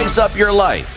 spice up your life.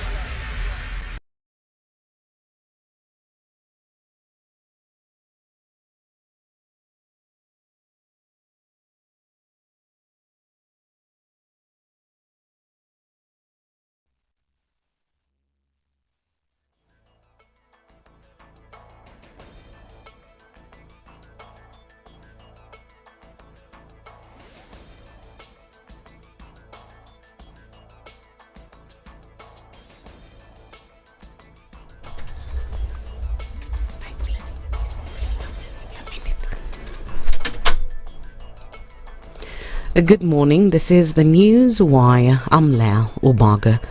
Good morning, this is the News Wire. I'm Lea Ubaga.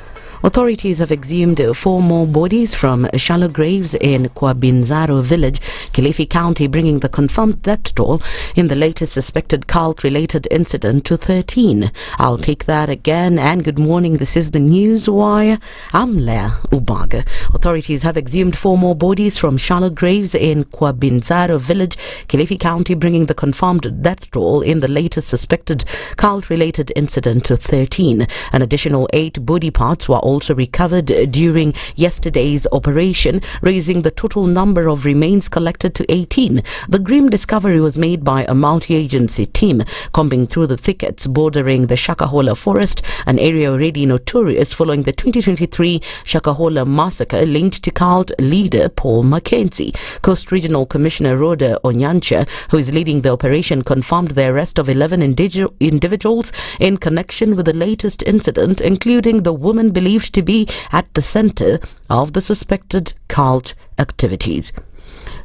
Authorities have exhumed 4 more bodies from shallow graves in Kwabinzaro village, Kilifi County, bringing the confirmed death toll in the latest suspected cult-related incident to 13. I'll take that again, and good morning, this is the News Wire. I'm Lea Ubaga. Authorities have exhumed 4 more bodies from shallow graves in Kwabinzaro village, Kilifi County, bringing the confirmed death toll in the latest suspected cult-related incident to 13. An additional 8 body parts were also recovered during yesterday's operation, raising the total number of remains collected to 18. The grim discovery was made by a multi-agency team combing through the thickets bordering the Shakahola forest, an area already notorious following the 2023 Shakahola massacre linked to cult leader Paul Mackenzie. Coast Regional Commissioner Rhoda Onyancha, who is leading the operation, confirmed the arrest of 11 individuals in connection with the latest incident, including the woman believed to be at the center of the suspected cult activities.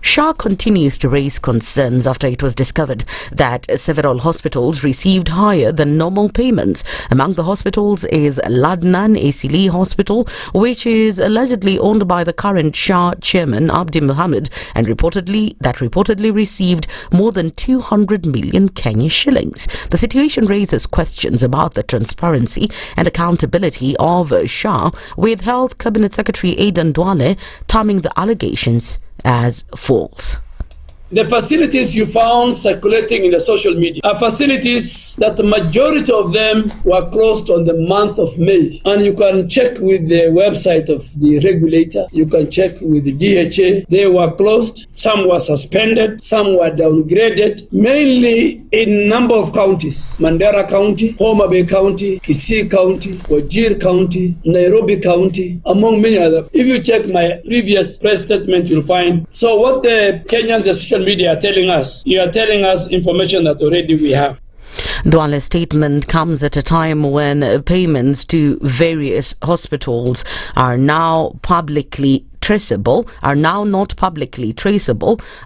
Shah continues to raise concerns after it was discovered that several hospitals received higher than normal payments. Among the hospitals is Ladnan Esili Hospital, which is allegedly owned by the current Shah chairman Abdi Mohammed and reportedly received more than 200 million Kenya shillings. The situation raises questions about the transparency and accountability of Shah, with Health Cabinet Secretary Aidan Duale terming the allegations as false. The facilities you found circulating in the social media are facilities that the majority of them were closed on the month of May. And you can check with the website of the regulator. You can check with the DHA. They were closed. Some were suspended. Some were downgraded. Mainly in number of counties. Mandera County, Homa Bay County, Kisii County, Wajir County, Nairobi County, among many others. If you check my previous press statement, you'll find. So what the Kenyans media are telling us, you are telling us information that already we have. Duale's statement comes at a time when payments to various hospitals are now not publicly traceable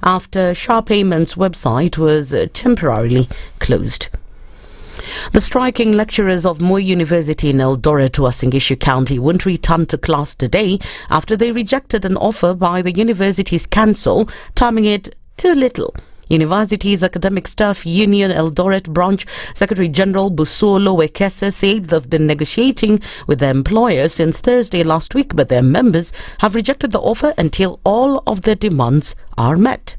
after Shah Payments website was temporarily closed. The striking lecturers of Moi University in Eldoret, Uasin Gishu County, won't return to class today after they rejected an offer by the university's council, terming it too little. University's Academic Staff Union Eldoret Branch Secretary General Busolo Wekesa said they've been negotiating with their employers since Thursday last week, but their members have rejected the offer until all of their demands are met.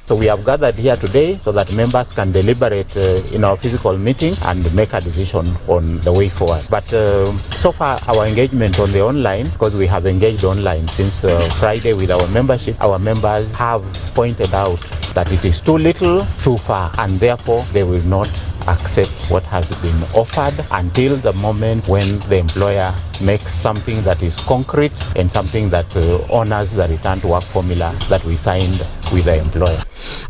So we have gathered here today so that members can deliberate in our physical meeting and make a decision on the way forward. But so far our engagement on the online, because we have engaged online since Friday with our membership, our members have pointed out that it is too little, too far, and therefore they will not accept what has been offered until the moment when the employer makes something that is concrete and something that honors the return to work formula that we signed with the employer.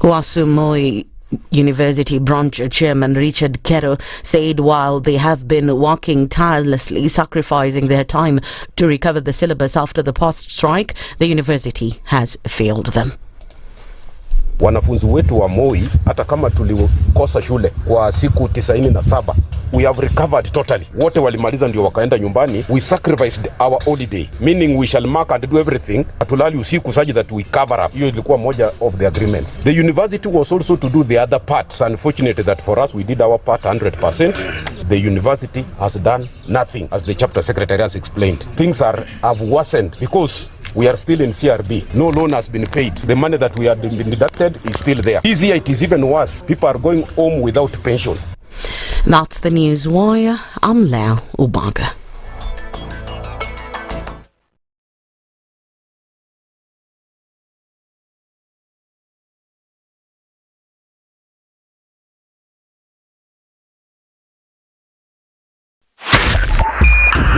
Uasin Moi University Branch Chairman Richard Kero said while they have been working tirelessly, sacrificing their time to recover the syllabus after the past strike, the university has failed them. Wanafunzi wetu wa Moi, hata kama tulikosa shule kwa siku 97, we have recovered totally. Wote walimaliza ndio wakaenda nyumbani. We sacrificed our holiday, meaning we shall mark and do everything. Atulali usiku such that we cover up. Hiyo ilikuwa moja of the agreements. The university was also to do the other part. It's unfortunate that for us we did our part 100%. The university has done nothing, as the chapter secretary has explained. Things have worsened because we are still in CRB. No loan has been paid. The money that we had been deducted is still there. This year it is even worse. People are going home without pension. That's the News Wire. I'm Lea Ubaga.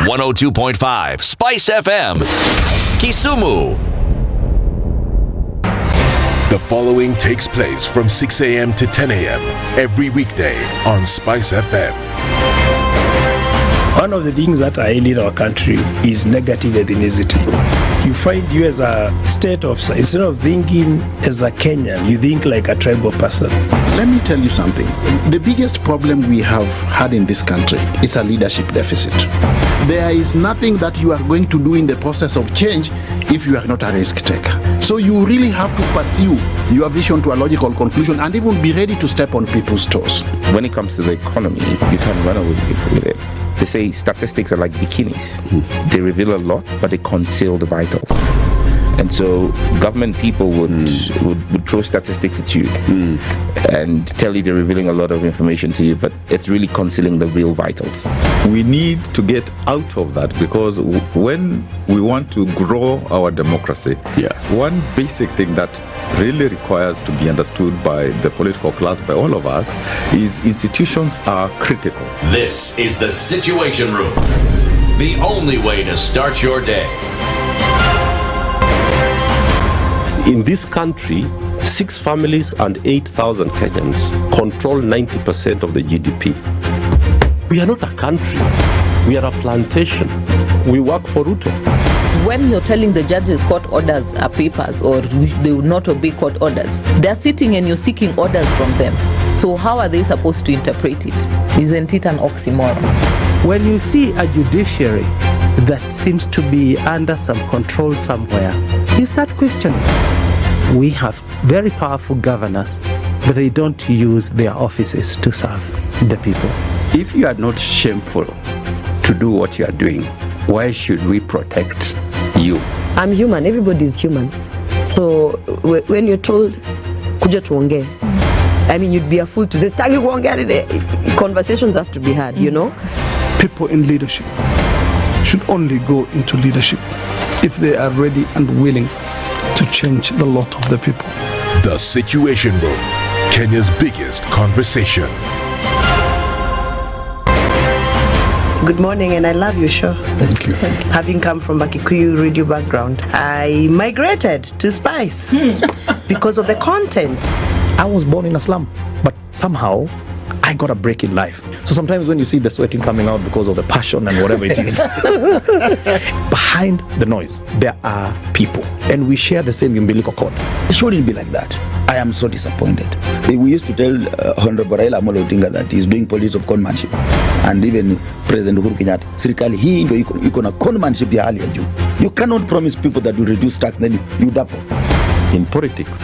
102.5 Spice FM, Kisumu. The following takes place from 6 a.m. to 10 a.m. every weekday on Spice FM. One of the things that I hate in our country is negative ethnicity. You find you as a state officer, instead of thinking as a Kenyan, you think like a tribal person. Let me tell you something. The biggest problem we have had in this country is a leadership deficit. There is nothing that you are going to do in the process of change if you are not a risk taker. So you really have to pursue your vision to a logical conclusion and even be ready to step on people's toes. When it comes to the economy, you can't run away with it. They say statistics are like bikinis. They reveal a lot, but they conceal the vitals. And so government people would throw statistics at you and tell you they're revealing a lot of information to you, but it's really concealing the real vitals. We need to get out of that, because when we want to grow our democracy, one basic thing that really requires to be understood by the political class, by all of us, is institutions are critical. This is the Situation Room, the only way to start your day. In this country, 6 families and 8,000 Kenyans control 90% of the GDP. We are not a country. We are a plantation. We work for Ruto. When you're telling the judges court orders are papers or they will not obey court orders, they're sitting and you're seeking orders from them. So how are they supposed to interpret it? Isn't it an oxymoron? When you see a judiciary that seems to be under some control somewhere, you start questioning. We have very powerful governors, but they don't use their offices to serve the people. If you are not shameful to do what you are doing, why should we protect you? I'm human. Everybody's human. So when you're told, kuja tuongee, I mean, you'd be a fool to say, stagi kuongea today. Conversations have to be had, you know? People in leadership should only go into leadership if they are ready and willing to change the lot of the people. The Situation Room, Kenya's biggest conversation. Good morning, and I love your show. Thank you. Having come from a Kikuyu radio background, I migrated to Spice because of the content. I was born in a slum, but somehow I got a break in life. So sometimes when you see the sweating coming out because of the passion and whatever it is, behind the noise, there are people. And we share the same umbilical cord. It shouldn't be like that. I am so disappointed. We used to tell Honorable Raila Amolo Odinga that he's doing politics of conmanship. And even President Uhuru Kenyatta, serikali hii ndio iko na conmanship ya hali ya juu. You cannot promise people that you reduce tax, then you double. In politics,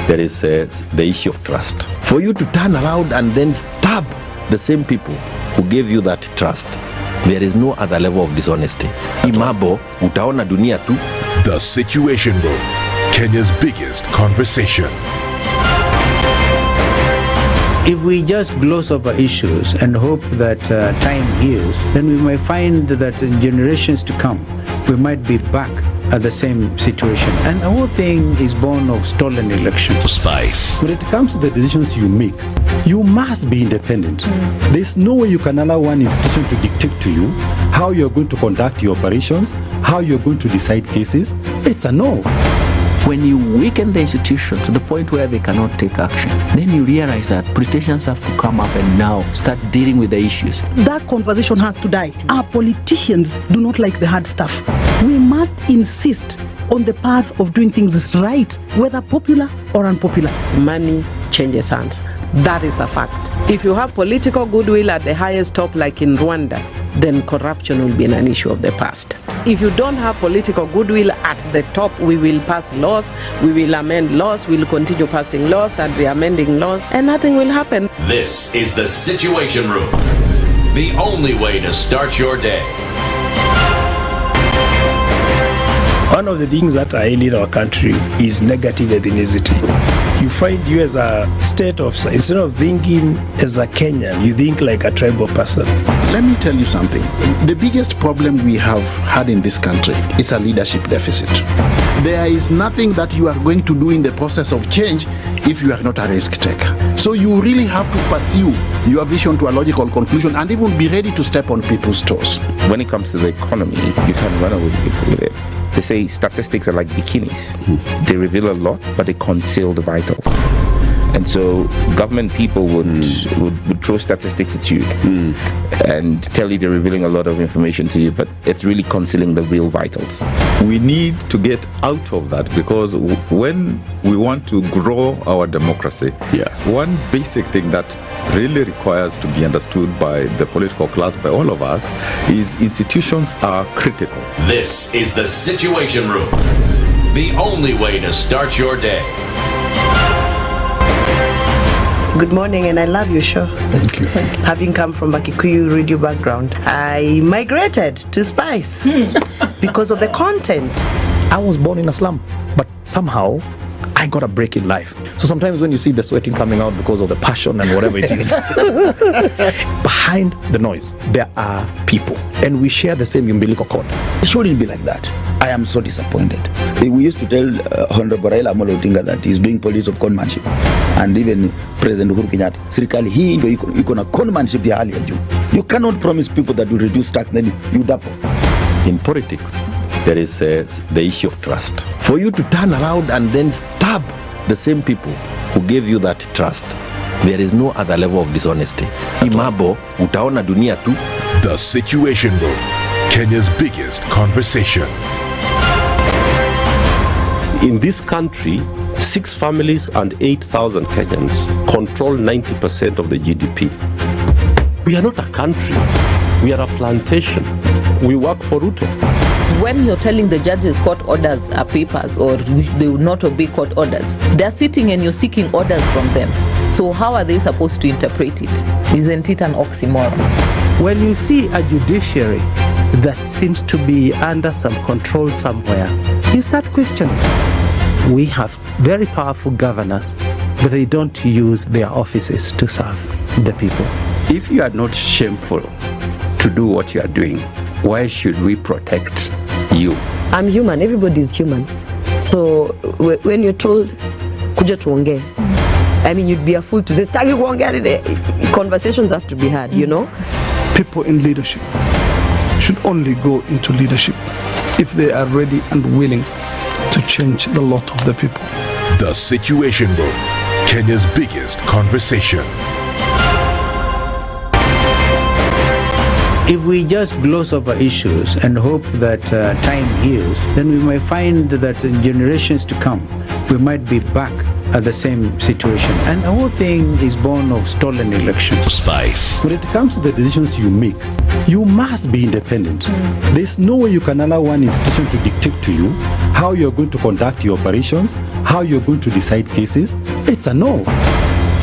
there is the issue of trust. For you to turn around and then stab the same people who gave you that trust, there is no other level of dishonesty. Imabo, utaona dunia tu. The Situation Room, Kenya's biggest conversation. If we just gloss over issues and hope that time heals, then we might find that in generations to come, we might be back at the same situation. And the whole thing is born of stolen elections. Spice. When it comes to the decisions you make, you must be independent. There's no way you can allow one institution to dictate to you how you're going to conduct your operations, how you're going to decide cases. It's a no. When you weaken the institution to the point where they cannot take action, then you realize that politicians have to come up and now start dealing with the issues. That conversation has to die. Our politicians do not like the hard stuff. We must insist on the path of doing things right, whether popular or unpopular. Money changes hands. That is a fact. If you have political goodwill at the highest top, like in Rwanda, then corruption will be an issue of the past. If you don't have political goodwill at the top, we will pass laws, we will amend laws, we will continue passing laws and re-amending laws, and nothing will happen. This is the Situation Room, the only way to start your day. One of the things that I hate in our country is negative ethnicity. You find you as a state officer, instead of thinking as a Kenyan, you think like a tribal person. Let me tell you something. The biggest problem we have had in this country is a leadership deficit. There is nothing that you are going to do in the process of change if you are not a risk taker. So you really have to pursue your vision to a logical conclusion and even be ready to step on people's toes. When it comes to the economy, you can run away with it. They say statistics are like bikinis. They reveal a lot, but they conceal the vitals. And so government people would throw statistics at you and tell you they're revealing a lot of information to you, but it's really concealing the real vitals. We need to get out of that, because when we want to grow our democracy, one basic thing that really requires to be understood by the political class, by all of us, is institutions are critical. This is the Situation Room, the only way to start your day. Good morning, and I love your show. Thank you. Having come from a Kikuyu radio background, I migrated to Spice because of the content. I was born in a slum, but somehow I got a break in life. So sometimes when you see the sweating coming out because of the passion and whatever it is, behind the noise, there are people, and we share the same umbilical cord. It shouldn't be like that. I am so disappointed. We used to tell Honorable Raila Amolo Odinga that he's doing politics of conmanship, and even President Uhuru Kenyatta, serikali hii ndio iko na conmanship ya hali ya juu. You cannot promise people that you reduce tax, then you double. In politics, there is the issue of trust. For you to turn around and then stab the same people who gave you that trust, there is no other level of dishonesty. Imabo, utaona dunia tu. The Situation Room, Kenya's biggest conversation. In this country, 6 families and 8,000 Kenyans control 90% of the GDP. We are not a country. We are a plantation. We work for Ruto. When you're telling the judges court orders are papers or they will not obey court orders, they're sitting and you're seeking orders from them. So how are they supposed to interpret it? Isn't it an oxymoron? When you see a judiciary that seems to be under some control somewhere, you start questioning. We have very powerful governors, but they don't use their offices to serve the people. If you are not shameful to do what you are doing, why should we protect you? I'm human. Everybody's human. So when you're told, kuja tuongee, I mean, you'd be a fool to say, staki kuongea today. Conversations have to be had, you know? People in leadership should only go into leadership if they are ready and willing to change the lot of the people. The Situation Room, Kenya's biggest conversation. If we just gloss over issues and hope that time heals, then we might find that in generations to come, we might be back at the same situation. And the whole thing is born of stolen elections. Spice. When it comes to the decisions you make, you must be independent. There's no way you can allow one institution to dictate to you how you're going to conduct your operations, how you're going to decide cases. It's a no.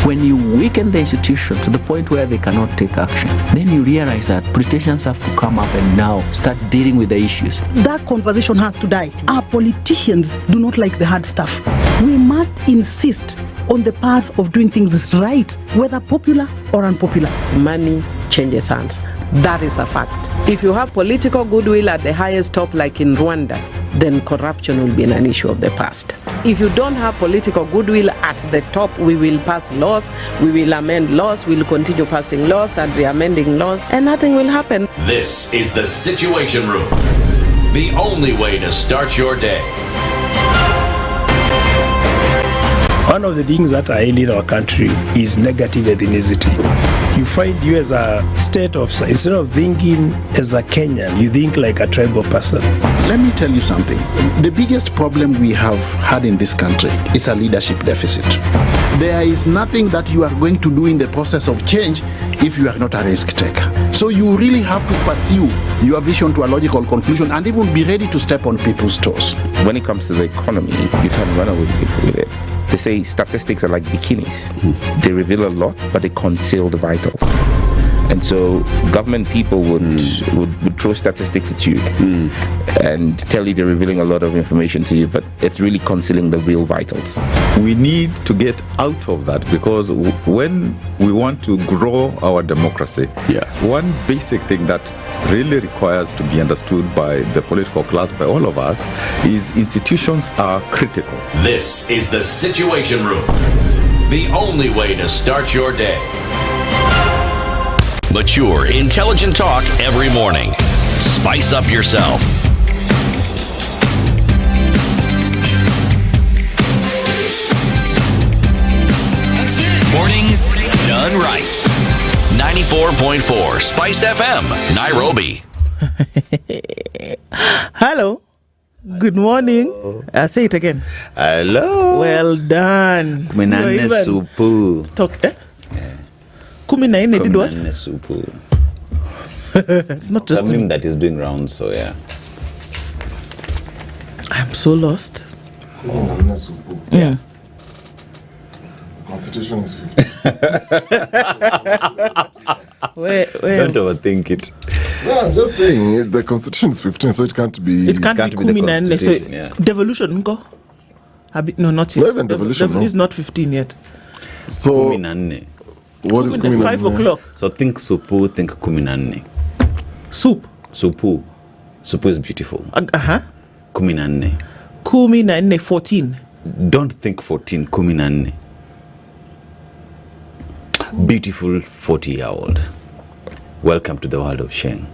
When you weaken the institution to the point where they cannot take action, then you realize that politicians have to come up and now start dealing with the issues. That conversation has to die. Our politicians do not like the hard stuff. We must insist on the path of doing things right, whether popular or unpopular. Money changes hands. That is a fact. If you have political goodwill at the highest top, like in Rwanda, then corruption will be an issue of the past. If you don't have political goodwill at the top, we will pass laws, we will amend laws, we will continue passing laws and re-amending laws, and nothing will happen. This is the Situation Room, the only way to start your day. One of the things that are ailing our country is negative ethnicity. You find you as a state officer, instead of thinking as a Kenyan, you think like a tribal person. Let me tell you something. The biggest problem we have had in this country is a leadership deficit. There is nothing that you are going to do in the process of change if you are not a risk taker. So you really have to pursue your vision to a logical conclusion and even be ready to step on people's toes. When it comes to the economy, you can run away with it. They say statistics are like bikinis. They reveal a lot, but they conceal the vitals. And so government people would throw statistics at you and tell you they're revealing a lot of information to you, but it's really concealing the real vitals. We need to get out of that, because when we want to grow our democracy, one basic thing that really requires to be understood by the political class, by all of us, is institutions are critical. This is the Situation Room, the only way to start your day. Mature, intelligent talk every morning. Spice up yourself. Mornings done right. 94.4 Spice FM, Nairobi. Hello. Good morning. Say it again. Hello. Well done. Kuminane supu. Talk. Kuminane did what? Kuminane supu. It's not just something that is doing rounds, so yeah. I'm so lost. Kuminane supu. Yeah. Constitution is 15. Where? Don't overthink it. No, I'm just saying the Constitution is 15, so it can't be. It can't be Kuminane. So devolution, no, not yet. Not even devolution. It's not 15 yet. So Kuminane. What is Kuminane? 5 o'clock. So think supu, think Kuminane. Soup. Supu. Supu is beautiful. Kuminane. Kuminane 14. Don't think 14. Kuminane. Beautiful 40-year-old. Welcome to the world of Sheng.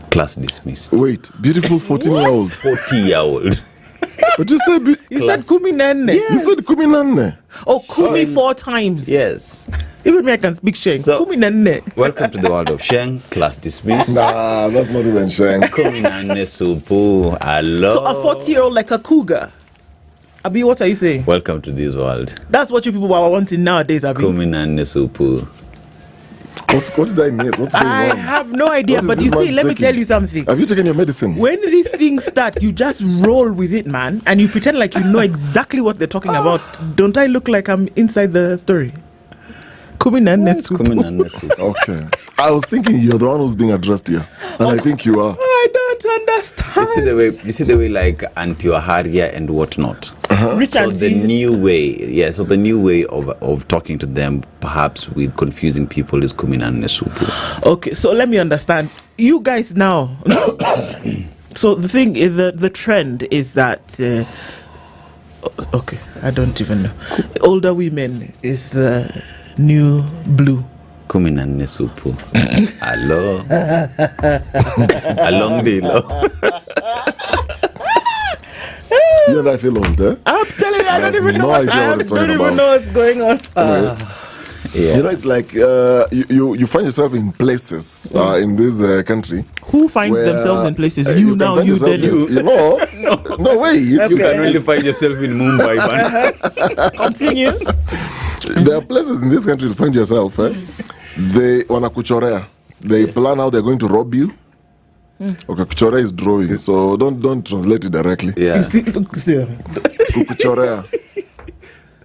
Class dismissed. Wait, beautiful 14-year-old. 40-year-old. But you said you said Kuminane. Yes. You said Kuminane. Oh, Kumi 4 times. Yes. Even me, I can speak Sheng. So, Kuminane. Welcome to the world of Sheng. Class dismissed. Nah, that's not even Sheng. Kuminane supu. Hello. So a 40-year-old like a cougar. Abi, what are you saying? Welcome to this world. That's what you people are wanting nowadays, Abi. Kuminane supu. What did I miss? What's going on? I have no idea, but you see, let me tell you something. Have you taken your medicine? When these things start, you just roll with it, man, and you pretend like you know exactly what they're talking about. Don't I look like I'm inside the story? Kuminane supu. Okay. I was thinking you're the one who's being addressed here, and I think you are. I don't understand. You see the way like anti-Oharia and whatnot. So the new way of talking to them, perhaps with confusing people, is Kuminane supu. Okay, so let me understand. You guys now. So the thing is, the trend is that. Okay, I don't even know. Older women is the new blue. Kuminane supu. Hello. Along the low. You and I feel old, eh? I'm telling you, I don't even know what what's going on. Yeah. You know, it's like you find yourself in places in this country. Who finds themselves in places? You know. No way. You can really find yourself in Mumbai, man. Continue. There are places in this country to find yourself. They wanna kuchorea. They plan how they're going to rob you. Okay, kuchorea is drawing, so don't translate it directly. Yeah. Kuchorea.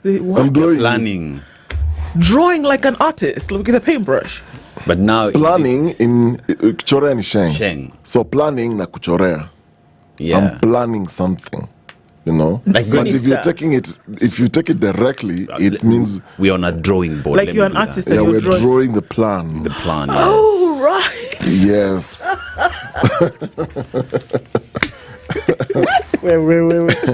I'm planning. Drawing like an artist, look at a paintbrush. But now planning in kuchorea ni Sheng. So planning na kuchorea. Yeah. I'm planning something. You know, like, but if you take it directly, it means we're on a drawing board. Like you're an artist, and we're drawing the plan. The plan. Oh, right. Yes. Wait.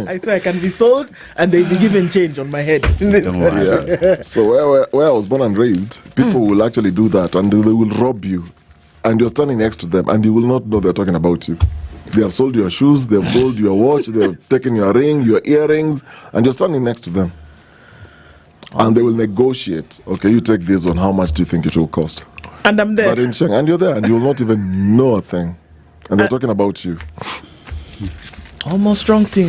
I swear I can be sold and they be given change on my head. Yeah. So where I was born and raised, people will actually do that, and they will rob you, and you're standing next to them, and you will not know they're talking about you. They have sold your shoes, they have sold your watch, they have taken your ring, your earrings, and you're standing next to them. And they will negotiate. Okay, you take this one. How much do you think it will cost? And I'm there. But in Sheng, and you're there, and you will not even know a thing. And they're talking about you. Almost strong thing.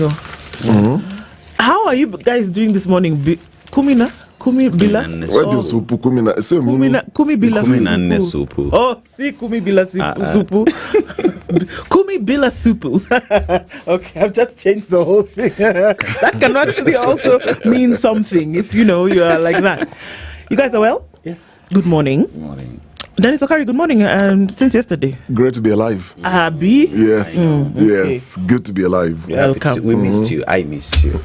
How are you guys doing this morning? Kumina? Kumi bilas? Where do supu kumina? Kumi bilas. Kuminane supu. Oh, see, kumi bilas supu. Kumi bila supu. Okay, I've just changed the whole thing. That can actually also mean something if you are like that. You guys are well? Yes. Good morning. Good morning. Dennis Okari, good morning. Since yesterday. Great to be alive. Abi? Yes. Okay. Yes. Good to be alive. Welcome. We missed you. I missed you.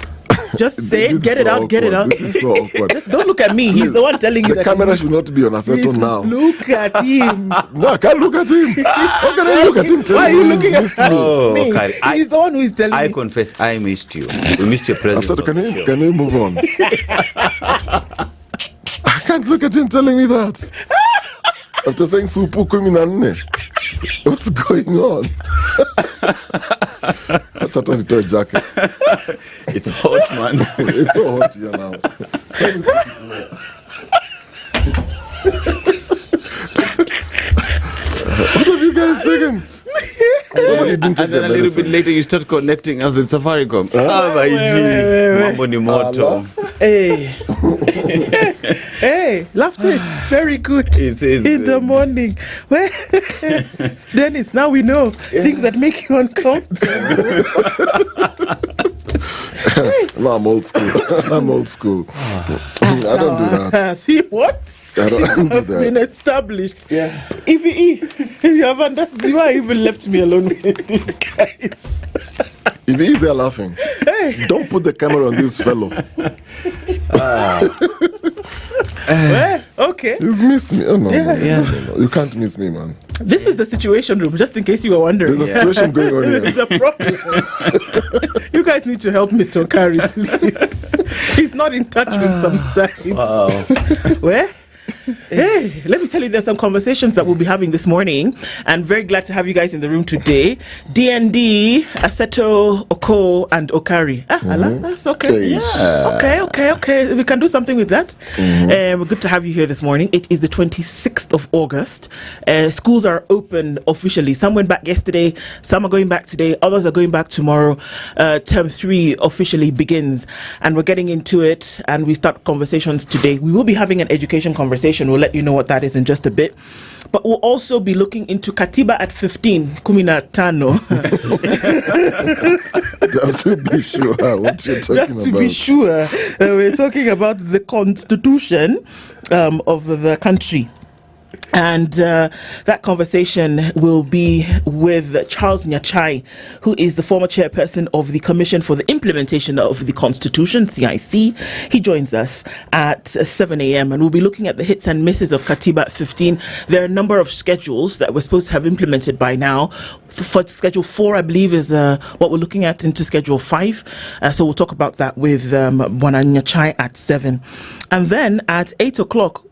Just say it, get it out, get it out. This is so awkward. Just don't look at me. He's the one telling you The that. camera should not be on Aseto now. Look at him. No, I can't look at him. How can I look at him? Why are you looking at me? Okari, He's the one who is telling I me. confess, I missed you. We missed your presence. Aseto, can you move on? I can't look at him telling me that. After saying supu kuminanne. What's going on? Jacket. It's hot, man. It's so hot here now. What have you guys taken? Somebody didn't take And then their a little medicine. bit later, you start connecting us with Safaricom. Mambo ni moto. Hey. Hey, laughter is very good It is in the morning. Well, Dennis, now we know things that make you uncomfortable. No, I'm old school. I don't do that. See what? I don't do I've that. been established. Yeah. If you haven't, you have even left me alone with these guys. If he's there laughing, don't put the camera on this fellow. Well, okay. He's missed me. Oh, no, Yeah. no. You can't miss me, man. This is the situation room, just in case you were wondering. There's a situation going on here. There's a problem. You guys need to help Mr. Okari, please. He's not in touch with some sides. Where? Hey, let me tell you, there's some conversations that we'll be having this morning, and very glad to have you guys in the room today. DND, Aseto, Okoh, and Okari. That's okay. Yeah. Okay. We can do something with that. We're good to have you here this morning. It is the 26th of August. Schools are open officially. Some went back yesterday, some are going back today, others are going back tomorrow. Term 3 officially begins, and we're getting into it, and we start conversations today. We will be having an education conversation. We'll let you know what that is in just a bit. But we'll also be looking into Katiba at 15, Kumina Tano. Just to be sure what you're talking about. Just to be sure, we're talking about the constitution of the country. And that conversation will be with Charles Nyachai, who is the former chairperson of the Commission for the Implementation of the Constitution, CIC. He joins us at 7 a.m. and we'll be looking at the hits and misses of Katiba at 15. There are a number of schedules that we're supposed to have implemented by now. For Schedule 4, I believe, is what we're looking at into Schedule 5. So we'll talk about that with Bwana Nyachai at 7. And then at 8 o'clock,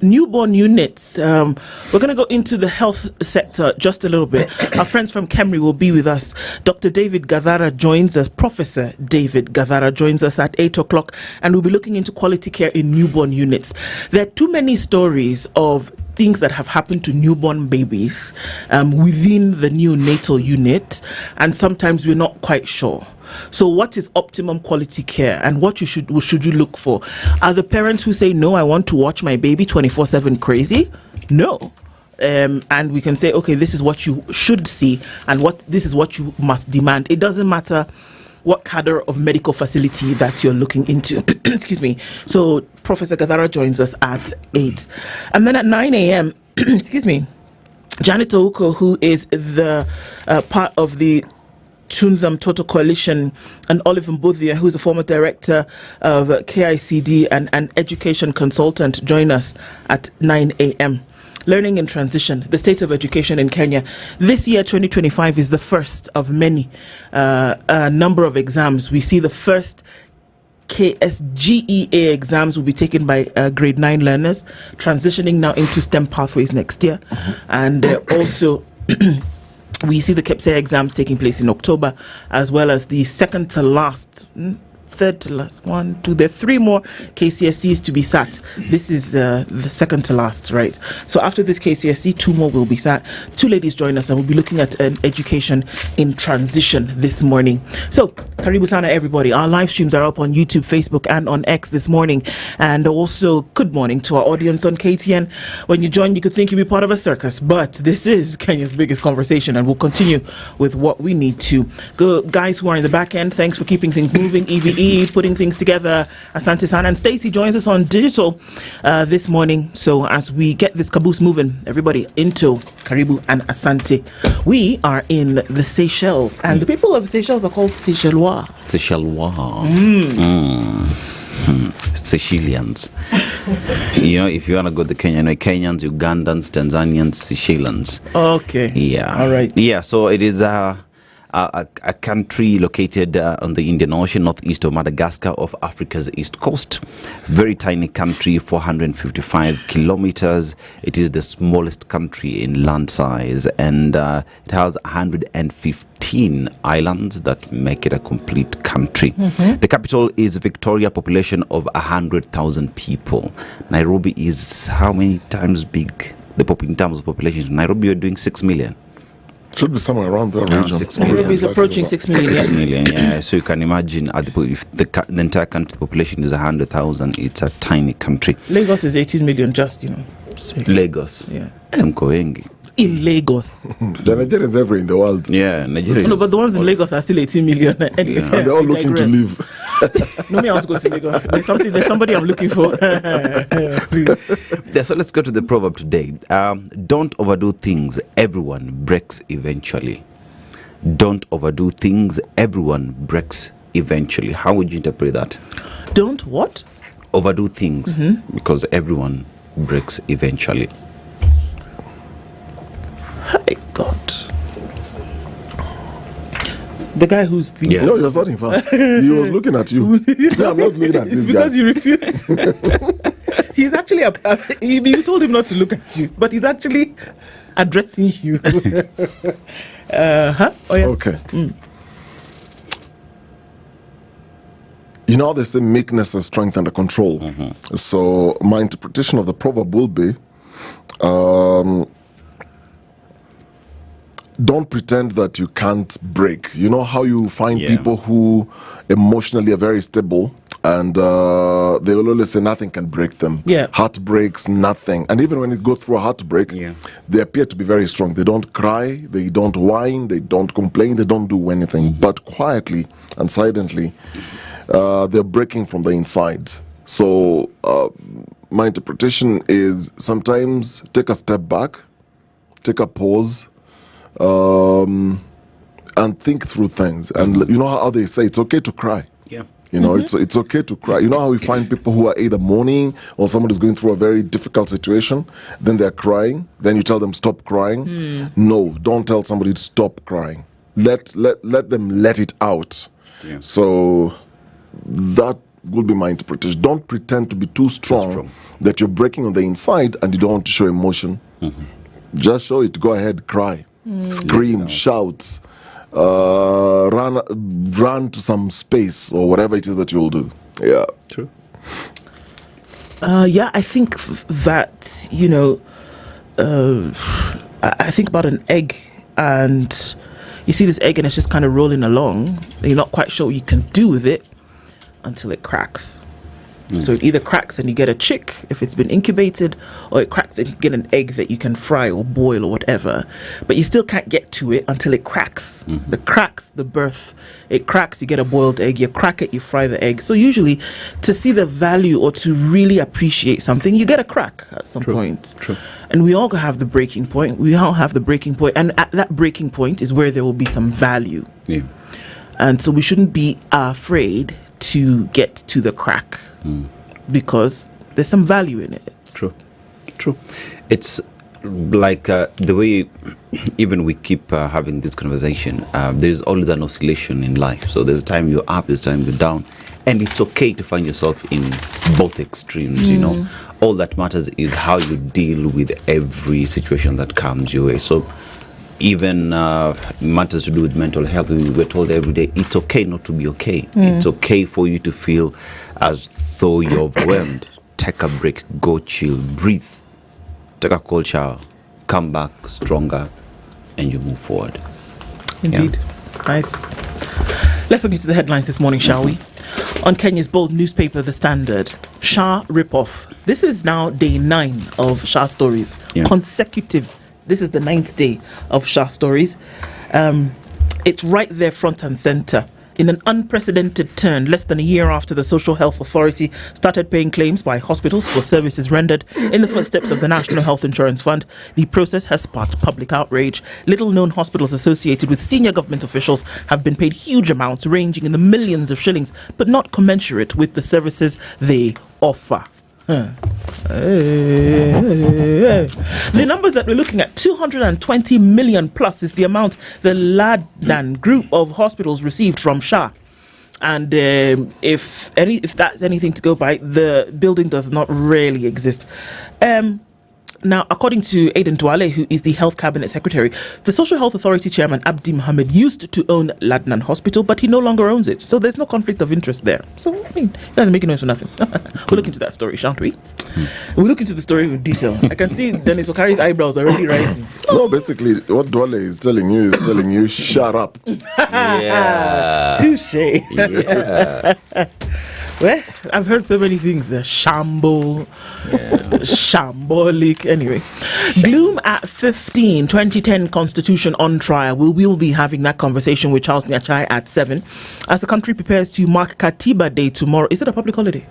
newborn units. We're going to go into the health sector just a little bit. Our friends from Kemri will be with us. Dr. David Gathara joins us. Professor David Gathara joins us at 8 o'clock, and we'll be looking into quality care in newborn units. There are too many stories of things that have happened to newborn babies within the neonatal unit, and sometimes we're not quite sure. So what is optimum quality care, and what should you look for? Are the parents who say, no, I want to watch my baby 24/7 crazy? No. And we can say, okay, this is what you should see, and this is what you must demand. It doesn't matter what cadre of medical facility that you're looking into. Excuse me. So Professor Gathara joins us at 8. And then at 9 a.m., excuse me, Janet Okoh, who is the part of the Tunzam Total Coalition, and Oliver Mbuthia, who is a former director of KICD and an education consultant, join us at 9 a.m. Learning in Transition, the state of education in Kenya. This year, 2025, is the first of many number of exams. We see the first KSGEA exams will be taken by grade 9 learners, transitioning now into STEM pathways next year. And also we see the KPSEA exams taking place in October, as well as the third to last, there are 3 more KCSEs to be sat. This is the second to last, right? So after this KCSE, 2 more will be sat. 2 ladies join us, and we'll be looking at an education in transition this morning. So, karibu sana everybody. Our live streams are up on YouTube, Facebook, and on X this morning. And also, good morning to our audience on KTN. When you join, you could think you'd be part of a circus, but this is Kenya's biggest conversation, and we'll continue with what we need to. Guys who are in the back end, thanks for keeping things moving. EVE, Njeri putting things together. Asante-san and Stacy joins us on digital this morning. So as we get this caboose moving, everybody into Karibu and Asante. We are in the Seychelles, and the people of Seychelles are called Seychellois. Seychelles. You know, if you want to go to Kenya, Kenyans, Ugandans, Tanzanians, Seychelles. Okay. Yeah. All right. Yeah, so it is a country located on the Indian Ocean, northeast of Madagascar, of Africa's east coast. Very tiny country, 455 kilometers. It is the smallest country in land size, and it has 115 islands that make it a complete country. The capital is Victoria, population of 100,000 people. Nairobi is how many times big? In terms of population, Nairobi, you're doing 6 million. Should be somewhere around that region. 6 million. Nairobi is approaching 6 million. 6 million, yeah. So you can imagine if the entire country population is 100,000, it's a tiny country. Lagos is 18 million, just, Lagos. Yeah. Mkoengi. In Lagos. The Nigerians everywhere in the world. Yeah, Nigeria. No, but the ones in Lagos are still 18 million. Anyway, and they're all looking to leave. No, me, I want to go to Lagos. There's somebody I'm looking for. Yeah, so let's go to the proverb today. Don't overdo things. Everyone breaks eventually. Don't overdo things. Everyone breaks eventually. How would you interpret that? Don't what? Overdo things, because everyone breaks eventually. Hey, God. The guy who's the... Yeah. No, you're starting fast. He was looking at you. No, I'm not looking at this It's because you refuse. He's actually... you told him not to look at you, but he's actually addressing you. Oh, yeah. Okay. You know, they say meekness is strength under control. So my interpretation of the proverb will be... don't pretend that you can't break. You know how you find people who emotionally are very stable, and they will always say nothing can break them. Heartbreaks, nothing. And even when you go through a heartbreak, they appear to be very strong. They don't cry, they don't whine, they don't complain, they don't do anything. But quietly and silently, they're breaking from the inside. So my interpretation is sometimes take a step back, take a pause, and think through things. And you know how they say it's okay to cry. You know, it's okay to cry. You know how we find people who are either mourning or somebody's going through a very difficult situation, then they're crying, then you tell them stop crying. No, don't tell somebody to stop crying. Let them let it out. So that would be my interpretation. Don't pretend to be too strong that you're breaking on the inside and you don't want to show emotion. Just show it. Go ahead, cry. Scream, shout, run to some space or whatever it is that you'll do. Yeah. True. Yeah, I think that, I think about an egg, and you see this egg and it's just kind of rolling along, and you're not quite sure what you can do with it until it cracks. So it either cracks and you get a chick if it's been incubated, or it cracks and you get an egg that you can fry or boil or whatever. But you still can't get to it until it cracks. The cracks, the birth. It cracks, you get a boiled egg, you crack it, you fry the egg. So usually to see the value or to really appreciate something, you get a crack at some point. And we all have the breaking point. And at that breaking point is where there will be some value. And so we shouldn't be afraid to get to the crack, because there's some value in it. True. It's like the way even we keep having this conversation, there's always an oscillation in life. So there's a time you're up, there's a time you're down, and it's okay to find yourself in both extremes. All that matters is how you deal with every situation that comes your way. So even matters to do with mental health, we're told every day it's okay not to be okay. It's okay for you to feel as though you're overwhelmed. Take a break, go chill, breathe, take a cold shower, come back stronger, and you move forward. Indeed. Nice. Let's look into the headlines this morning, shall we? On Kenya's bold newspaper, The Standard, Shah ripoff. This is now day 9 of Shah stories. Consecutive. This is the 9th day of Shah stories. It's right there front and center in an unprecedented turn, less than a year after the Social Health Authority started paying claims by hospitals for services rendered in the footsteps of the National Health Insurance Fund, the process has sparked public outrage. Little-known hospitals associated with senior government officials have been paid huge amounts, ranging in the millions of shillings, but not commensurate with the services they offer. The numbers that we're looking at, 220 million plus, is the amount the Ladnan group of hospitals received from Shah. And if that's anything to go by, the building does not really exist. Now, according to Aiden Duale, who is the Health Cabinet Secretary, the Social Health Authority Chairman Abdi Mohammed used to own Ladnan Hospital, but he no longer owns it. So there's no conflict of interest there. So, I mean, you guys are making noise for nothing. We'll look into that story, shan't we? We'll look into the story with detail. I can see Dennis Okari's eyebrows already rising. No, basically, what Duale is telling you, shut up. Yeah. Touche. Yeah. Well, I've heard so many things. Shambolic. Anyway, gloom at 15. 2010 Constitution on trial. We will be having that conversation with Charles Nyachai at 7 as the country prepares to mark Katiba Day tomorrow. Is it a public holiday?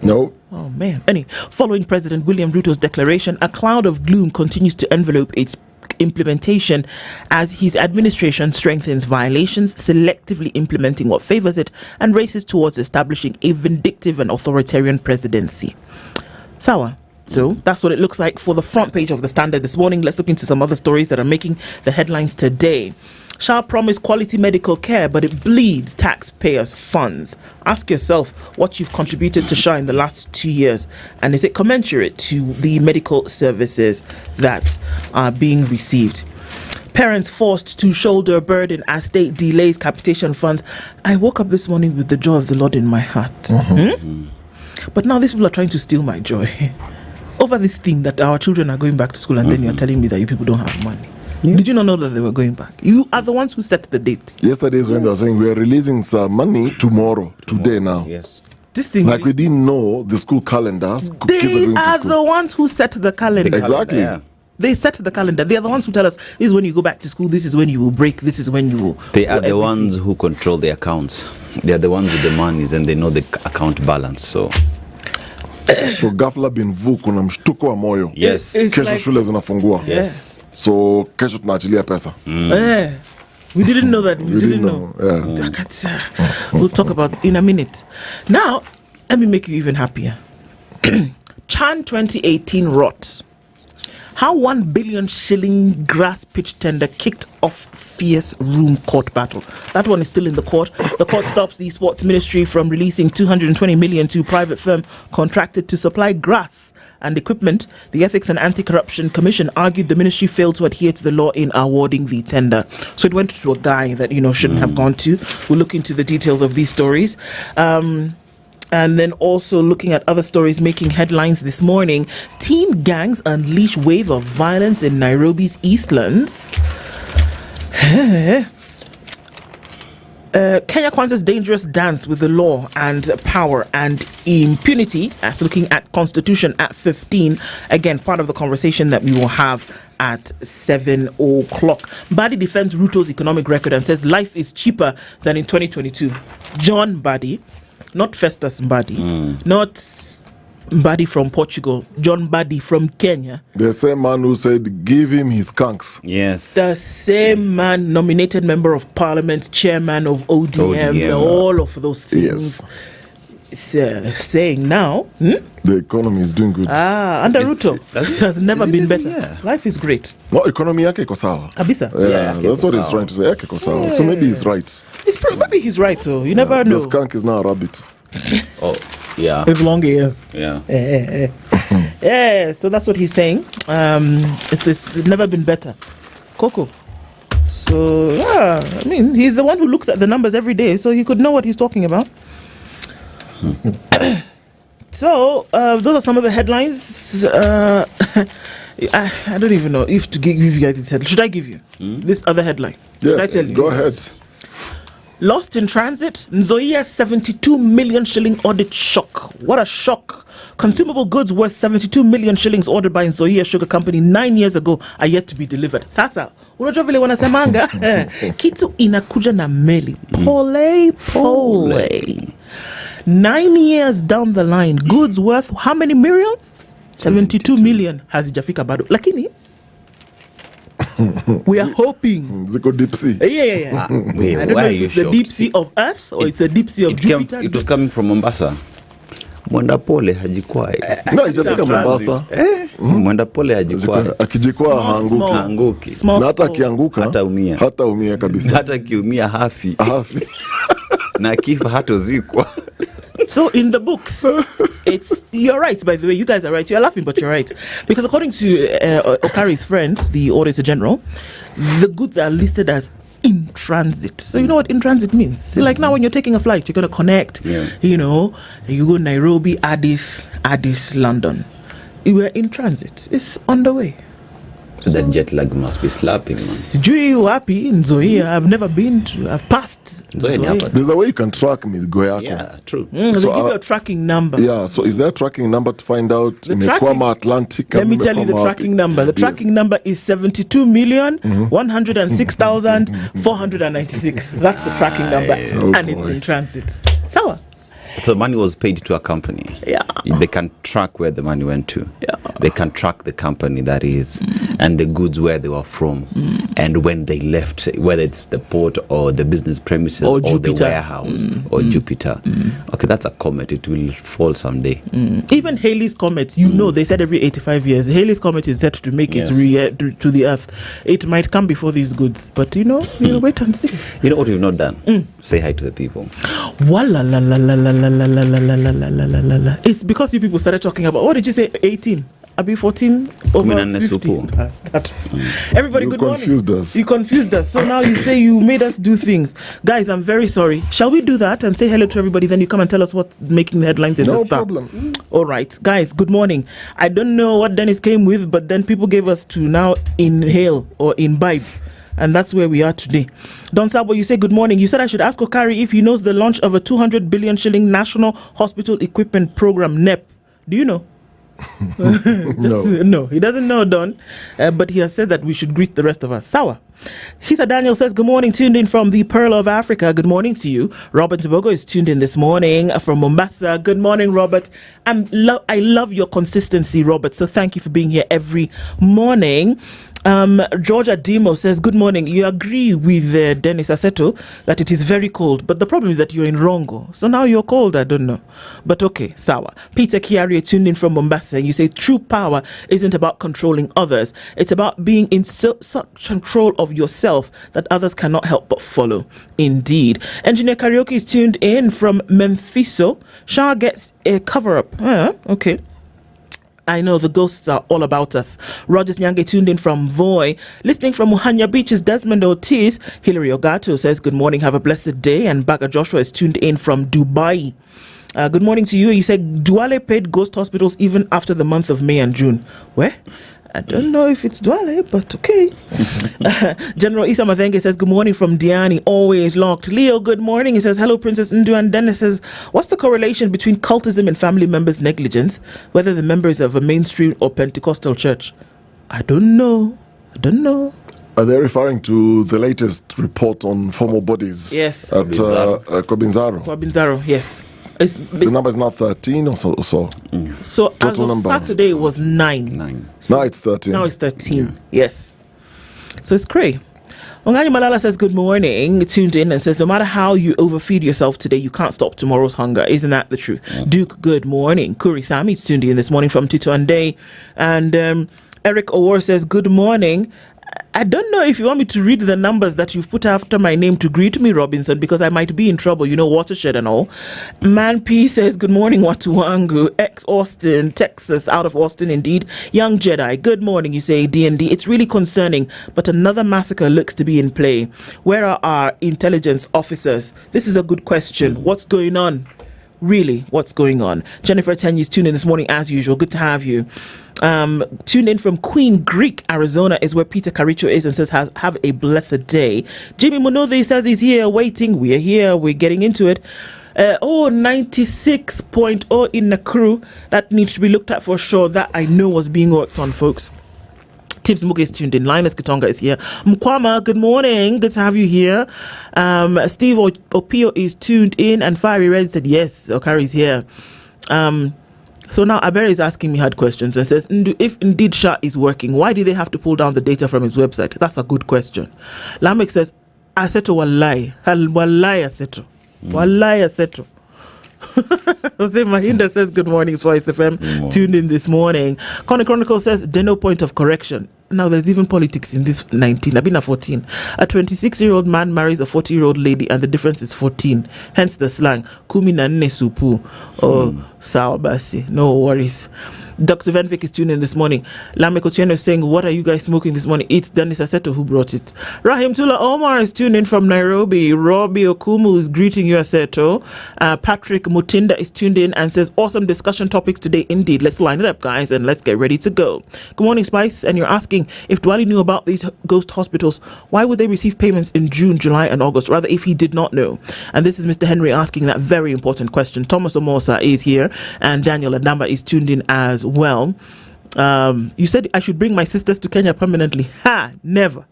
No. Oh, man. Following President William Ruto's declaration, a cloud of gloom continues to envelope its implementation as his administration strengthens violations, selectively implementing what favors it, and races towards establishing a vindictive and authoritarian presidency. Sawa. So that's what it looks like for the front page of the Standard this morning. Let's look into some other stories that are making the headlines today. Shah promised quality medical care, but it bleeds taxpayers' funds. Ask yourself what you've contributed to Shah in the last 2 years, and is it commensurate to the medical services that are being received? Parents forced to shoulder burden as state delays capitation funds. I woke up this morning with the joy of the Lord in my heart. But now these people are trying to steal my joy over this thing that our children are going back to school, and then you're telling me that you people don't have money. Did you not know that they were going back? You are the ones who set the date. Yesterday is when they were saying we are releasing some money today now. Yes. This thing, like we didn't know the school calendars. They are the ones who set the calendar. Exactly. Yeah. They set the calendar. They are the ones who tell us this is when you go back to school. This is when you will break. This is when you will. They are the ones who control the accounts. They are the ones with the monies, and they know the account balance. So ghafla bin vu kuna mshtuko wa moyo. Yes. Kesho shule zinafungua. Yes. So kesho tunaachilia pesa. We didn't know that. We didn't know. Yeah. We'll talk about it in a minute. Now, let me make you even happier. Chan 2018 rot. How 1 billion shilling grass pitch tender kicked off fierce room court battle. That one is still in the court. The court stops the sports ministry from releasing 220 million to private firm contracted to supply grass and equipment. The Ethics and Anti-Corruption Commission argued the ministry failed to adhere to the law in awarding the tender. So it went to a guy that, shouldn't have gone to. We'll look into the details of these stories. And then also looking at other stories making headlines this morning. Teen gangs unleash wave of violence in Nairobi's Eastlands. Kenya Kwanzaa's dangerous dance with the law and power and impunity. As looking at Constitution at 15. Again, part of the conversation that we will have at 7 o'clock. Badi defends Ruto's economic record and says life is cheaper than in 2022. John Badi. Not Festus Mbadi, not Mbadi from Portugal, John Mbadi from Kenya. The same man who said, give him his skunks. Yes. The same man, nominated member of parliament, chairman of ODM. All of those things. Yes. Saying now, the economy is doing good. Under Ruto, it has never been better. Yeah. Life is great. No, economy yake iko sawa. Kabisa. Yeah, that's what he's trying to say. Yake iko sawa. So maybe he's right. Maybe he's right, though. You never know. The skunk is now a rabbit. Oh, yeah. With long ears. Yeah. Yeah, so that's what he's saying. It's never been better. Coco. So, he's the one who looks at the numbers every day, so he could know what he's talking about. So, those are some of the headlines. I don't even know if to give you guys this headline. Should I give you this other headline? Yes, go ahead. Lost in transit, Nzoia 72 million shilling audit shock. What a shock. Consumable goods worth 72 million shillings ordered by Nzoia Sugar Company 9 years ago are yet to be delivered. Sasa, unajua vile wanasemanga, kitu inakuja na meli. Pole. 9 years down the line, goods worth how many millions? 72 million hazijafika bado. Lakini we are hoping. Ziko deep sea. Yeah. I don't know if it's the deep sea of Earth or it's the deep sea of Jupiter. It was coming from Mombasa. Mwenda pole hajikwai. No, haijafika Mombasa. Mwenda pole hajikwai. Akijikwa haanguki. Na hata akianguka hata umia kabisa. Hata akiumia hafi. Na akifa hatozikwa. So in the books, you're right, by the way, you guys are right. You're laughing, but you're right. Because according to Okari's friend, the Auditor General, the goods are listed as in transit. So you know what in transit means? So like now when you're taking a flight, you're going to connect, you go Nairobi, Addis, London. You were in transit. It's on the way. That jet lag must be slapping, man. Sijui wapi Nzoia. I've never been to. I've passed Nzoia. There's a way you can track mizigo yako. Yeah, true. So they give you a tracking number. Yeah, so is there a tracking number to find out imekwama Atlantic? Let me tell you the tracking number. The tracking number is 72,106,496. That's the tracking number. And it's in transit. Sawa. So money was paid to a company. Yeah. They can track where the money went to. Yeah. They can track the company that is, and the goods where they were from, and when they left, whether it's the port or the business premises or the warehouse or Jupiter. Okay, that's a comet. It will fall someday. Even Halley's Comet, they said every 85 years. Halley's Comet is set to make its to the Earth. It might come before these goods, but we'll wait and see. You know what we've not done? Say hi to the people. It's because you people started talking about, what did you say, 18? I'll be 14 over 15. Everybody, good morning. You confused us. So now you say you made us do things. Guys, I'm very sorry. Shall we do that and say hello to everybody? Then you come and tell us what's making the headlines in the Star. No problem. All right. Guys, good morning. I don't know what Dennis came with, but then people gave us to now inhale or imbibe. And that's where we are today. Don Sabo, you say good morning. You said I should ask Okari if he knows the launch of a 200 billion shilling National Hospital Equipment Program, NEP. Do you know? No, he doesn't know, Don. But he has said that we should greet the rest of us. Sawa. Hisa Daniel says, good morning, tuned in from the Pearl of Africa. Good morning to you. Robert Tobogo is tuned in this morning from Mombasa. Good morning, Robert. I love your consistency, Robert. So thank you for being here every morning. Georgia Demo says, good morning. You agree with Dennis Aseto that it is very cold, but the problem is that you're in Rongo. So now you're cold, I don't know. But okay, sawa. Peter Kiari tuned in from Mombasa. You say true power isn't about controlling others. It's about being in such control of yourself that others cannot help but follow. Indeed. Engineer Karaoke is tuned in from Memphiso. Shah gets a cover-up. Okay. I know the ghosts are all about us. Rogers Nyange tuned in from Voi. Listening from Muhanya Beach's Desmond Ortiz. Hilary Ogato says, good morning, have a blessed day. And Baga Joshua is tuned in from Dubai. Good morning to you. You said Duale paid ghost hospitals even after the month of May and June. Where? I don't know if it's Duale, but okay. General Isa Mathenge says, good morning from Diani, always locked. Leo, good morning. He says, hello, Princess Ndu. And Dennis says, what's the correlation between cultism and family members' negligence, whether the members of a mainstream or Pentecostal church? I don't know. Are they referring to the latest report on formal bodies? Yes. At Kobinzaro? Kobinzaro, yes. The number is now 13 or so. So total as of number. Saturday it was 9. So now it's 13. Now it's 13. Yes. So it's crazy. Ongani Malala says good morning, tuned in and says no matter how you overfeed yourself today, you can't stop tomorrow's hunger. Isn't that the truth? Yeah. Duke, good morning. Kuri Sami tuned in this morning from Tito Ande. And Eric Owor says good morning. I don't know if you want me to read the numbers that you've put after my name to greet me, Robinson, because I might be in trouble, watershed and all. Man P says, good morning, Watuwangu, ex-Austin, Texas, out of Austin indeed. Young Jedi, good morning, you say, D&D. It's really concerning, but another massacre looks to be in play. Where are our intelligence officers? This is a good question. What's going on? really what's going on. Jennifer Tenyu's tuned in this morning as usual. Good to have you. Tuned in from Queen Creek, Arizona is where Peter Caricho is and says have a blessed day. Jimmy Monothe says he's here waiting. We are here. We're getting into it. 96.0 in Nakuru. That needs to be looked at for sure. That I know was being worked on, folks. Tips Muke is tuned in. Linus Kitonga is here. Mkwama, good morning. Good to have you here. Steve Opio is tuned in, and Fiery Red said yes, Okari is here. So now Abere is asking me hard questions and says, if indeed SHA is working, why do they have to pull down the data from his website? That's a good question. Lamek says, Aseto wallahi. Wallahi Aseto. Wallahi Aseto. Jose Mahinda says good morning, SpiceFM. Tuned in this morning. Connie Chronicle says no point of correction. Now there's even politics in this 19. I've been a 14. A 26-year-old man marries a 40-year-old lady and the difference is 14. Hence the slang. Kumi na nne supu. Oh, sawa basi. No worries. Dr. Venvik is tuned in this morning. Lame Kocheno is saying, what are you guys smoking this morning? It's Dennis Aseto who brought it. Rahim Tula Omar is tuned in from Nairobi. Robbie Okumu is greeting you, Aseto. Patrick Mutinda is tuned in and says, awesome discussion topics today indeed. Let's line it up, guys, and let's get ready to go. Good morning, Spice. And you're asking, if Dwali knew about these ghost hospitals, why would they receive payments in June, July, and August? Rather, if he did not know. And this is Mr. Henry asking that very important question. Thomas Omosa is here, and Daniel Adamba is tuned in as well. You said I should bring my sisters to Kenya permanently. Ha! Never.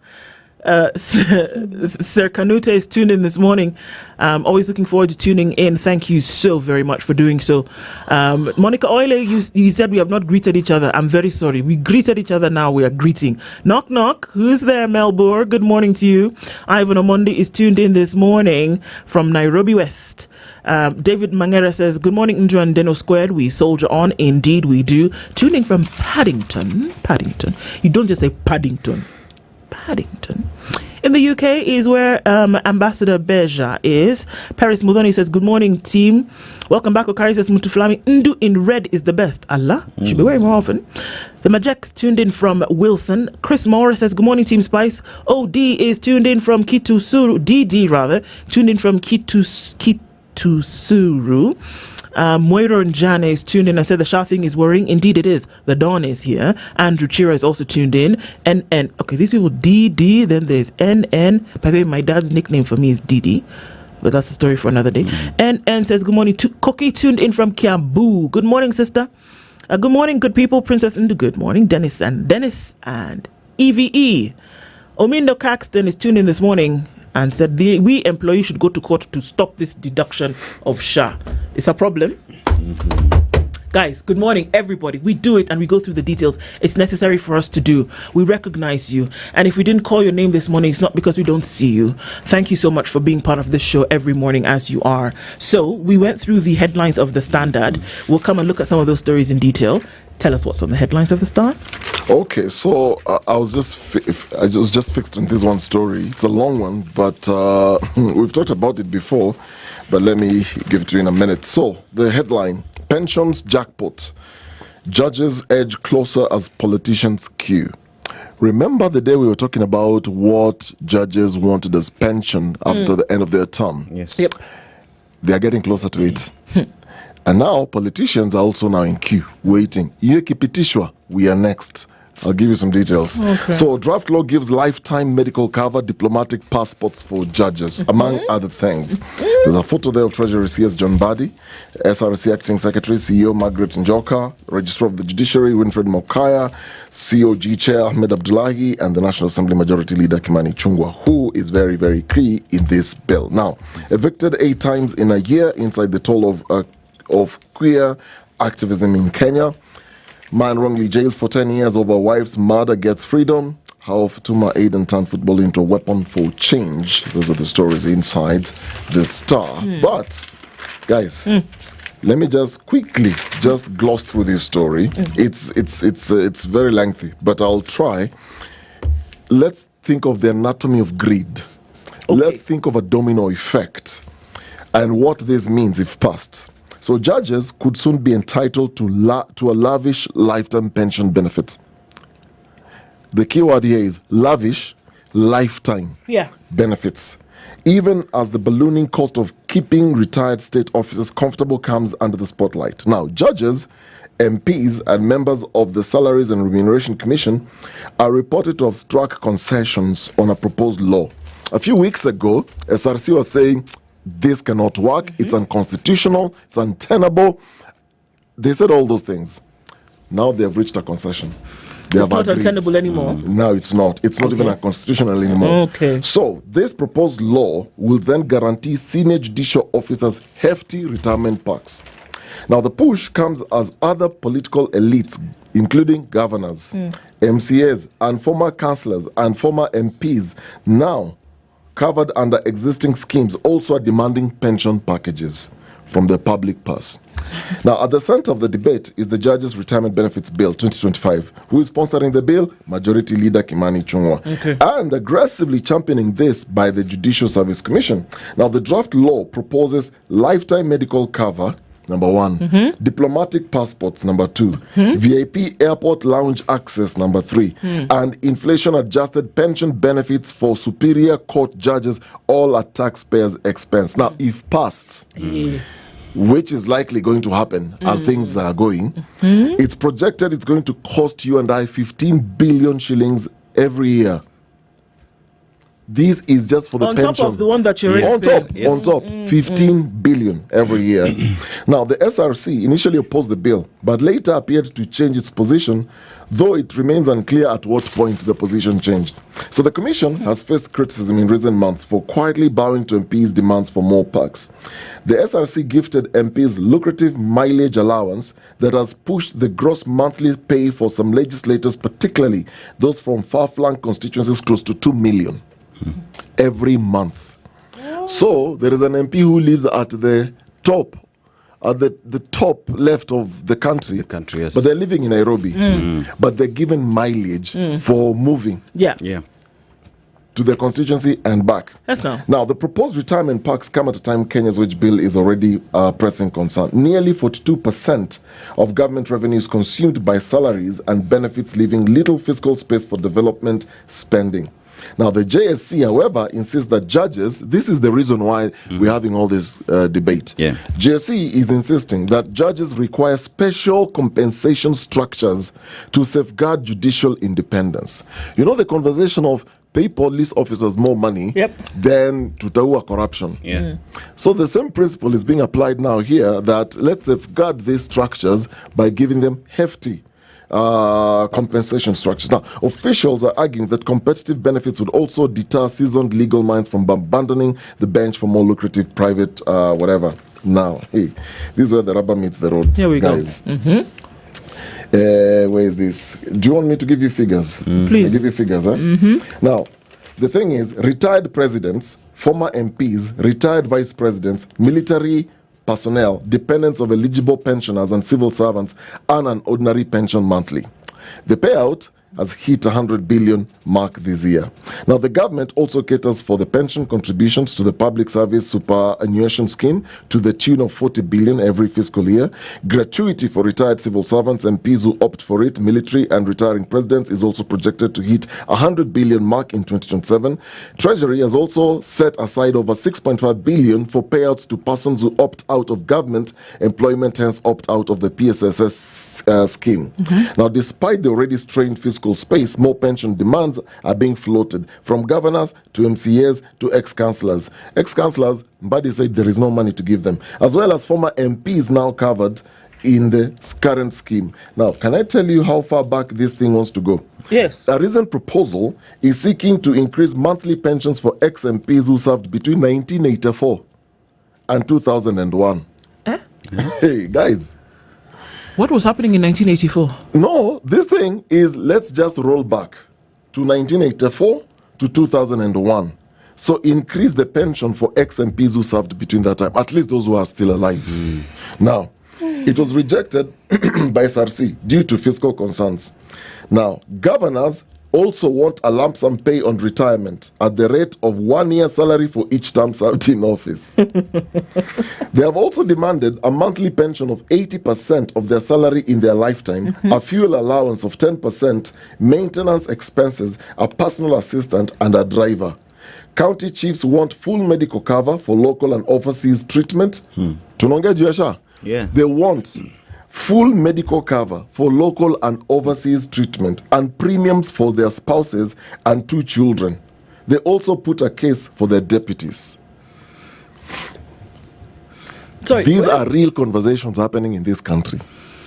Sir Kanute is tuned in this morning. Always looking forward to tuning in. Thank you so very much for doing so. Monica Oile, you said we have not greeted each other. I'm very sorry. We greeted each other, now we are greeting. Knock, knock. Who's there, Melbourne? Good morning to you. Ivan Omondi is tuned in this morning from Nairobi West. David Mangera says, good morning, Indra and Deno Squared. We soldier on. Indeed, we do. Tuning from Paddington. You don't just say Paddington. Paddington. In the UK is where Ambassador Beja is. Paris Mudoni says, good morning, team. Welcome back. Okari says, Mutuflami Ndu in red is the best. Allah. Should be wearing more often. The Majeks tuned in from Wilson. Chris Morris says, good morning, Team Spice. OD is tuned in from Kitusuru. DD rather. Tuned in from Kitusuru. Moiro Njane is tuned in and said the SHA thing is worrying. Indeed it is. The Dawn is here. Andrew Chira is also tuned in. NN. Okay, these people DD. Then there's NN. By the way, my dad's nickname for me is DD. But that's a story for another day. NN says good morning. Koki tuned in from Kiambu. Good morning, sister. Good morning, good people. Princess Ndu. Good morning. Dennis and EVE. Omindo Caxton is tuned in this morning and said we employees should go to court to stop this deduction of SHA. It's a problem. Guys, good morning, everybody. We do it and we go through the details. It's necessary for us to do. We recognize you. And if we didn't call your name this morning, it's not because we don't see you. Thank you so much for being part of this show every morning as you are. So we went through the headlines of the Standard. We'll come and look at some of those stories in detail. Tell us what's on the headlines of the Star. Okay, so I was just fixed on this one story. It's a long one, but we've talked about it before. But let me give it to you in a minute. So the headline: pensions jackpot. Judges edge closer as politicians queue. Remember the day we were talking about what judges wanted as pension after the end of their term? Yes. Yep. They are getting closer to it. And now politicians are also now in queue, waiting. Yekipitishwa, we are next. I'll give you some details. Okay. So draft law gives lifetime medical cover, diplomatic passports for judges, among other things. There's a photo there of Treasury CS John Badi, SRC Acting Secretary, CEO Margaret Njoka, Registrar of the Judiciary Winfred Mokaya, COG Chair Ahmed Abdullahi, and the National Assembly Majority Leader Kimani Chungwa, who is very, very key in this bill. Now, evicted 8 times in a year inside the toll of queer activism in Kenya. Man wrongly jailed for 10 years over wife's murder gets freedom. How Fatuma Aiden turned football into a weapon for change. Those are the stories inside the Star. But, guys, let me just quickly gloss through this story. It's very lengthy, but I'll try. Let's think of the anatomy of greed. Okay. Let's think of a domino effect and what this means if passed. So judges could soon be entitled to a lavish lifetime pension benefit. The key word here is lavish lifetime benefits. even as the ballooning cost of keeping retired state officers comfortable comes under the spotlight. Now, judges, MPs, and members of the Salaries and Remuneration Commission are reported to have struck concessions on a proposed law. A few weeks ago, SRC was saying, this cannot work, it's unconstitutional, it's untenable. They said all those things. Now they have reached a concession. It's not untenable anymore. No, it's not. It's not even unconstitutional anymore. Okay. So this proposed law will then guarantee senior judicial officers hefty retirement packs. Now the push comes as other political elites, including governors, MCAs, and former councillors and former MPs, now covered under existing schemes, also are demanding pension packages from the public purse. Now, at the center of the debate is the Judges' Retirement Benefits Bill 2025. Who is sponsoring the bill? Majority Leader Kimani Ichung'wah. And aggressively championing this by the Judicial Service Commission. Now, the draft law proposes lifetime medical cover, number 1, diplomatic passports, number 2, VIP airport lounge access, number 3, and inflation-adjusted pension benefits for superior court judges, all at taxpayers' expense. Now, if passed, which is likely going to happen as things are going, it's projected it's going to cost you and I 15 billion shillings every year. This is just for the pension. On top of the one that you already said. On top, 15 billion every year. Now, the SRC initially opposed the bill, but later appeared to change its position, though it remains unclear at what point the position changed. So the Commission has faced criticism in recent months for quietly bowing to MPs' demands for more packs. The SRC gifted MPs lucrative mileage allowance that has pushed the gross monthly pay for some legislators, particularly those from far-flung constituencies, close to 2 million. Every month. So there is an MP who lives at the top, at the top left of the country, yes. But they're living in Nairobi, but they're given mileage for moving to their constituency and back. Yes, now, the proposed retirement packs come at a time Kenya's wage bill is already pressing concern. Nearly 42% of government revenue is consumed by salaries and benefits, leaving little fiscal space for development spending. Now, the JSC, however, insists that judges, this is the reason why we're having all this debate. JSC is insisting that judges require special compensation structures to safeguard judicial independence. You know, the conversation of pay police officers more money than tutaua corruption. So the same principle is being applied now here, that let's safeguard these structures by giving them hefty compensation structures. Now, officials are arguing that competitive benefits would also deter seasoned legal minds from abandoning the bench for more lucrative private whatever. Now, hey, this is where the rubber meets the road. Here we guys. go. Where is this? Do you want me to give you figures? Please. I'll give you figures, Now, the thing is, retired presidents, former MPs, retired vice presidents, military personnel, dependents of eligible pensioners and civil servants earn an ordinary pension monthly. The payout has hit 100 billion mark this year. Now, the government also caters for the pension contributions to the public service superannuation scheme to the tune of 40 billion every fiscal year. Gratuity for retired civil servants, MPs who opt for it, military and retiring presidents is also projected to hit 100 billion mark in 2027. Treasury has also set aside over 6.5 billion for payouts to persons who opt out of government employment, hence opt out of the PSSS scheme. Now, despite the already strained fiscal space, more pension demands are being floated from governors to MCAs to ex-councillors. Ex-councillors, Mbadi said there is no money to give them, as well as former MPs now covered in the current scheme. Now, can I tell you how far back this thing wants to go? Yes. A recent proposal is seeking to increase monthly pensions for ex-MPs who served between 1984 and 2001. Hey, guys. What was happening in 1984? No, this thing is, let's just roll back to 1984 to 2001. So increase the pension for ex-MPs who served between that time, at least those who are still alive. Now, it was rejected by SRC due to fiscal concerns. Now, governors also want a lump sum pay on retirement at the rate of 1 year's salary for each term served in office. They have also demanded a monthly pension of 80% of their salary in their lifetime, a fuel allowance of 10%, maintenance expenses, a personal assistant, and a driver. County chiefs want full medical cover for local and overseas treatment. Tunaongea juu ya SHA? Yeah. They want full medical cover for local and overseas treatment and premiums for their spouses and 2 children. They also put a case for their deputies. Sorry, These are real conversations happening in this country.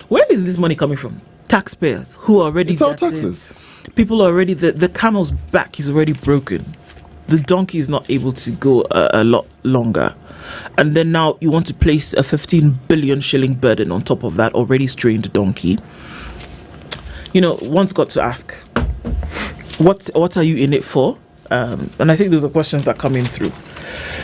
Where is this money coming from? Taxpayers who are already... It's our taxes. People are already... The camel's back is already broken. The donkey is not able to go a lot longer. And then now you want to place a 15 billion shilling burden on top of that already strained donkey. You know, one's got to ask, what are you in it for? And I think those are questions that come in through.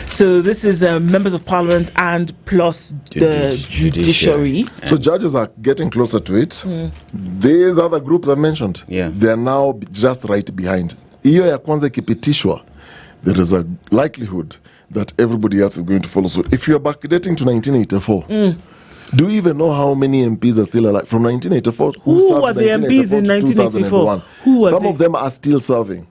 So this is members of parliament and plus the judiciary. So judges are getting closer to it. These other groups I've mentioned, they're now just right behind. Hiyo ya kwanza ikipitishwa, there is a likelihood that everybody else is going to follow suit. If you're backdating to 1984, do you even know how many MPs are still alive from 1984? Who were the MPs in 1984? Some of them are still serving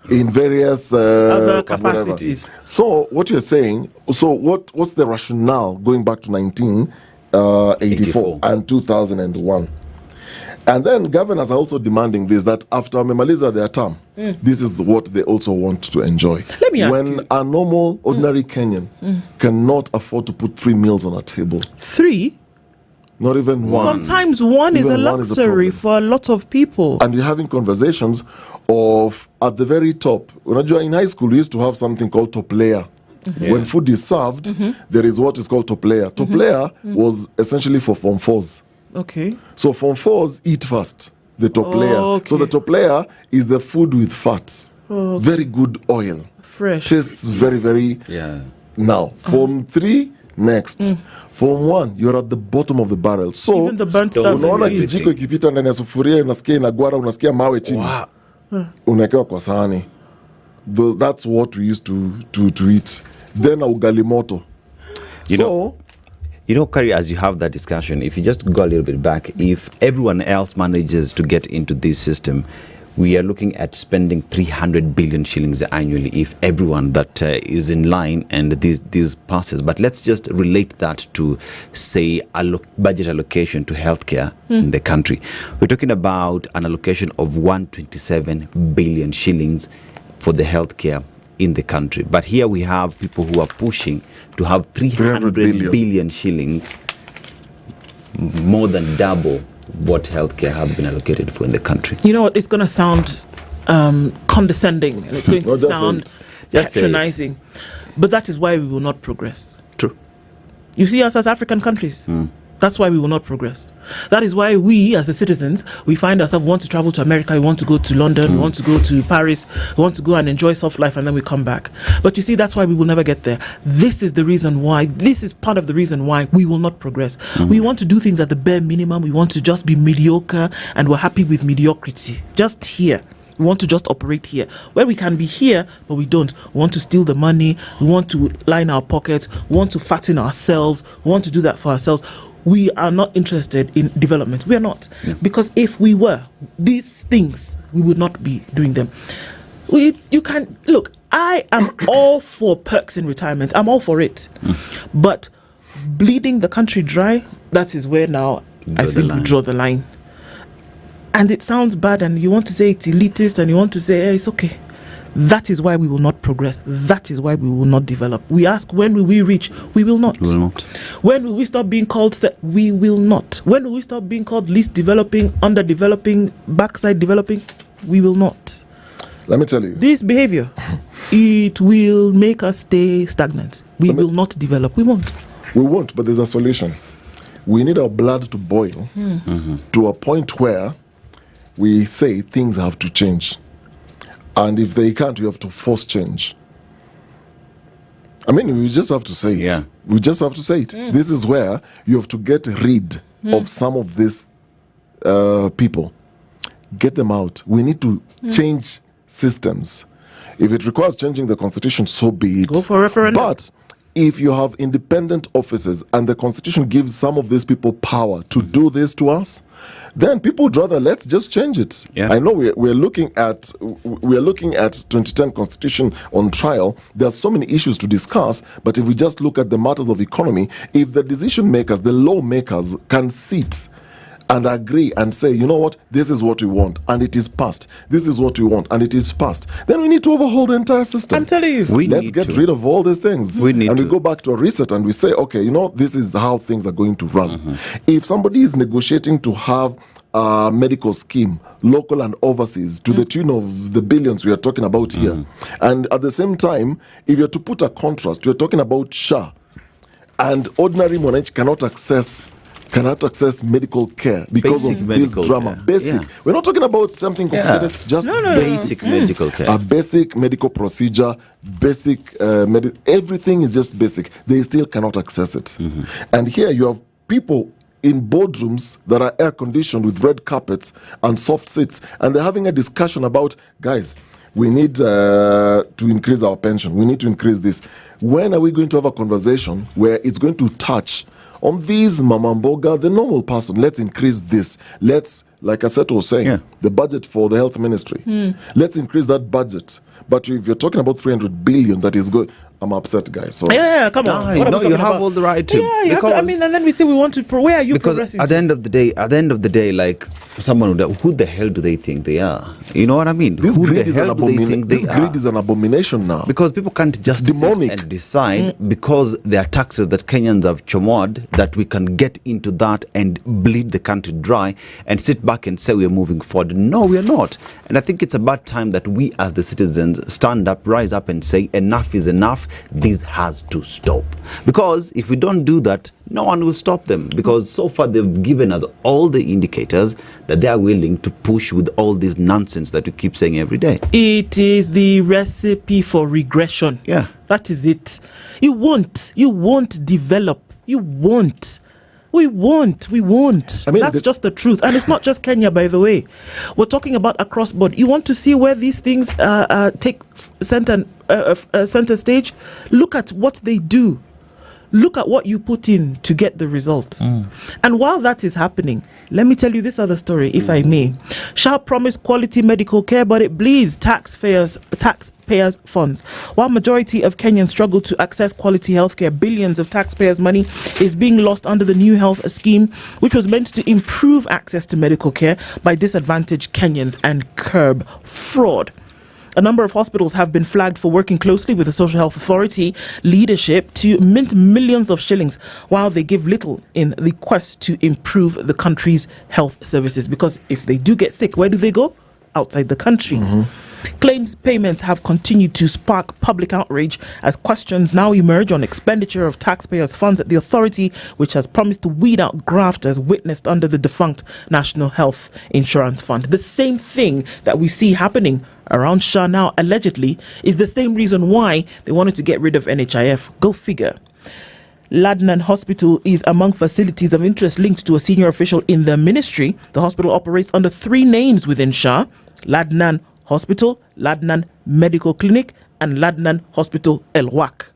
in various other capacities. So what you're saying, so what's the rationale going back to 1984 and 2001? And then governors are also demanding this, that after Memaliza their term, this is what they also want to enjoy. Let me ask when you. A normal, ordinary Kenyan cannot afford to put 3 meals on a table. 3? Not even 1. Sometimes one is a Even one is a luxury problem. for a lot of people. And you're having conversations of, at the very top, unajua in high school we used to have something called top layer. When food is served, there is what is called top layer. Top layer was essentially for Form 4s. Okay. So Form 4s eat first, the top layer. Okay. So the top layer is the food with fat. Very good oil. Fresh. Tastes very, very... Now, Form 3, next. Form 1, you're at the bottom of the barrel. So, Even the burnt stuff. unaona kijiko ikipita ndani ya sufuria, unasikia inagwara, unasikia mawe chini. Unaekewa kwa sahani. That's what we used to eat. Then ugali moto. You know, Kari, as you have that discussion, if you just go a little bit back, if everyone else manages to get into this system, we are looking at spending 300 billion shillings annually if everyone that is in line and this passes. But let's just relate that to, say, budget allocation to healthcare in the country. We're talking about an allocation of 127 billion shillings for the healthcare in the country. But here we have people who are pushing to have 300 billion shillings, more than double what healthcare has been allocated for in the country. You know what? It's going to sound condescending and it's going to sound patronizing. But that is why we will not progress. True. You see us as African countries. That's why we will not progress. That is why we, as the citizens, we find ourselves want to travel to America, we want to go to London, we want to go to Paris, we want to go and enjoy soft life, and then we come back. But you see, that's why we will never get there. This is the reason why, this is part of the reason why we will not progress. We want to do things at the bare minimum. We want to just be mediocre, and we're happy with mediocrity. Just here. We want to just operate here. Where we can be here, but we don't. We want to steal the money. We want to line our pockets. We want to fatten ourselves. We want to do that for ourselves. We are not interested in development. We are not. Because if we were, these things, we would not be doing them. You can, look, I am all for perks in retirement. I'm all for it. But bleeding the country dry, that is where now I think we draw the line. And it sounds bad and you want to say it's elitist and you want to say, hey, it's okay. That is why we will not progress. That is why we will not develop. We ask, when will we reach? We will not. We will not. When will we stop being called that? We will not. When will we stop being called least developing, underdeveloping, backside developing? We will not. Let me tell you. This behavior, it will make us stay stagnant. We will not develop. We won't. We won't, but there's a solution. We need our blood to boil to a point where we say things have to change. And if they can't, we have to force change. I mean, we just have to say it. Yeah. We just have to say it. This is where you have to get rid of some of these people. Get them out. We need to change systems. If it requires changing the constitution, so be it. Go for referendum. But if you have independent offices and the constitution gives some of these people power to do this to us, then people would rather let's just change it. Yeah. I know we're looking at 2010 Constitution on trial. There are so many issues to discuss, but if we just look at the matters of economy, if the decision makers, the lawmakers can sit and agree and say, you know what, this is what we want, and it is passed. This is what we want, and it is passed. Then we need to overhaul the entire system. I'm telling you. Let's get rid of all these things. We go back to a reset and we say, okay, you know, this is how things are going to run. If somebody is negotiating to have a medical scheme, local and overseas, to the tune of the billions we are talking about here, and at the same time, if you're to put a contrast, you're talking about SHA, and ordinary Mwananchi cannot access medical care because Basic of this medical drama. care. Basic. Yeah. We're not talking about something complicated. Just basic medical care. A basic medical procedure, basic everything is just basic. They still cannot access it. And here you have people in boardrooms that are air conditioned with red carpets and soft seats, and they're having a discussion about, guys, we need to increase our pension. We need to increase this. When are we going to have a conversation where it's going to touch on these Mamamboga, the normal person? Let's increase this. Let's, like Aseto was saying, the budget for the health ministry. Let's increase that budget. But if you're talking about 300 billion that is going, I'm upset, guys. So come on. No, you have all the right to. Yeah, you have to, I mean, and then we say we want to. Where are you because progressing? at the end of the day, like someone who the hell do they think they are? You know what I mean? This who greed the is an hell do they think they This greed are? is an abomination now. Because people can't just sit and decide because there are taxes that Kenyans have chomoed that we can get into that and bleed the country dry and sit back and say we are moving forward. No, we are not. And I think it's about time that we as the citizens stand up, rise up and say enough is enough. This has to stop. Because if we don't do that, no one will stop them, because so far they've given us all the indicators that they are willing to push with all this nonsense that we keep saying every day. It is the recipe for regression. Yeah. That is it. You won't develop. We won't. I mean, that's just the truth. And it's not just Kenya, by the way. We're talking about across board. You want to see where these things take center stage? Look at what they do. Look at what you put in to get the results. And while that is happening, let me tell you this other story, if I may. SHA promised quality medical care, but it bleeds taxpayers' funds. While majority of Kenyans struggle to access quality healthcare, billions of taxpayers' money is being lost under the new health scheme, which was meant to improve access to medical care by disadvantaged Kenyans and curb fraud. A number of hospitals have been flagged for working closely with the Social Health Authority leadership to mint millions of shillings while they give little in the quest to improve the country's health services. Because if they do get sick, where do they go? Outside the country. Claims payments have continued to spark public outrage as questions now emerge on expenditure of taxpayers' funds at the authority, which has promised to weed out grafters witnessed under the defunct National Health Insurance Fund. The same thing that we see happening around SHA now, allegedly, is the same reason why they wanted to get rid of NHIF. Go figure. Ladnan Hospital is among facilities of interest linked to a senior official in the ministry. The hospital operates under 3 names within SHA: Ladnan Hospital, Ladnan Medical Clinic, and Ladnan Hospital El-Wak.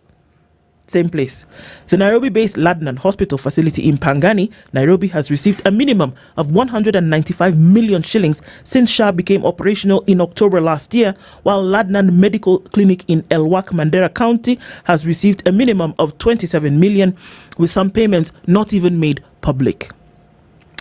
Same place. The Nairobi-based Ladnan Hospital facility in Pangani, Nairobi, has received a minimum of 195 million shillings since SHA became operational in October last year, while Ladnan Medical Clinic in El-Wak, Mandera County, has received a minimum of 27 million, with some payments not even made public.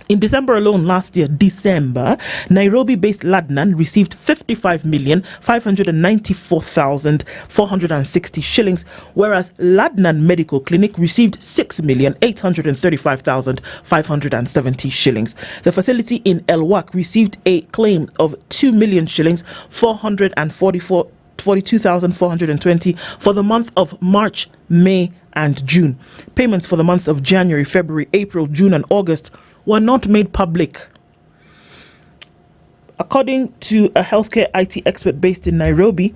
In December alone last year, Nairobi-based Ladnan received 55,594,460 shillings, whereas Ladnan Medical Clinic received 6,835,570 shillings. The facility in El-Wak received a claim of 2 million shillings, 42,420 for the month of March, May, and June. Payments for the months of January, February, April, June, and August were not made public. According to a healthcare IT expert based in Nairobi,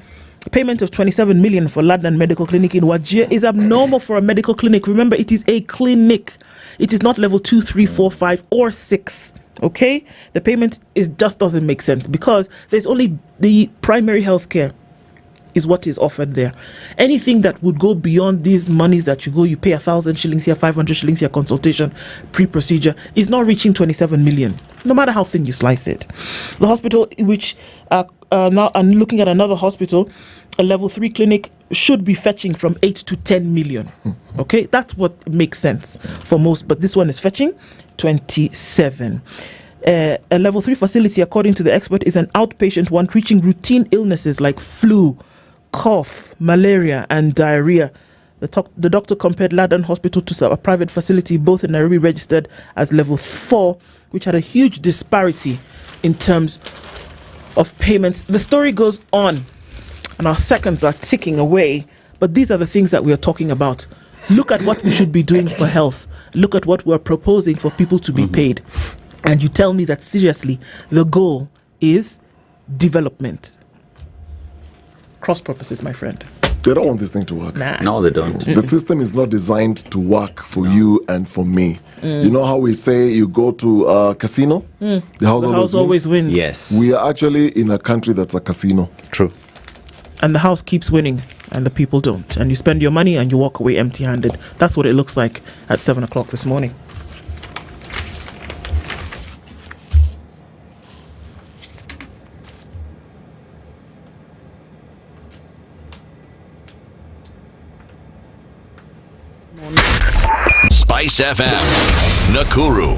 payment of 27 million for Ladnan Medical Clinic in Wajir is abnormal for a medical clinic. Remember, it is a clinic. It is not level 2, 3, 4, 5, or 6. Okay? The payment just doesn't make sense because there's only the primary healthcare is what is offered there. Anything that would go beyond these monies that you pay 1,000 shillings here, 500 shillings here, consultation, pre-procedure, is not reaching 27 million, no matter how thin you slice it. The hospital, which now I'm looking at another hospital, a level 3 clinic, should be fetching from 8 to 10 million. Okay, that's what makes sense for most, but this one is fetching 27. A level 3 facility, according to the expert, is an outpatient one treating routine illnesses like flu, cough, malaria, and diarrhea. The doctor compared Ladan Hospital to a private facility, both in Nairobi registered as level 4, which had a huge disparity in terms of payments. The story goes on, and our seconds are ticking away, but these are the things that we are talking about. Look at what we should be doing for health. Look at what we're proposing for people to be paid. And you tell me that seriously, the goal is development. Cross purposes, my friend. They don't want this thing to work. Nah. No, they don't. The system is not designed to work for you and for me. You know how we say you go to a casino? The house always wins. Yes. We are actually in a country that's a casino. True. And the house keeps winning and the people don't. And you spend your money and you walk away empty-handed. That's what it looks like at 7 o'clock this morning. SpiceFM, Nakuru.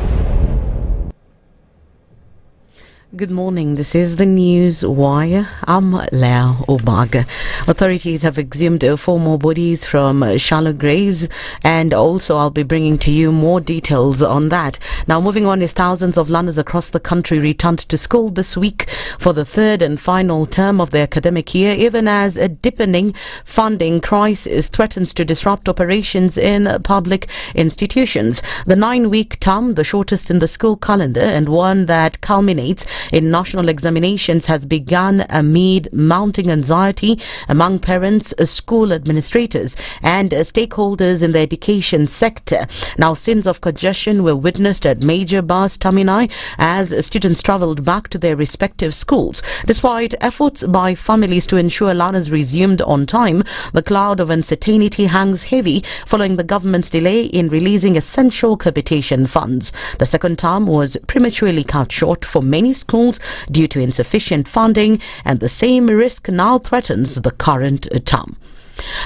Good morning. This is the News Wire. I'm Lau Obaga. Authorities have exhumed 4 more bodies from shallow graves, and also I'll be bringing to you more details on that. Now, moving on is thousands of learners across the country returned to school this week for the 3rd and final term of the academic year, even as a deepening funding crisis threatens to disrupt operations in public institutions. The 9-week term, the shortest in the school calendar and one that culminates in national examinations, has begun amid mounting anxiety among parents, school administrators and stakeholders in the education sector. Now, scenes of congestion were witnessed at major bus termini as students travelled back to their respective schools. Despite efforts by families to ensure learners resumed on time, the cloud of uncertainty hangs heavy following the government's delay in releasing essential capitation funds. The second term was prematurely cut short for many schools due to insufficient funding, and the same risk now threatens the current term.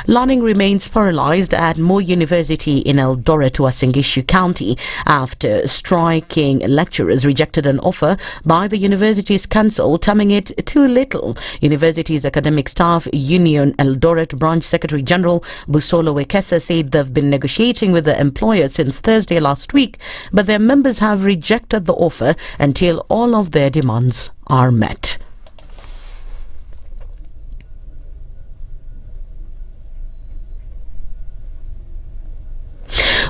Learning remains paralysed at Moi University in Eldoret, Uasin Gishu County, after striking lecturers rejected an offer by the university's council, terming it too little. University's academic staff union Eldoret branch secretary general Busolo Wekesa said they've been negotiating with the employer since Thursday last week, but their members have rejected the offer until all of their demands are met.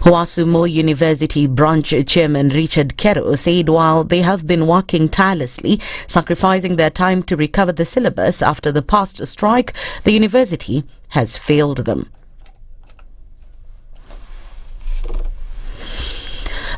Moi University branch chairman Richard Kero said while they have been working tirelessly, sacrificing their time to recover the syllabus after the past strike, the university has failed them.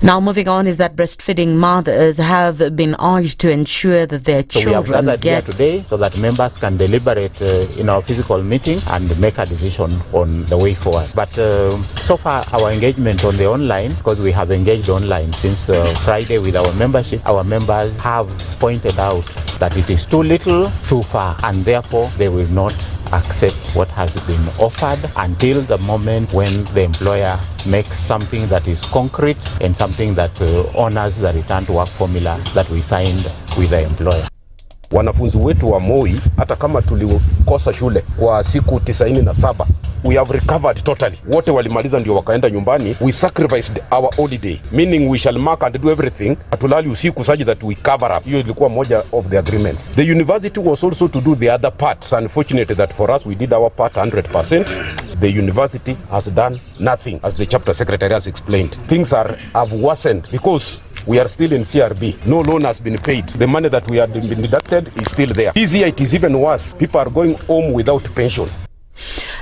Now, moving on is that breastfeeding mothers have been urged to ensure that their children we have gathered get here today so that members can deliberate in our physical meeting and make a decision on the way forward. But so far, our engagement on the online, because we have engaged online since Friday with our membership, our members have pointed out that it is too little, too far, and therefore they will not accept what has been offered until the moment when the employer makes something that is concrete and something that honors the return to work formula that we signed with the employer. Wanafunzi wetu wa Moi, hata kama tulikosa shule kwa siku 97, we have recovered totally. Wote walimaliza ndio wakaenda nyumbani. We sacrificed our holiday, meaning we shall mark and do everything. Hatulali usiku such that we cover up. Hiyo ilikuwa moja of the agreements. The university was also to do the other part. It's unfortunate that for us we did our part 100%. The university has done nothing, as the chapter secretary has explained. Things have worsened because we are still in CRB. No loan has been paid. The money that we had been deducted is still there. This year it is even worse. People are going home without pension.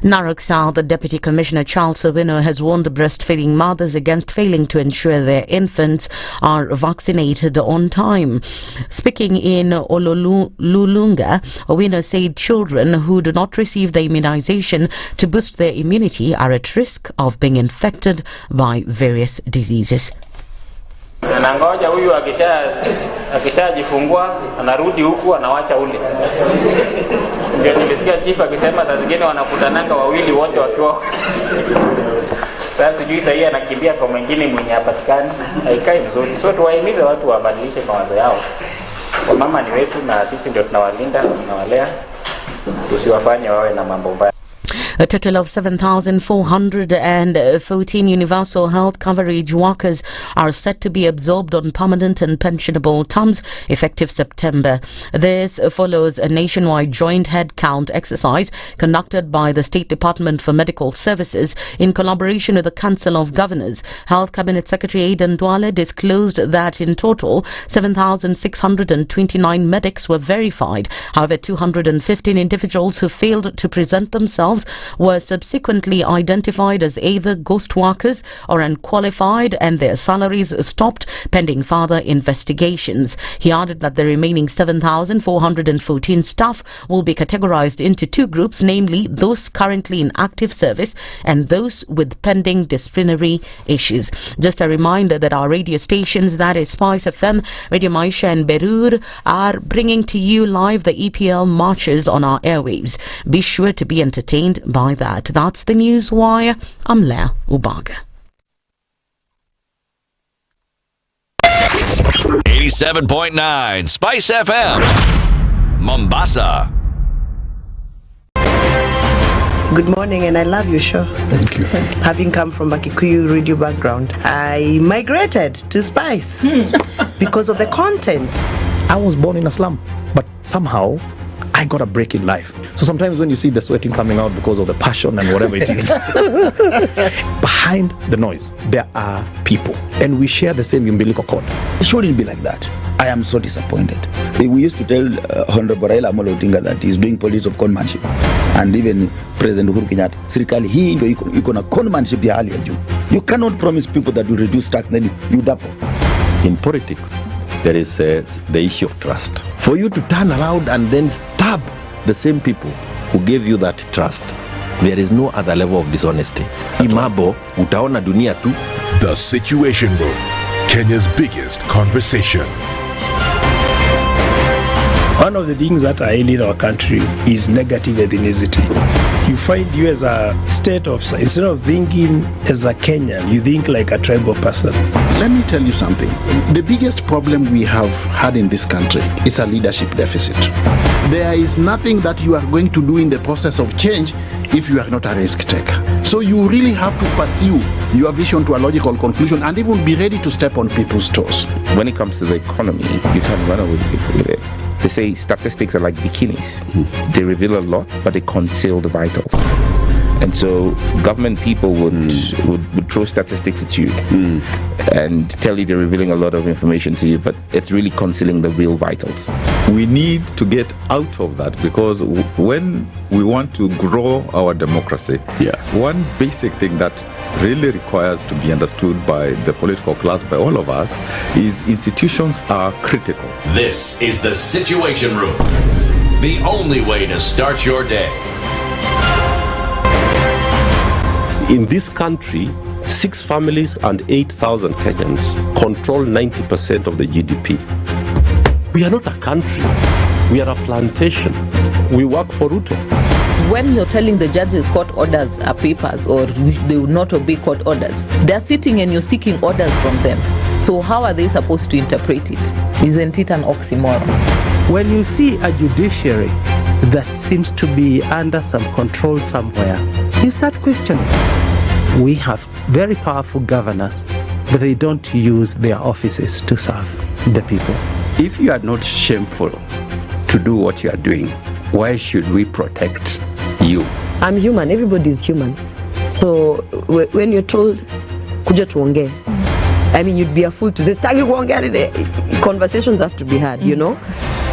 Narok South, the Deputy Commissioner Charles Owino has warned breastfeeding mothers against failing to ensure their infants are vaccinated on time. Speaking in Ololulunga, Owino said children who do not receive the immunization to boost their immunity are at risk of being infected by various diseases. Nangoja huyu akishajifungua anarudi huku anawacha ule. Ndio nilisikia chief akisema saa zingine wanakutananga wawili wote wakiwa. Sasa sijui sasa anakimbia kwa mwingine mwenye hapatikani. Haikai vizuri. So tuwahimize watu wabadilishe mawazo yao. Wamama ni wetu na sisi ndio tunawalinda, tunawalea. Tusiwafanye wawe na mambo mbaya. A total of 7,414 universal health coverage workers are set to be absorbed on permanent and pensionable terms effective September. This follows a nationwide joint headcount exercise conducted by the State Department for Medical Services in collaboration with the Council of Governors. Health Cabinet Secretary Aidan Duale disclosed that in total 7,629 medics were verified. However, 215 individuals who failed to present themselves were subsequently identified as either ghost workers or unqualified, and their salaries stopped pending further investigations. He added that the remaining 7,414 staff will be categorized into two groups, namely those currently in active service and those with pending disciplinary issues. Just a reminder that our radio stations, that is SpiceFM, Radio Maisha and Berur, are bringing to you live the EPL marches on our airwaves. Be sure to be entertained by that. That's the News Wire. I'm Leah Ubaga. 87.9 Spice FM, Mombasa. Good morning, and I love your show. Thank you. Having come from a Kikuyu radio background, I migrated to Spice because of the content. I was born in a slum, but somehow I got a break in life. So sometimes when you see the sweating coming out because of the passion and whatever it is, behind the noise, there are people. And we share the same umbilical cord. It shouldn't be like that. I am so disappointed. We used to tell Honorable Raila Amolo Odinga that he's doing politics of conmanship. And even President Uhuru Kenyatta, serikali hii ndio iko na conmanship ya hali ya juu. You cannot promise people that you reduce tax, then you double. In politics, there is the issue of trust. For you to turn around and then stab the same people who gave you that trust, there is no other level of dishonesty. Imabo, utaona dunia tu. The Situation Room, Kenya's biggest conversation. One of the things that are ailing our country is negative ethnicity. You find you as a state officer, instead of thinking as a Kenyan, you think like a tribal person. Let me tell you something. The biggest problem we have had in this country is a leadership deficit. There is nothing that you are going to do in the process of change if you are not a risk taker. So you really have to pursue your vision to a logical conclusion and even be ready to step on people's toes. When it comes to the economy, you can run away with it. They say statistics are like bikinis. They reveal a lot, but they conceal the vitals. And so government people would throw statistics at you and tell you they're revealing a lot of information to you, but it's really concealing the real vitals. We need to get out of that, because when we want to grow our democracy, one basic thing that really requires to be understood by the political class, by all of us, is institutions are critical. This is the Situation Room, the only way to start your day. In this country, 6 families and 8,000 Kenyans control 90% of the GDP. We are not a country. We are a plantation. We work for Ruto. When you're telling the judges court orders are papers or they will not obey court orders, they're sitting and you're seeking orders from them. So how are they supposed to interpret it? Isn't it an oxymoron? When you see a judiciary that seems to be under some control somewhere, you start questioning. We have very powerful governors, but they don't use their offices to serve the people. If you are not shameful to do what you are doing, why should we protect you? I'm human. Everybody's human. So when you're told, kuja tuongee, I mean, you'd be a fool to say, staki kuongea today. Conversations have to be had, you know?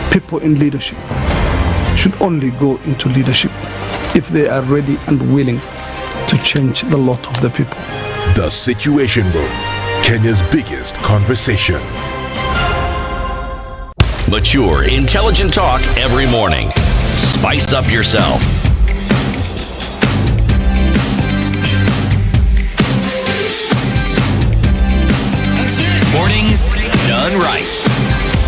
People in leadership should only go into leadership if they are ready and willing to change the lot of the people. The Situation Room, Kenya's biggest conversation. Mature, intelligent talk every morning. Spice up yourself. Mornings done right.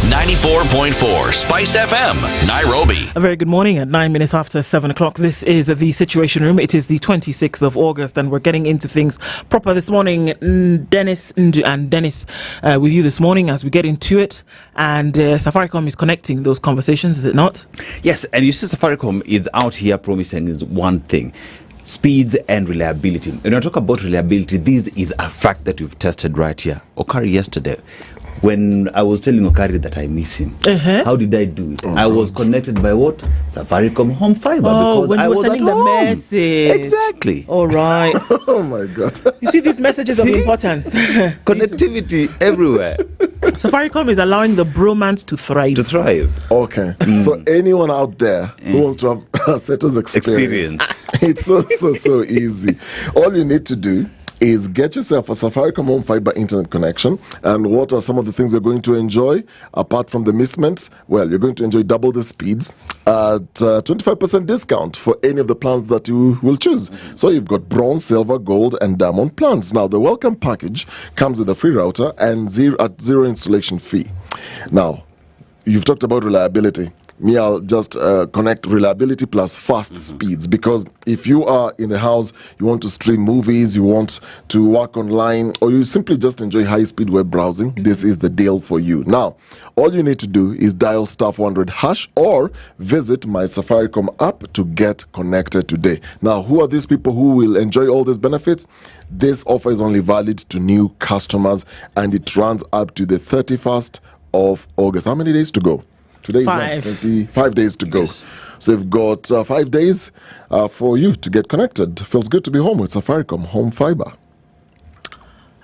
94.4 Spice FM, Nairobi. A very good morning at 9 minutes after 7 o'clock. This is the Situation Room. It is the 26th of August and we're getting into things proper this morning. Dennis and Dennis with you this morning as we get into it. And Safaricom is connecting those conversations, is it not? Yes, and you see Safaricom is out here promising is one thing. Speeds and reliability. When I talk about reliability, this is a fact that we've tested right here. Okari yesterday, when I was telling Okari that I miss him, how did I do it? I was connected by what? Safaricom Home Fiber, because when I you were was sending at the home. message. Exactly. All right. Oh my God. You see these messages of importance. Connectivity everywhere. Safaricom is allowing the bromance to thrive. Okay. So anyone out there who wants to have Aseto's experience, it's so easy. All you need to do is get yourself a Safaricom Home Fiber internet connection. And what are some of the things you're going to enjoy? Apart from the misments, well, you're going to enjoy double the speeds at 25% discount for any of the plans that you will choose. So you've got bronze, silver, gold, and diamond plans. Now, the welcome package comes with a free router and zero installation fee. Now, you've talked about reliability. I'll just connect reliability plus fast speeds, because if you are in the house, you want to stream movies, you want to work online, or you simply just enjoy high-speed web browsing, this is the deal for you. Now, all you need to do is dial *100# or visit my Safaricom app to get connected today. Now, who are these people who will enjoy all these benefits? This offer is only valid to new customers, and it runs up to the 31st of August. How many days to go? Today is 25 days to go. Yes. So you've got 5 days for you to get connected. Feels good to be home with Safaricom Home Fiber.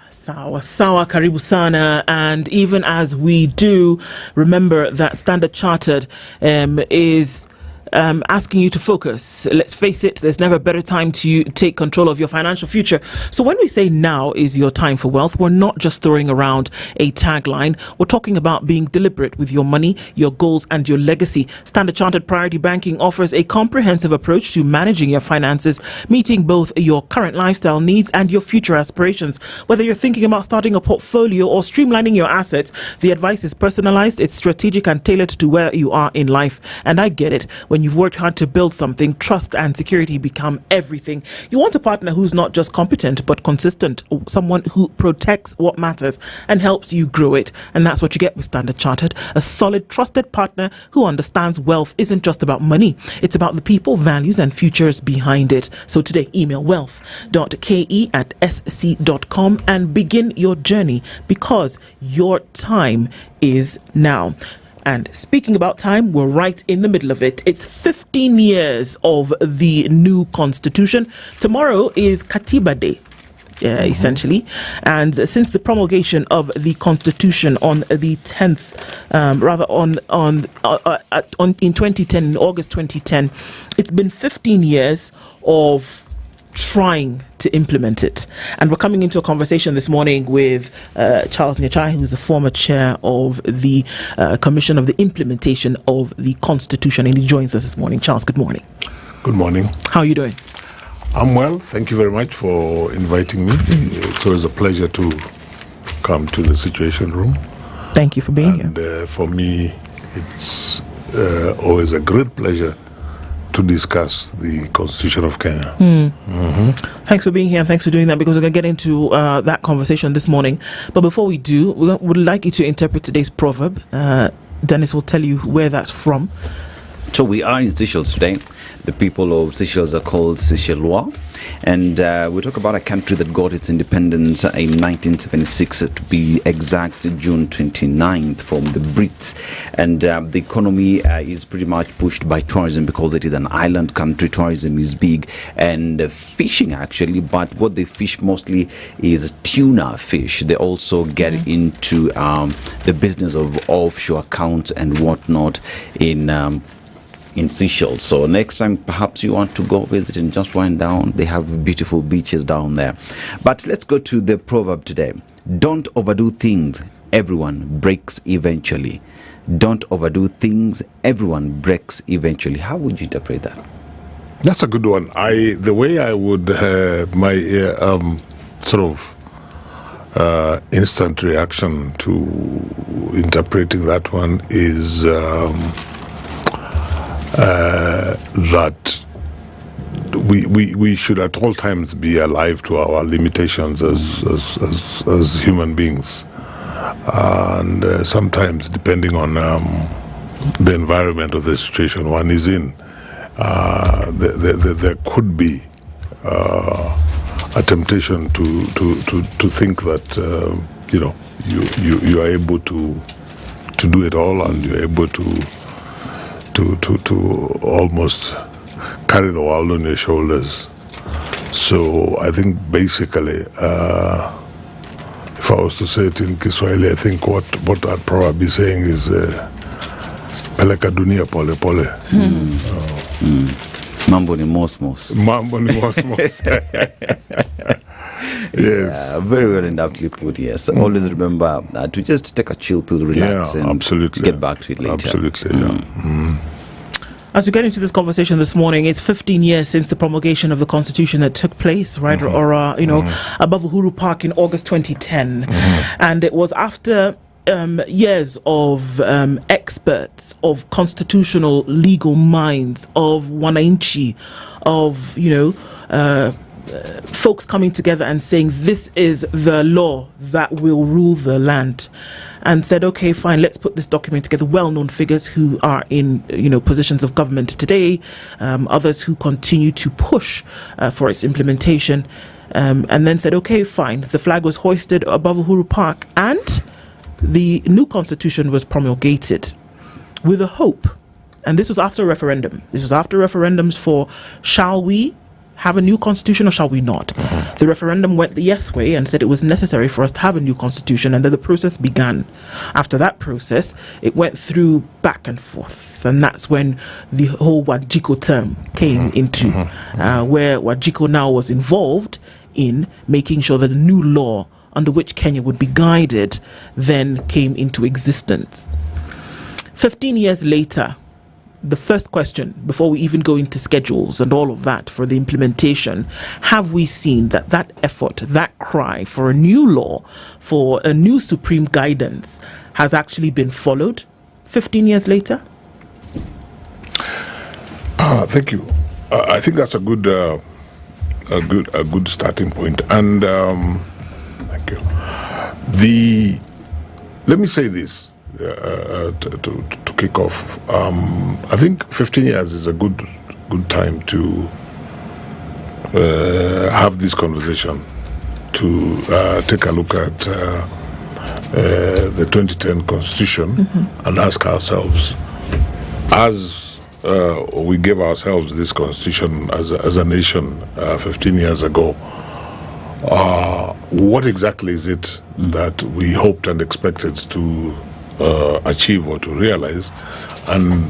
Sawa, karibu sana. And even as we do, remember that Standard Chartered is asking you to focus. Let's face it, there's never a better time to take control of your financial future. So when we say now is your time for wealth, we're not just throwing around a tagline. We're talking about being deliberate with your money, your goals, and your legacy. Standard Chartered Priority Banking offers a comprehensive approach to managing your finances, meeting both your current lifestyle needs and your future aspirations. Whether you're thinking about starting a portfolio or streamlining your assets, the advice is personalized, it's strategic, and tailored to where you are in life. And I get it. When you've worked hard to build something, trust and security become everything. You want a partner who's not just competent but consistent, someone who protects what matters and helps you grow it. And that's what you get with Standard Chartered, a solid, trusted partner who understands wealth isn't just about money. It's about the people, values, and futures behind it. So today, email wealth.ke@sc.com and begin your journey, because your time is now. And speaking about time, we're right in the middle of it. It's 15 years of the new constitution. Tomorrow is Katiba Day. Essentially, and since the promulgation of the Constitution on the 10th, in 2010, in August 2010, it's been 15 years of trying to implement it. And we're coming into a conversation this morning with Charles Njeri, who's the former chair of the Commission of the Implementation of the Constitution, and he joins us this morning. Charles, good morning. Good morning. How are you doing? I'm well. Thank you very much for inviting me. It's always a pleasure to come to the Situation Room. Thank you for being here. And for me, it's always a great pleasure to discuss the Constitution of Kenya. Thanks for being here, and thanks for doing that, because we're going to get into that conversation this morning. But before we do, we would like you to interpret today's proverb. Dennis will tell you where that's from. So we are in Seychelles today. The people of Seychelles are called Seychellois. And we talk about a country that got its independence in 1976, to be exact, June 29th, from the Brits. And the economy is pretty much pushed by tourism, because it is an island country. Tourism is big, and fishing actually, but what they fish mostly is tuna fish. They also get into the business of offshore accounts and whatnot in in Seychelles. So next time, perhaps you want to go visit and just wind down. They have beautiful beaches down there. But let's go to the proverb today. Don't overdo things. Everyone breaks eventually. Don't overdo things. Everyone breaks eventually. How would you interpret that? That's a good one. The way I would my sort of instant reaction to interpreting that one is that we should at all times be alive to our limitations as human beings, and sometimes depending on the environment or the situation one is in, there could be a temptation to think that you are able to do it all, and you're able to almost carry the world on your shoulders. So I think basically, if I was to say it in Kiswahili, I think what I'd probably be saying is peleka dunia pole pole. Mambo ni mosmos. Mambo ni mosmos. Yes. Yeah, very well and aptly put, yes. Always remember to just take a chill pill, relax, and absolutely. Get back to it later. Absolutely, yeah. As we get into this conversation this morning, it's 15 years since the promulgation of the Constitution that took place, right, above Uhuru Park in August 2010. And it was after years of experts, of constitutional legal minds, of wananchi, of, folks coming together and saying this is the law that will rule the land, and said, okay, fine, let's put this document together. Well-known figures who are in positions of government today, others who continue to push for its implementation, and then said, okay, fine, the flag was hoisted above Uhuru Park and the new constitution was promulgated with a hope. And this was after a referendum. This was after referendums for shall we have a new constitution or shall we not? The referendum went the yes way and said it was necessary for us to have a new constitution, and then the process began. After that process, it went through back and forth, and that's when the whole Wajiko term came into, where Wajiko now was involved in making sure that a new law under which Kenya would be guided then came into existence. 15 years later, the first question, before we even go into schedules and all of that for the implementation, have we seen that effort, that cry for a new law, for a new supreme guidance has actually been followed 15 years later? Thank you. I think that's a good starting point. And thank you. Let me say this. To kick off, I think 15 years is a good time to have this conversation, to take a look at the 2010 Constitution and ask ourselves, as we gave ourselves this Constitution as a nation 15 years ago, what exactly is it that we hoped and expected to achieve or to realize, and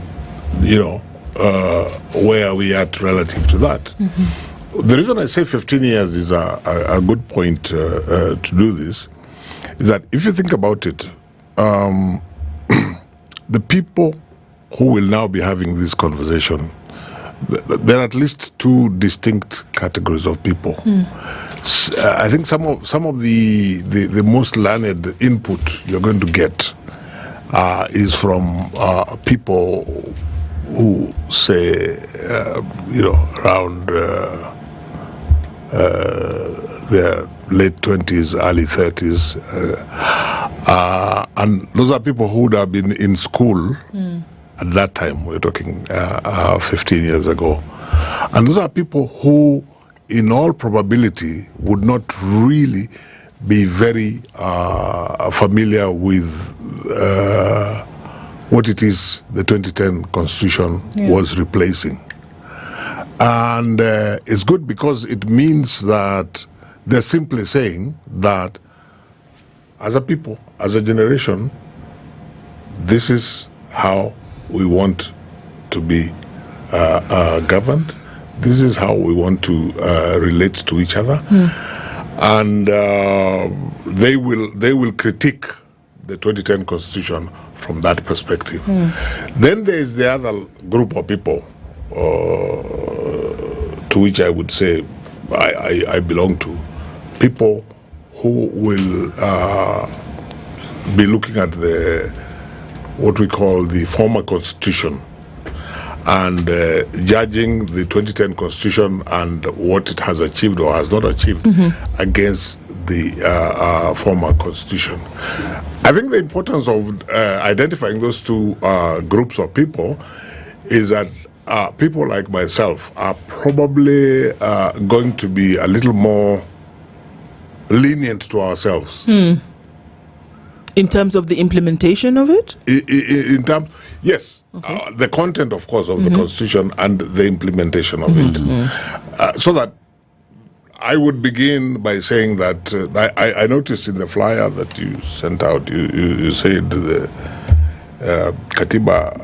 where are we at relative to that? The reason I say 15 years is a good point to do this is that if you think about it, the people who will now be having this conversation, there are at least two distinct categories of people. I think some of the most learned input you're going to get is from people who say, around their late 20s, early 30s. And those are people who would have been in school at that time. We're talking 15 years ago. And those are people who, in all probability, would not really be very familiar with what it is the 2010 Constitution was replacing. And it's good because it means that they're simply saying that as a people, as a generation, this is how we want to be governed. This is how we want to relate to each other, and they will critique the 2010 Constitution from that perspective. Then there is the other group of people to which I would say I belong to, people who will be looking at what we call the former Constitution and judging the 2010 Constitution and what it has achieved or has not achieved against the former Constitution. I think the importance of identifying those two groups of people is that people like myself are probably going to be a little more lenient to ourselves. In terms of the implementation of it? In terms, yes. The content, of course, of the Constitution and the implementation of it. So that I would begin by saying that I noticed in the flyer that you sent out, you said the Katiba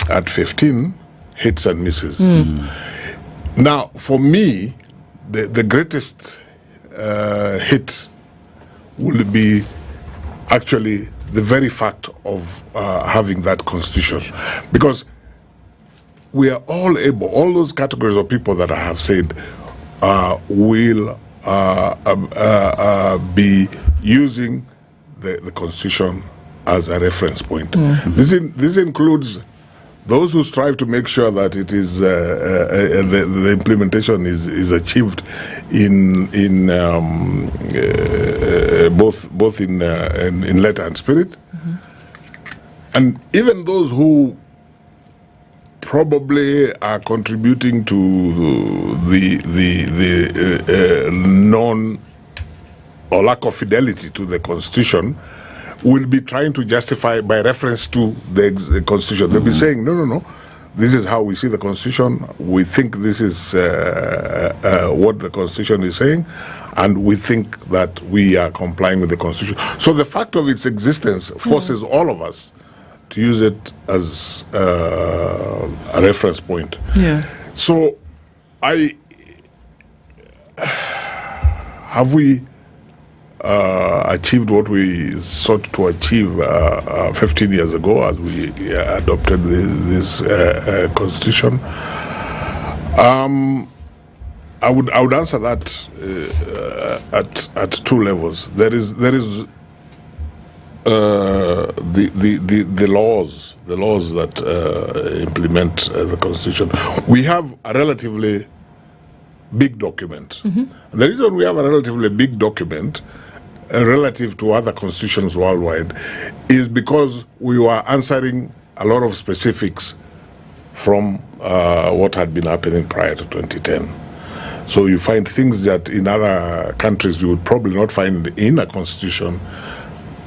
at 15 hits and misses. Now, for me, the greatest hit will be actually the very fact of having that Constitution, because we are all able, all those categories of people that I have said will be using the Constitution as a reference point. This includes those who strive to make sure that it is the implementation is achieved in both in letter and spirit, and even those who probably are contributing to the non or lack of fidelity to the Constitution will be trying to justify by reference to the Constitution. They'll be saying, no, this is how we see the Constitution. We think this is what the Constitution is saying, and we think that we are complying with the Constitution. So the fact of its existence forces all of us to use it as a reference point. So have we achieved what we sought to achieve 15 years ago as we adopted this Constitution? I would answer that at two levels. There is the laws that implement the Constitution. We have a relatively big document. And the reason we have a relatively big document relative to other constitutions worldwide is because we were answering a lot of specifics from what had been happening prior to 2010. So you find things that in other countries you would probably not find in a constitution.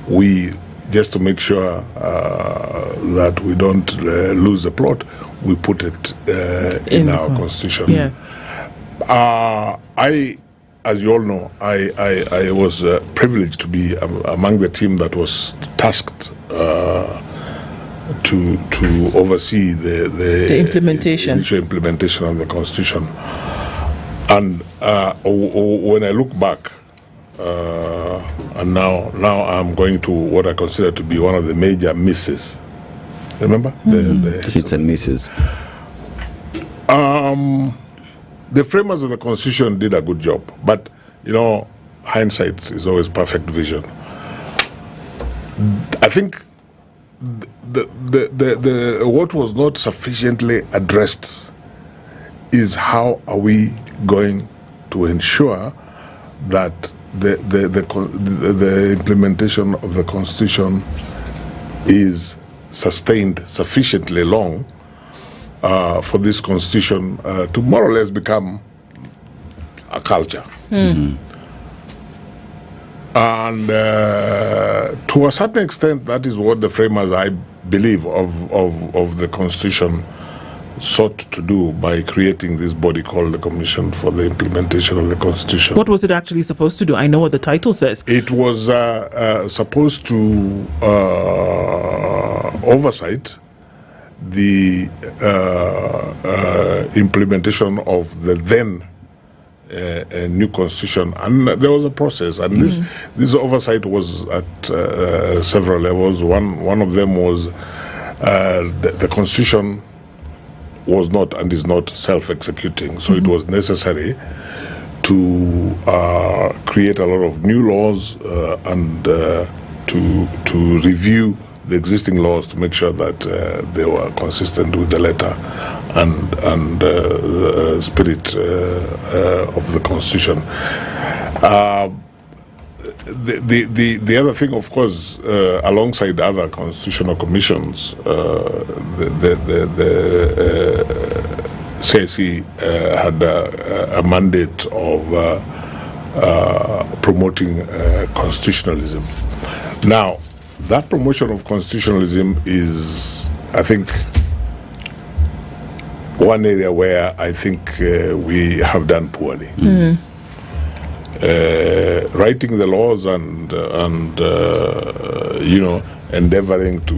We, just to make sure that we don't lose the plot, we put it in our constitution. As you all know, I was privileged to be among the team that was tasked to oversee the implementation of the Constitution. And when I look back, and now I'm going to what I consider to be one of the major misses. Remember? The hits and misses. The framers of the Constitution did a good job, but hindsight is always perfect vision. I think the what was not sufficiently addressed is how are we going to ensure that the implementation of the Constitution is sustained sufficiently long for this Constitution to more or less become a culture. And to a certain extent, that is what the framers, I believe, of the Constitution sought to do by creating this body called the Commission for the Implementation of the Constitution. What was it actually supposed to do? I know what the title says. It was supposed to oversight the implementation of the then new constitution, and there was a process, and this oversight was at several levels. One of them was the constitution was not and is not self-executing, so it was necessary to create a lot of new laws and to review the existing laws to make sure that they were consistent with the letter and spirit of the Constitution. The other thing, of course, alongside other constitutional commissions, the Stacy had a mandate of promoting constitutionalism. Now, that promotion of constitutionalism is, I think, one area where I think we have done poorly. Writing the laws and endeavoring to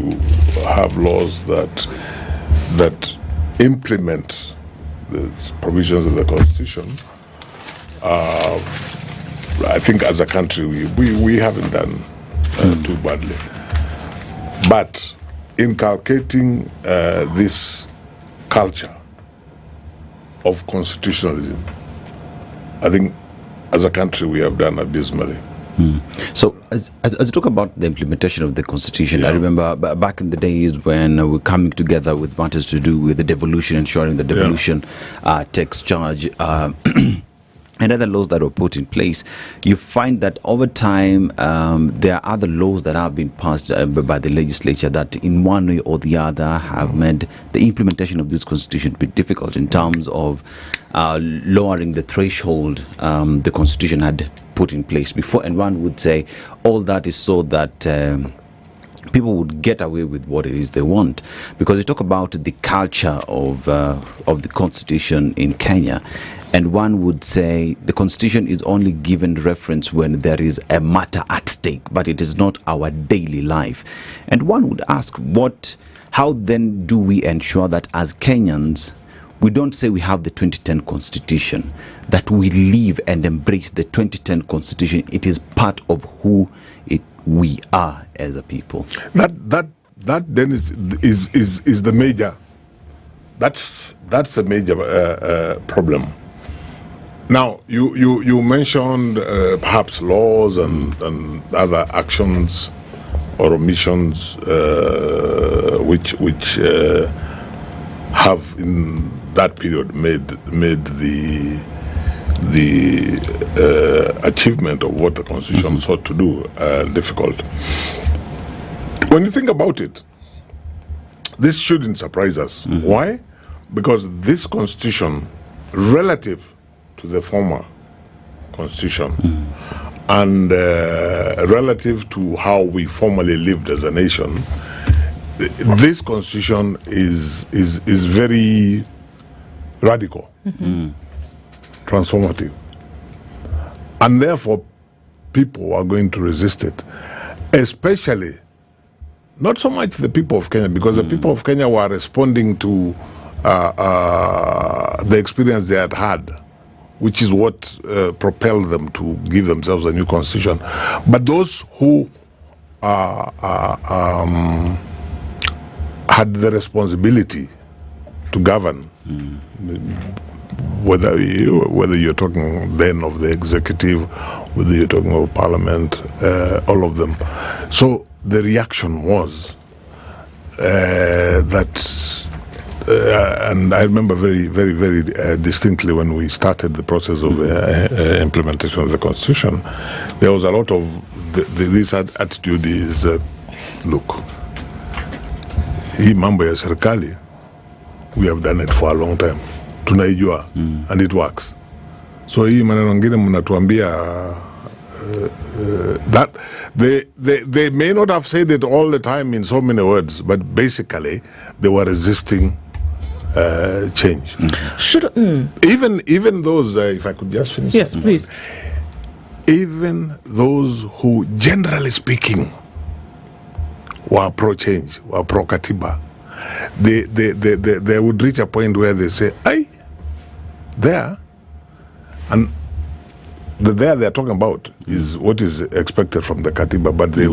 have laws that implement the provisions of the Constitution. I think as a country we haven't done too badly. But inculcating this culture of constitutionalism, I think as a country we have done abysmally. So as you talk about the implementation of the Constitution, I remember back in the days when we were coming together with matters to do with the devolution, ensuring the devolution takes charge, and other laws that were put in place, you find that over time there are other laws that have been passed by the legislature that in one way or the other have made the implementation of this Constitution to be difficult in terms of lowering the threshold the Constitution had put in place before. And one would say all that is so that people would get away with what it is they want, because you talk about the culture of the Constitution in Kenya, and one would say the Constitution is only given reference when there is a matter at stake, but it is not our daily life. And one would ask, how then do we ensure that as Kenyans we don't say we have the 2010 Constitution, that we live and embrace the 2010 Constitution? It is part of who we are as a people. That then is the major. That's the major problem. Now you mentioned perhaps laws and other actions or omissions which have in that period made the achievement of what the Constitution sought to do difficult. When you think about it, this shouldn't surprise us. Why? Because this Constitution, relative to the former Constitution, and relative to how we formerly lived as a nation, this Constitution is very radical, transformative, and therefore people are going to resist it, especially not so much the people of Kenya, because the people of Kenya were responding to the experience they had, which is what propelled them to give themselves a new constitution. But those who had the responsibility to govern, whether you're talking then of the executive, whether you're talking of parliament, all of them. So the reaction was that, and I remember very, very, very distinctly when we started the process of implementation of the Constitution, there was a lot of this attitude is, look, hii mambo ya serikali, we have done it for a long time, tunaijua, and it works. So hii maneno ngine mnatuambia that they may not have said it all the time in so many words, but basically they were resisting change. Even those, if I could just finish. Yes, please. Even those who, generally speaking, were pro-change, were pro-Katiba, they would reach a point where they say, "Aye, there," and the there they're talking about is what is expected from the Katiba, but they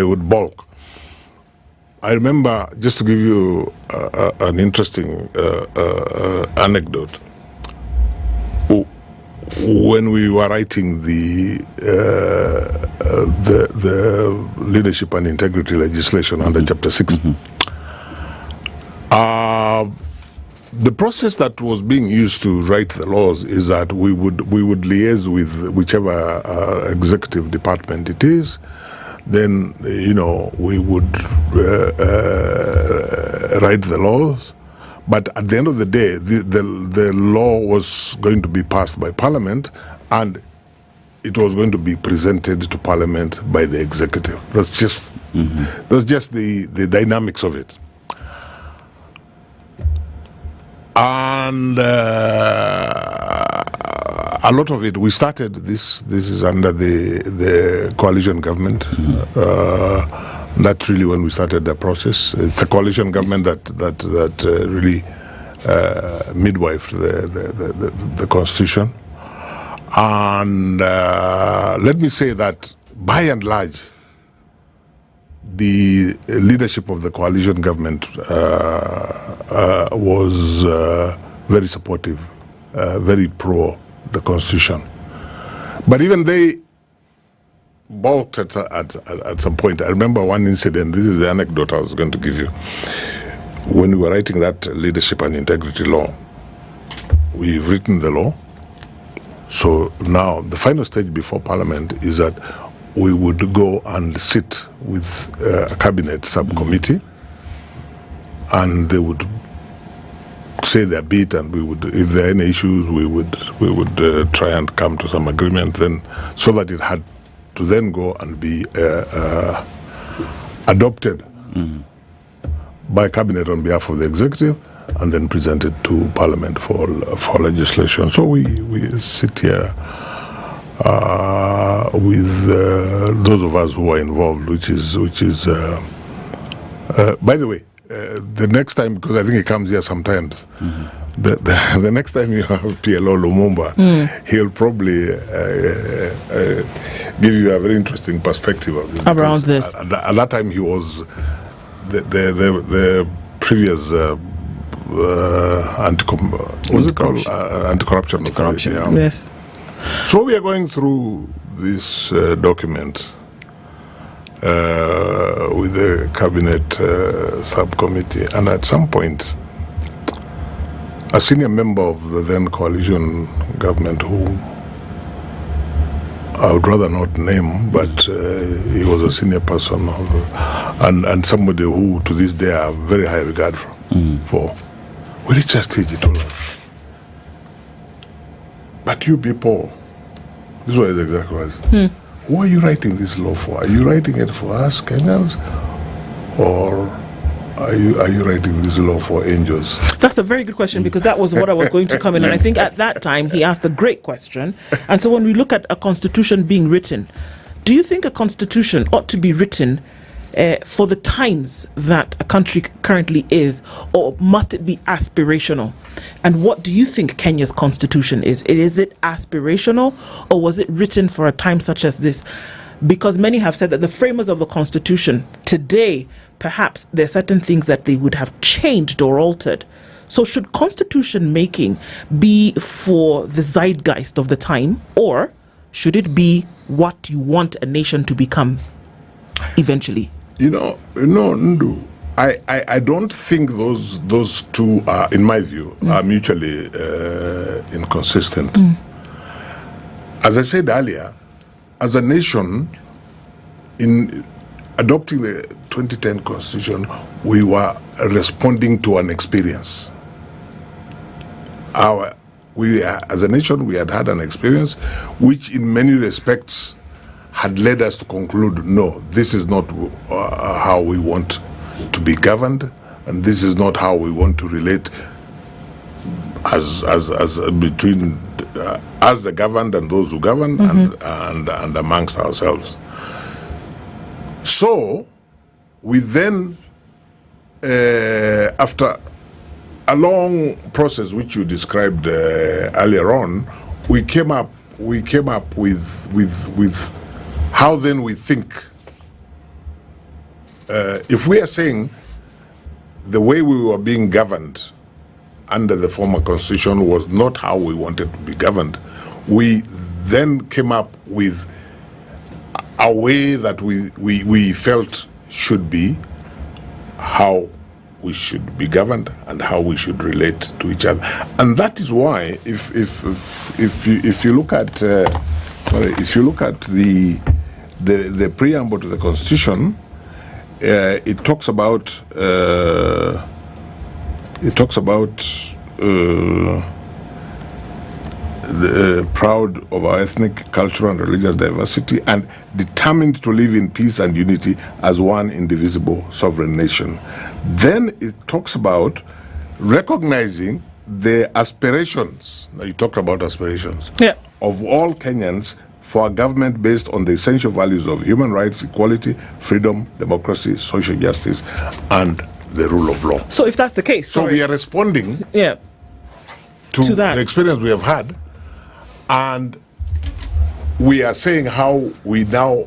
would balk. I remember, just to give you an interesting anecdote. When we were writing the leadership and integrity legislation under Chapter 6, the process that was being used to write the laws is that we would liaise with whichever executive department it is. Then we would write the laws. But at the end of the day, the law was going to be passed by Parliament, and it was going to be presented to Parliament by the executive. That's just the dynamics of it. And a lot of it, we started this is under the coalition government. That's really when we started the process. It's a coalition government that really midwifed the constitution. And let me say that by and large, the leadership of the coalition government was very supportive, very pro the constitution. But even they balked at some point. I remember one incident. This is the anecdote I was going to give you. When we were writing that leadership and integrity law, we've written the law. So now the final stage before Parliament is that we would go and sit with a cabinet subcommittee, and they would say their bit, and we would, if there are any issues, we would try and come to some agreement. Then, so that it had to then go and be adopted by cabinet on behalf of the executive, and then presented to Parliament for legislation. So we sit here with those of us who are involved, which is by the way, the next time, because I think he comes here sometimes, the next time you have PLO Lumumba, he'll probably give you a very interesting perspective of this. Around this. At that time, he was the previous anti-corruption authority. Yeah. Yes. So we are going through this document with the cabinet subcommittee, and at some point, a senior member of the then coalition government, who I would rather not name, but he was a senior person, and somebody who to this day I have very high regard for. We reached a stage, he told us, but you people, this was exactly what it was. Who are you writing this law for? Are you writing it for us Kenyans, or are you writing this law for angels? That's a very good question, because that was what I was going to come in. And I think at that time he asked a great question. And so when we look at a constitution being written, do you think a constitution ought to be written for the times that a country currently is, or must it be aspirational? And what do you think Kenya's constitution is? Is it aspirational, or was it written for a time such as this? Because many have said that the framers of the constitution today, perhaps there are certain things that they would have changed or altered. So should constitution making be for the zeitgeist of the time, or should it be what you want a nation to become eventually? Ndu, I don't think those two are, in my view, are mutually inconsistent. As I said earlier, as a nation, in adopting the 2010 Constitution, we were responding to an experience. As a nation, we had an experience which in many respects had led us to conclude, no, this is not how we want to be governed, and this is not how we want to relate as between as the governed and those who govern, and amongst ourselves. So we then after a long process which you described earlier on, we came up with how then we think. If we are saying the way we were being governed under the former constitution was not how we wanted to be governed, we then came up with a way that we felt should be how we should be governed and how we should relate to each other. And that is why if you look at the preamble to the constitution, it talks about proud of our ethnic, cultural, and religious diversity, and determined to live in peace and unity as one indivisible sovereign nation. Then it talks about recognizing the aspirations. Now you talked about aspirations of all Kenyans for a government based on the essential values of human rights, equality, freedom, democracy, social justice, and the rule of law. So if that's the case, so we are responding to that. The experience we have had, and we are saying how we now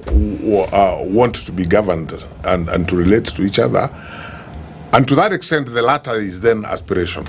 want to be governed and to relate to each other. And to that extent, the latter is then aspiration.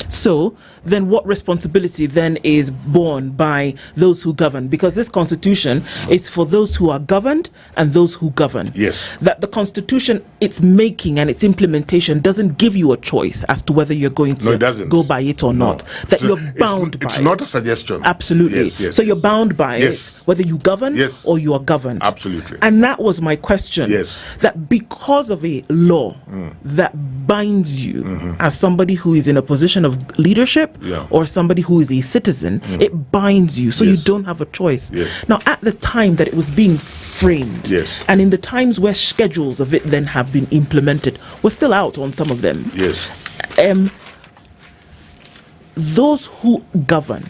So then what responsibility then is borne by those who govern? Because this constitution is for those who are governed and those who govern. Yes. That the constitution, its making and its implementation doesn't give you a choice as to whether you're going to go by it or not. That you're bound by it. It's not a suggestion. Absolutely. Yes, so you're bound by it, whether you govern or you are governed. Absolutely. And that was my question. Yes. That because of a law that binds you as somebody who is in a position of leadership or somebody who is a citizen, it binds you, so you don't have a choice. Now, at the time that it was being framed, and in the times where schedules of it then have been implemented, we're still out on some of them. Those who govern,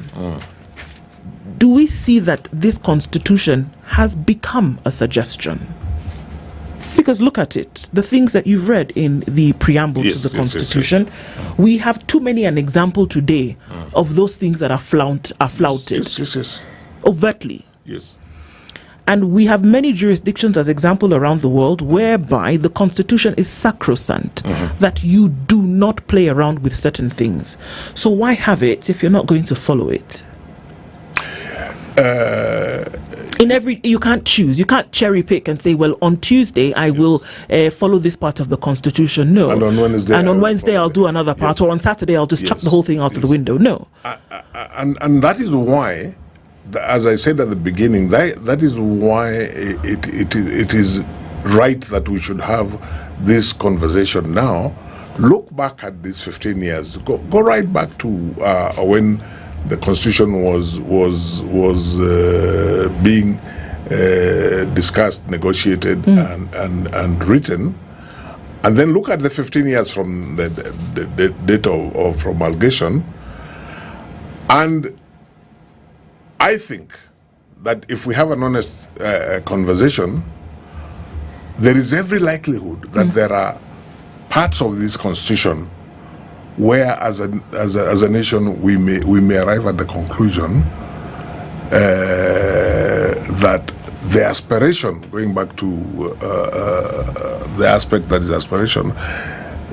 do we see that this constitution has become a suggestion? Because look at it, the things that you've read in the preamble to the Constitution, we have too many an example today of those things that are flouted overtly. And we have many jurisdictions as example around the world whereby the Constitution is sacrosanct, that you do not play around with certain things. So why have it if you're not going to follow it? You can't choose. You can't cherry pick and say, well, on Tuesday I will follow this part of the Constitution. No. And on Wednesday, I'll do another part, or on Saturday I'll just chuck the whole thing out of the window. No. And that is why, as I said at the beginning, that is why it is right that we should have this conversation now. Look back at these 15 years. Go right back to when the Constitution was being discussed, negotiated, and written, and then look at the 15 years from the date of promulgation. And I think that if we have an honest conversation, there is every likelihood that there are parts of this Constitution where, as a nation, we may arrive at the conclusion that the aspiration, going back to the aspect that is aspiration,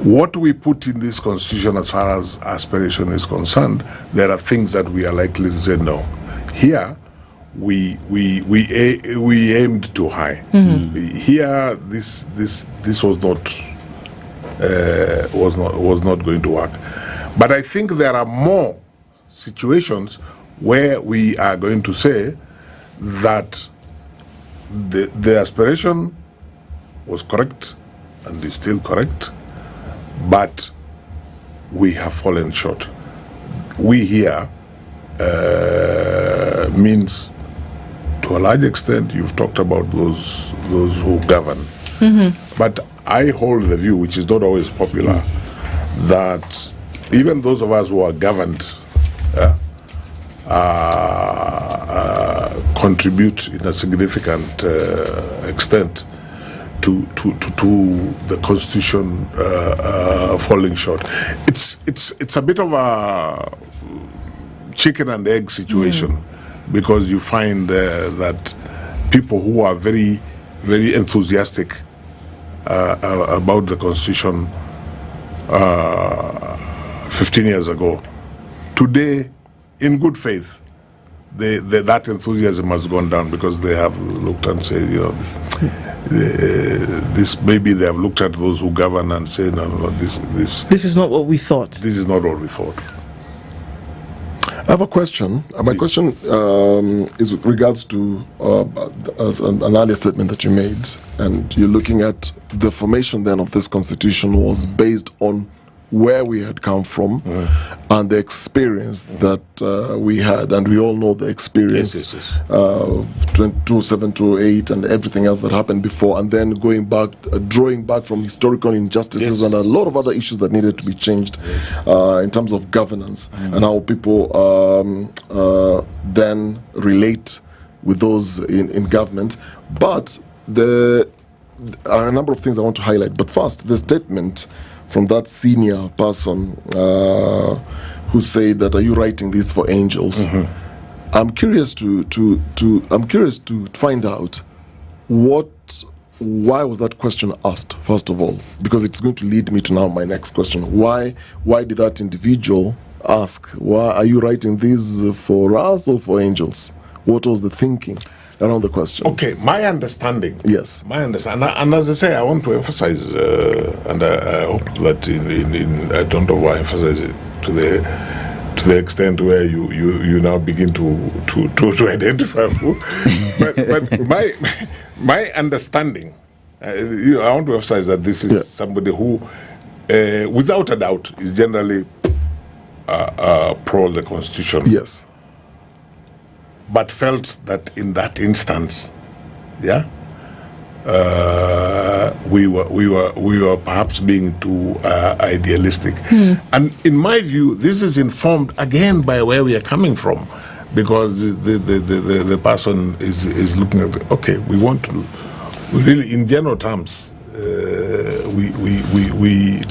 what we put in this Constitution as far as aspiration is concerned, there are things that we are likely to say no. Here, we aimed too high. Here, this was not going to work. But I think there are more situations where we are going to say that the aspiration was correct and is still correct, but we have fallen short. We here means, to a large extent, you've talked about those who govern. But I hold the view, which is not always popular, that even those of us who are governed contribute in a significant extent to the constitution falling short. It's a bit of a chicken and egg situation, because you find that people who are very, very enthusiastic about the constitution 15 years ago, today, in good faith, that enthusiasm has gone down, because they have looked and said, this, maybe they have looked at those who govern and say, no, this is not what we thought. This is not what we thought. I have a question. My question is with regards to an earlier statement that you made, and you're looking at the formation then of this constitution was based on where we had come from and the experience that we had, and we all know the experience of 2007, 2008 and everything else that happened before, and then going back, drawing back from historical injustices and a lot of other issues that needed to be changed in terms of governance and how people then relate with those in government. But there are a number of things I want to highlight. But first, the statement from that senior person who said that, "Are you writing this for angels?" I'm curious to find out why was that question asked, first of all, because it's going to lead me to now my next question. Why did that individual ask, "Why are you writing this for us or for angels?" What was the thinking around the question? Okay, my understanding. Yes. My understanding. And as I say, I want to emphasize, and I hope that I don't overemphasize it to the extent where you now begin to identify who. but my understanding, I want to emphasize that this is somebody who, without a doubt, is generally pro the Constitution. Yes. But felt that in that instance, we were perhaps being too idealistic. And in my view, this is informed again by where we are coming from, because the person is looking at, okay, we want to really, in general terms, we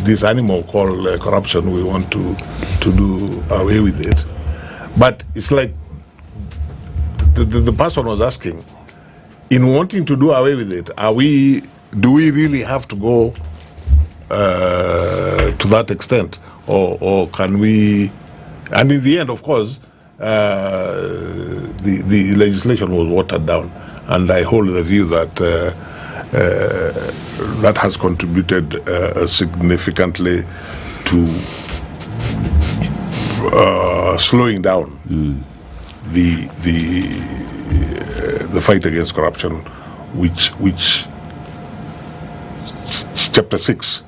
this animal called corruption, we want to do away with it. But it's like the person was asking, in wanting to do away with it, do we really have to go to that extent, or can we? And in the end, of course, the legislation was watered down, and I hold the view that that has contributed significantly to slowing down the fight against corruption, which chapter 6,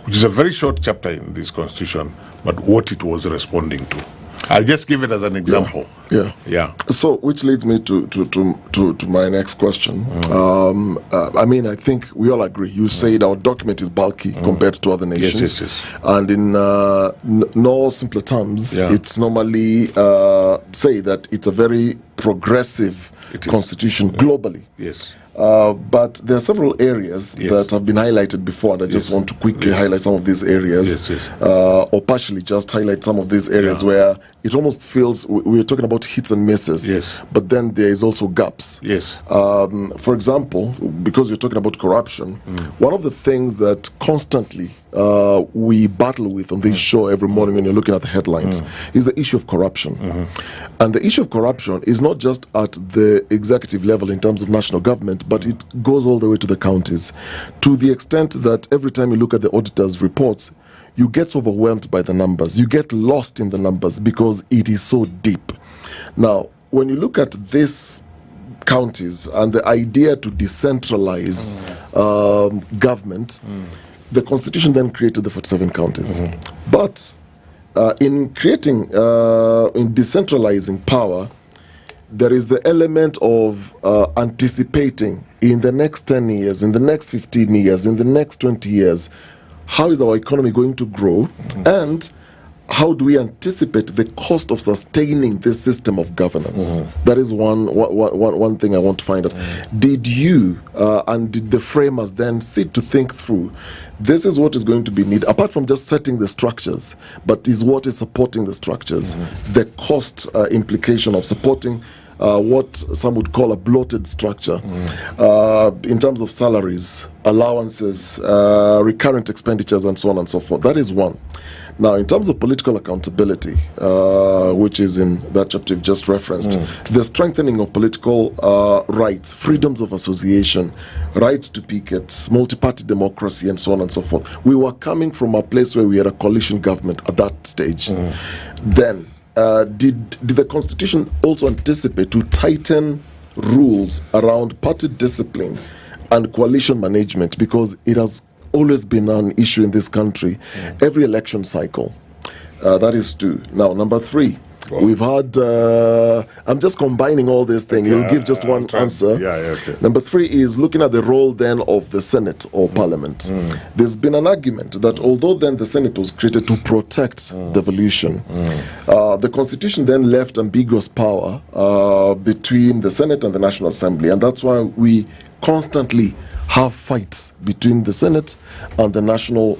which is a very short chapter in this constitution, but what it was responding to. I'll just give it as an example. Yeah. So, which leads me to my next question. I mean, I think we all agree. You said our document is bulky compared to other nations. Yes. And in no simpler terms, it's normally say that it's a very progressive constitution globally. Yes. But there are several areas that have been highlighted before, and I just want to quickly highlight some of these areas, or partially just highlight some of these areas where it almost feels we're talking about hits and misses, but then there is also gaps. For example, because you're talking about corruption, one of the things that constantly we battle with on this show every morning when you're looking at the headlines is the issue of corruption. And the issue of corruption is not just at the executive level in terms of national government, but it goes all the way to the counties, to the extent that every time you look at the auditor's reports, you get overwhelmed by the numbers. You get lost in the numbers because it is so deep. Now, when you look at these counties and the idea to decentralize government, the Constitution then created the 47 counties. But in creating, in decentralizing power, there is the element of anticipating in the next 10 years, in the next 15 years, in the next 20 years, how is our economy going to grow, and how do we anticipate the cost of sustaining this system of governance? That is one thing I want to find out. Did you and did the framers then sit to think through, this is what is going to be needed, apart from just setting the structures, but is what is supporting the structures, the cost implication of supporting what some would call a bloated structure in terms of salaries, allowances, recurrent expenditures, and so on and so forth. That is one. Now, in terms of political accountability, which is in that chapter you've just referenced, the strengthening of political rights, freedoms of association, rights to pickets, multi-party democracy, and so on and so forth. We were coming from a place where we had a coalition government at that stage. Then, did the Constitution also anticipate to tighten rules around party discipline and coalition management, because it has always been an issue in this country, every election cycle? That is two. Now, number three, we've had, I'm just combining all these things. You'll give just one answer. Number three is looking at the role then of the Senate or Parliament. There's been an argument that although then the Senate was created to protect devolution, the Constitution then left ambiguous power between the Senate and the National Assembly, and that's why we constantly have fights between the Senate and the National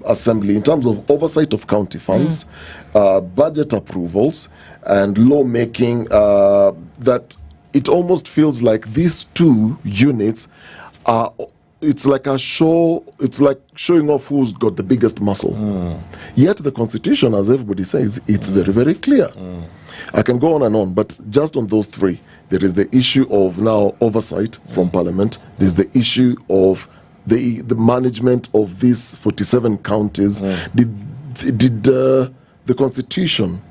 Assembly in terms of oversight of county funds, budget approvals, and lawmaking, that it almost feels like these two units are, it's like a show, it's like showing off who's got the biggest muscle. Yet the Constitution, as everybody says, it's very, very clear. I can go on and on, but just on those three, there is the issue of now oversight from Parliament. There's the issue of the management of these 47 counties. Did the Constitution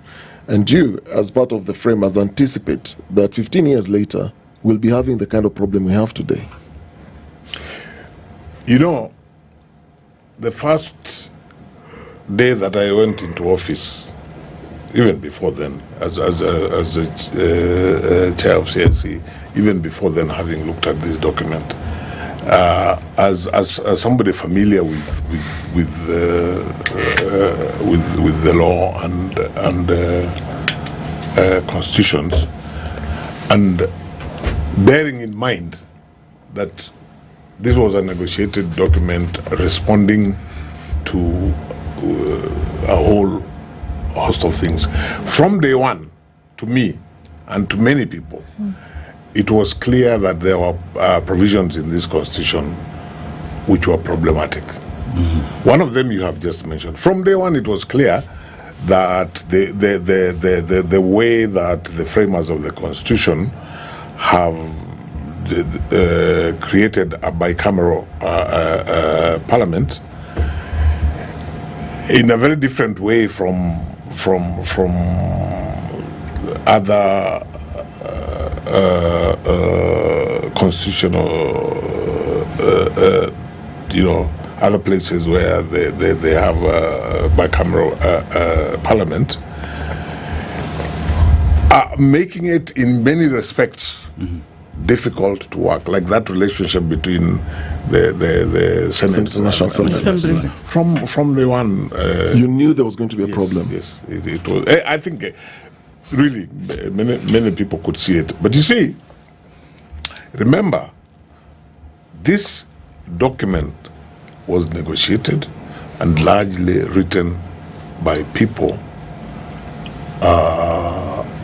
and you, as part of the framers, anticipate that 15 years later we'll be having the kind of problem we have today? You know, the first day that I went into office, even before then, as the chair of CSC, even before then, having looked at this document, as somebody familiar with the law and constitutions, and bearing in mind that this was a negotiated document responding to a whole host of things. From day one, to me and to many people, it was clear that there were provisions in this constitution which were problematic. One of them you have just mentioned. From day one, it was clear that the way that the framers of the constitution have created a bicameral parliament in a very different way from other constitutional, other places where they have a bicameral parliament, making it in many respects difficult to work, like that relationship between the Senate and National Assembly. From the one, you knew there was going to be a problem. Yes, it was. I think really many people could see it. But you see, remember, this document was negotiated and largely written by people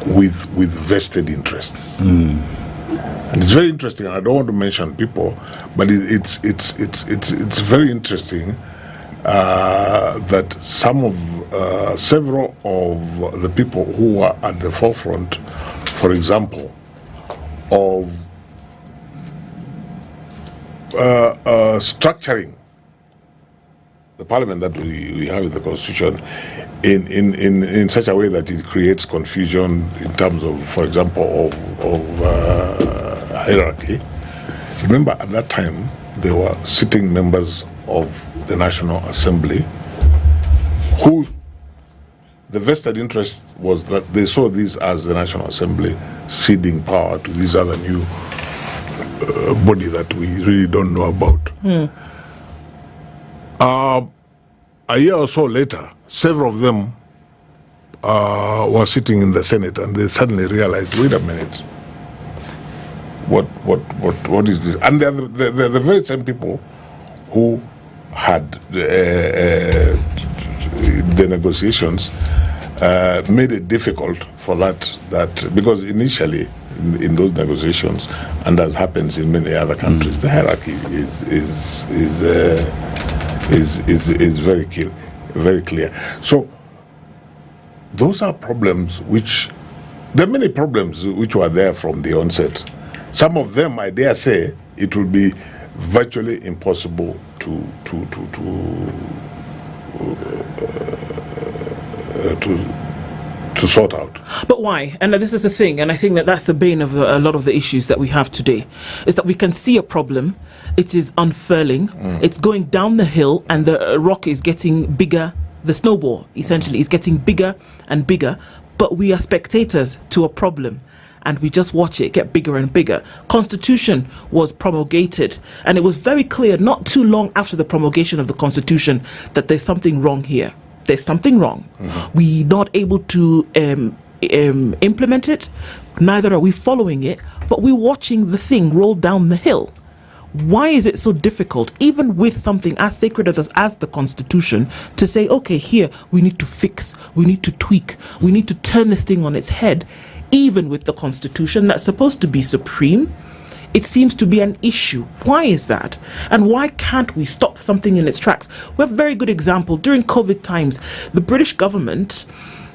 with vested interests. And it's very interesting, and I don't want to mention people, but it's very interesting that several of the people who were at the forefront, for example, of structuring the parliament that we have in the constitution in such a way that it creates confusion in terms of, for example, of hierarchy. Remember, at that time, there were sitting members of the National Assembly who the vested interest was that they saw this as the National Assembly ceding power to this other new body that we really don't know about. A year or so later, several of them were sitting in the Senate and they suddenly realized, wait a minute, what is this? And they're the very same people who had the negotiations made it difficult for that because initially in those negotiations, and as happens in many other countries, the hierarchy is very clear. So those are problems which there are many problems which were there from the onset. Some of them, I dare say, it would be virtually impossible to sort out. But why? And this is the thing, and I think that's the bane of a lot of the issues that we have today, is that we can see a problem, it is unfurling, it's going down the hill, and the rock is getting bigger, the snowball essentially is getting bigger and bigger, but we are spectators to a problem. And we just watch it get bigger and bigger. Constitution was promulgated, and it was very clear not too long after the promulgation of the Constitution that there's something wrong here. There's something wrong. We're not able to implement it, neither are we following it, but we're watching the thing roll down the hill. Why is it so difficult, even with something as sacred as the Constitution, to say, okay, here, we need to fix, we need to tweak, we need to turn this thing on its head? Even with the Constitution that's supposed to be supreme, it seems to be an issue. Why is that? And why can't we stop something in its tracks? We have a very good example. During COVID times, the British government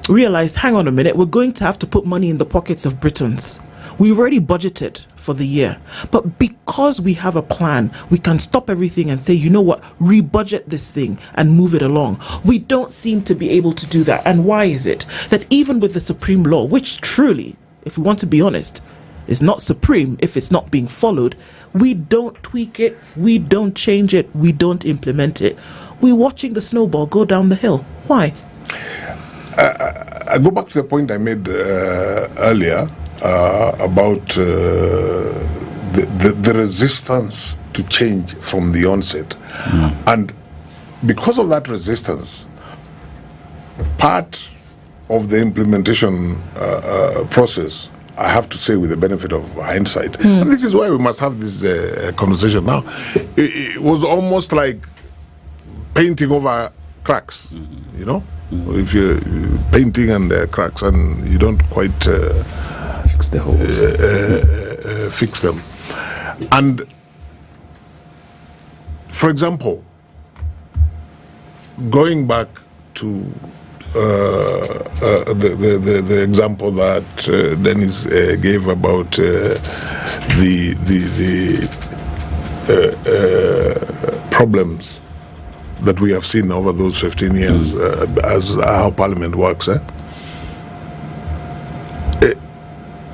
realized, hang on a minute, we're going to have to put money in the pockets of Britons. We've already budgeted for the year. But because we have a plan, we can stop everything and say, you know what, rebudget this thing and move it along. We don't seem to be able to do that. And why is it that even with the supreme law, which truly, if we want to be honest, is not supreme if it's not being followed, we don't tweak it, we don't change it, we don't implement it. We're watching the snowball go down the hill. Why? I go back to the point I made earlier about the resistance to change from the onset. And because of that resistance, part of the implementation process, I have to say with the benefit of hindsight, and this is why we must have this conversation now, it was almost like painting over cracks, you know? If you're painting and there are cracks and you don't quite fix the holes, fix them. And for example, going back to the example that Dennis gave about the problems that we have seen over those 15 years as how Parliament works.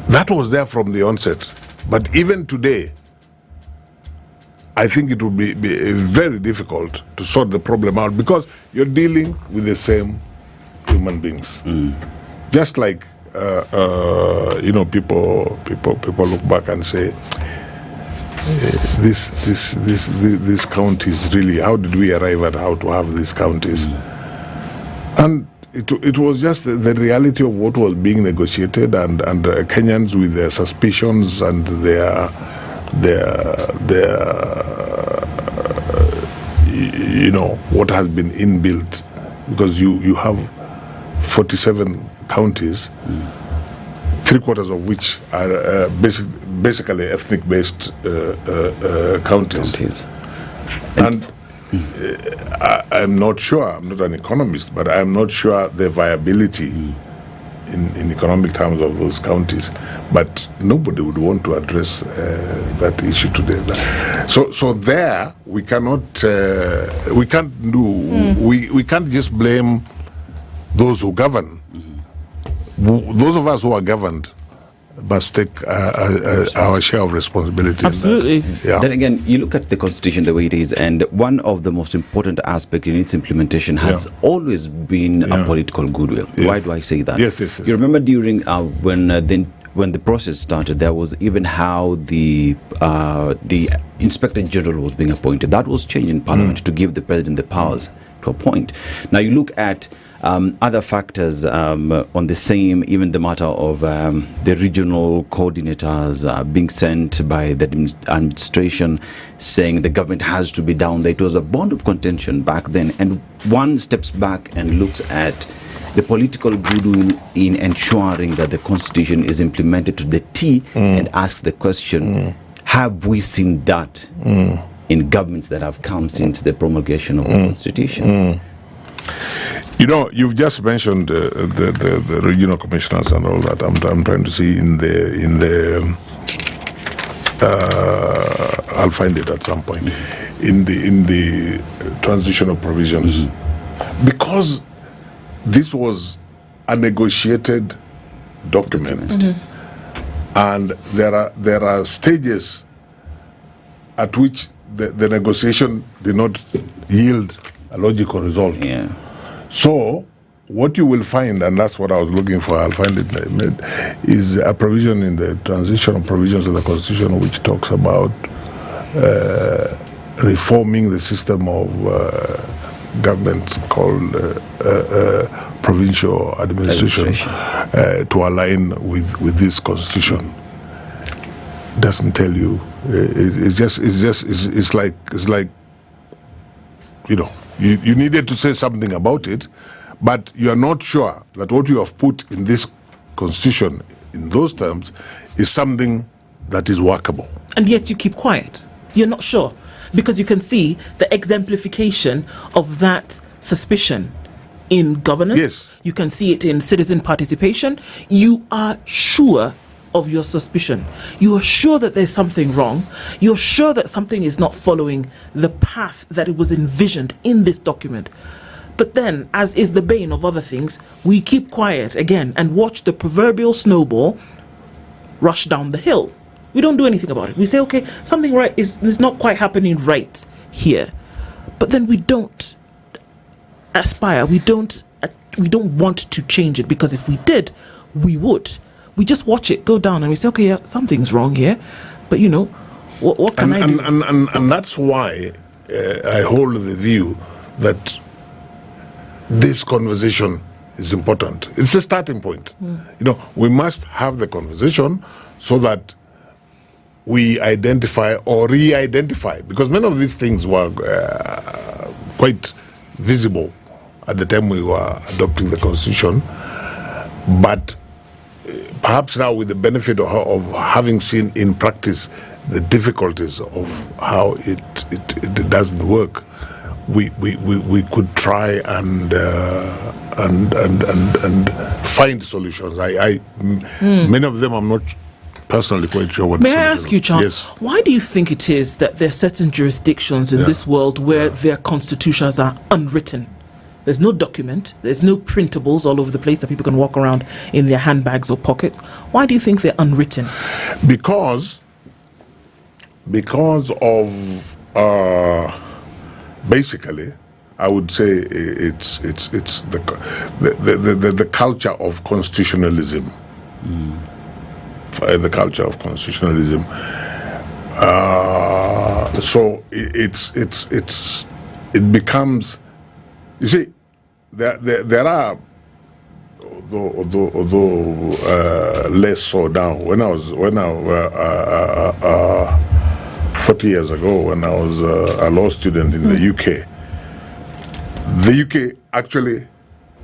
That was there from the onset. But even today, I think it would be very difficult to sort the problem out because you're dealing with the same human beings. Just like, people look back and say, this counties really, how did we arrive at how to have these counties? And it was just the reality of what was being negotiated, and Kenyans with their suspicions and their what has been inbuilt, because you have 47 counties, 3/4 of which are basically ethnic-based counties. And I'm not sure, I'm not an economist, but I'm not sure the viability in economic terms of those counties. But nobody would want to address that issue today. So there, we cannot, we can't just blame those who govern. Those of us who are governed must take our share of responsibility. Absolutely. Yeah. Then again, you look at the Constitution the way it is, and one of the most important aspects in its implementation has always been a political goodwill. Yes. Why do I say that? Yes. You remember during when the process started, there was even how the Inspector General was being appointed. That was changed in Parliament to give the President the powers to a point. Now you look at other factors on the same, even the matter of the regional coordinators being sent by the administration saying the government has to be down there. It was a bond of contention back then, and one steps back and looks at the political goodwill in ensuring that the constitution is implemented to the T and asks the question, have we seen that in governments that have come since the promulgation of the constitution? You know, you've just mentioned the regional commissioners and all that. I'm trying to see in the I'll find it at some point in the transitional provisions, because this was a negotiated document, and there are stages at which the negotiation did not yield a logical result. So what you will find, and that's what I was looking for, I'll find it, is a provision in the transitional provisions of the Constitution which talks about reforming the system of governments called provincial administration to align with this Constitution. It doesn't tell you. It's like you know, you needed to say something about it, but you are not sure that what you have put in this Constitution in those terms is something that is workable. And yet you keep quiet. You're not sure, because you can see the exemplification of that suspicion in governance. Yes. You can see it in citizen participation. You are sure of your suspicion. You are sure that there's something wrong. You're sure that something is not following the path that it was envisioned in this document. But then, as is the bane of other things, we keep quiet again and watch the proverbial snowball rush down the hill. We don't do anything about it. We say, okay, something right is not quite happening right here. But then we don't aspire. We don't want to change it, because if we did, we would. We just watch it go down and we say, okay, yeah, something's wrong here. But, you know, what can I do? And that's why I hold the view that this conversation is important. It's a starting point. You know, we must have the conversation so that we identify or re-identify, because many of these things were quite visible at the time we were adopting the Constitution, but perhaps now, with the benefit of having seen in practice the difficulties of how it doesn't work, we could try and find solutions. Many of them I'm not personally quite sure what. May I ask you, Charles? Yes. Why do you think it is that there are certain jurisdictions in this world where their constitutions are unwritten? There's no document, there's no printables all over the place that people can walk around in their handbags or pockets. Why do you think they're unwritten? Because of basically, I would say it's the culture of constitutionalism. The culture of constitutionalism. So it becomes. You see, there are, although less so now. When I 40 years ago, when I was a law student in the UK actually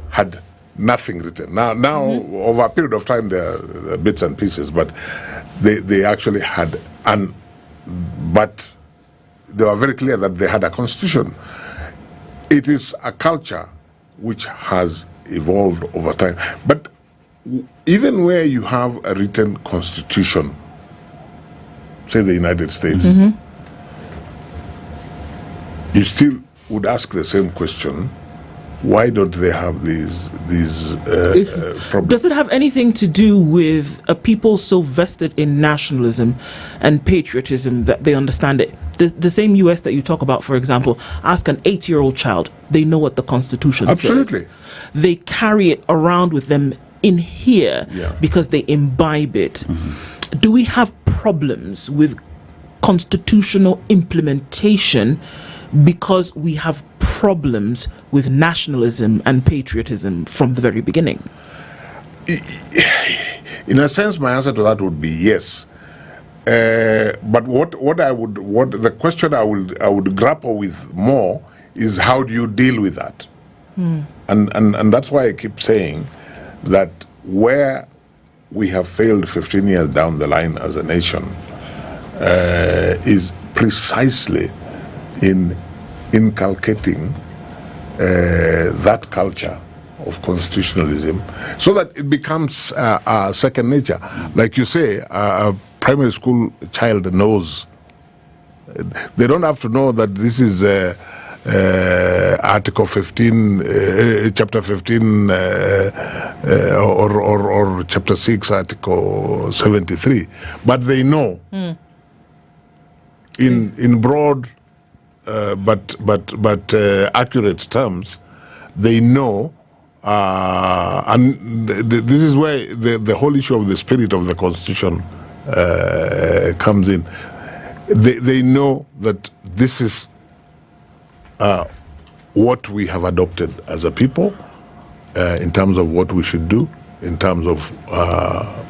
had nothing written. Now over a period of time, there are bits and pieces, but they actually had, but they were very clear that they had a constitution. It is a culture which has evolved over time. But even where you have a written constitution, say the United States, you still would ask the same question: why don't they have these problems? Does it have anything to do with a people so vested in nationalism and patriotism that they understand it? The same US that you talk about, for example, ask an 8-year-old child, they know what the Constitution says. They carry it around with them in here because they imbibe it. Do we have problems with constitutional implementation because we have problems with nationalism and patriotism from the very beginning? In a sense, my answer to that would be yes. But the question I would grapple with more is how do you deal with that? And that's why I keep saying that where we have failed 15 years down the line as a nation is precisely in inculcating that culture of constitutionalism so that it becomes second nature. Like you say, a primary school child knows. They don't have to know that this is Article 15, Chapter 15, or Chapter 6, Article 73. But they know in broad but accurate terms, they know. And this is where the whole issue of the spirit of the Constitution comes in. They know that this is what we have adopted as a people in terms of what we should do, in terms of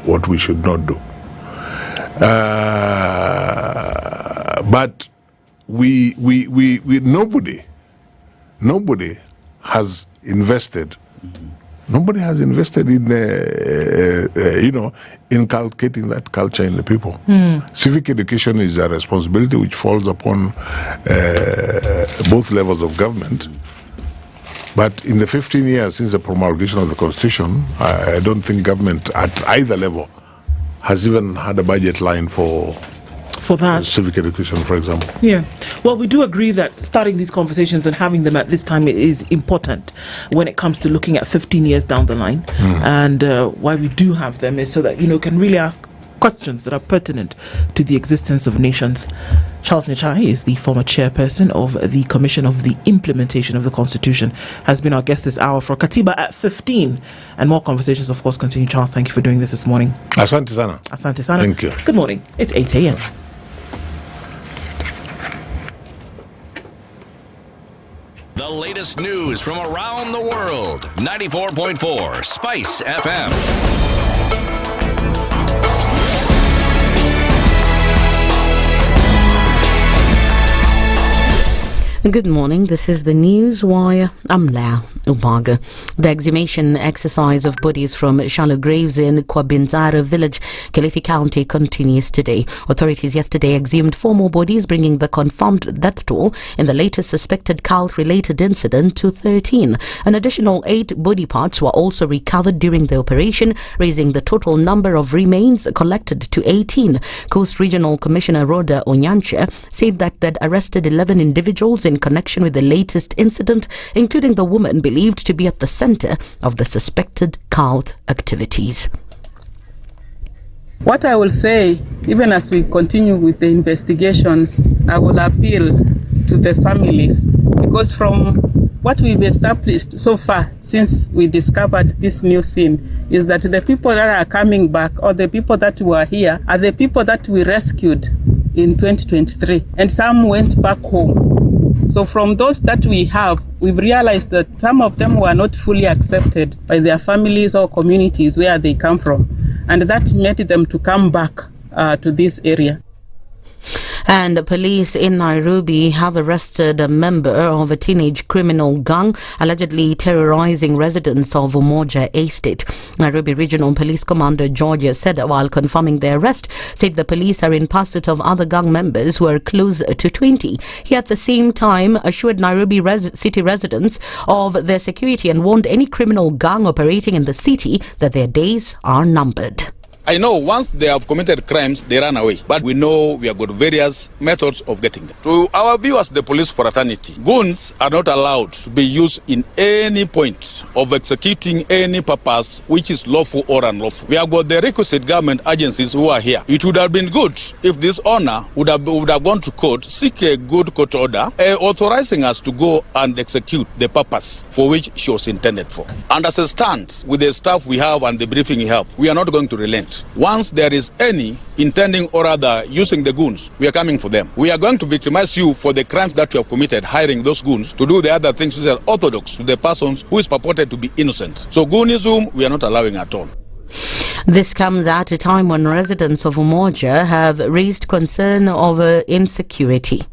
what we should not do. But nobody has invested. Nobody has invested in, inculcating that culture in the people. Civic education is a responsibility which falls upon both levels of government. But in the 15 years since the promulgation of the Constitution, I don't think government at either level has even had a budget line for that civic education, for example. Yeah. Well, we do agree that starting these conversations and having them at this time is important when it comes to looking at 15 years down the line. And why we do have them is so that, can really ask questions that are pertinent to the existence of nations. Charles Njeri is the former chairperson of the Commission of the Implementation of the Constitution, has been our guest this hour for Katiba at 15. And more conversations, of course, continue. Charles, thank you for doing this morning. Asante sana. Asante sana. Thank you. Good morning. It's 8 a.m. The latest news from around the world. 94.4 Spice FM. Good morning. This is the News Wire. I'm Lao Ubaga. The exhumation exercise of bodies from shallow graves in Kwabinzaro village, Kilifi County, continues today. Authorities yesterday exhumed 4 more bodies, bringing the confirmed death toll in the latest suspected cult-related incident to 13. An additional 8 body parts were also recovered during the operation, raising the total number of remains collected to 18. Coast Regional Commissioner Rhoda Onyanche said that they'd arrested 11 individuals in connection with the latest incident, including the woman believed to be at the center of the suspected cult activities. What I will say, even as we continue with the investigations, I will appeal to the families, because from what we've established so far since we discovered this new scene is that the people that are coming back, or the people that were here, are the people that we rescued in 2023, and some went back home. So from those that we have, we've realized that some of them were not fully accepted by their families or communities where they come from, and that made them to come back to this area. And police in Nairobi have arrested a member of a teenage criminal gang allegedly terrorizing residents of Umoja Estate. Nairobi Regional Police Commander George Aseto, while confirming the arrest, said the police are in pursuit of other gang members who are close to 20. He at the same time assured Nairobi city residents of their security and warned any criminal gang operating in the city that their days are numbered. I know once they have committed crimes, they run away. But we know we have got various methods of getting them. To our viewers, the police fraternity, goons are not allowed to be used in any point of executing any purpose which is lawful or unlawful. We have got the requisite government agencies who are here. It would have been good if this owner would have gone to court, seek a good court order, authorizing us to go and execute the purpose for which she was intended for. And as a stand with the staff we have and the briefing we have, we are not going to relent. that once there is any intending or other using the goons, we are coming for them. We are going to victimize you for the crimes that you have committed, hiring those goons to do the other things which are orthodox to the persons who is purported to be innocent. So goonism, we are not allowing at all. This comes at a time when residents of Umoja have raised concern over insecurity.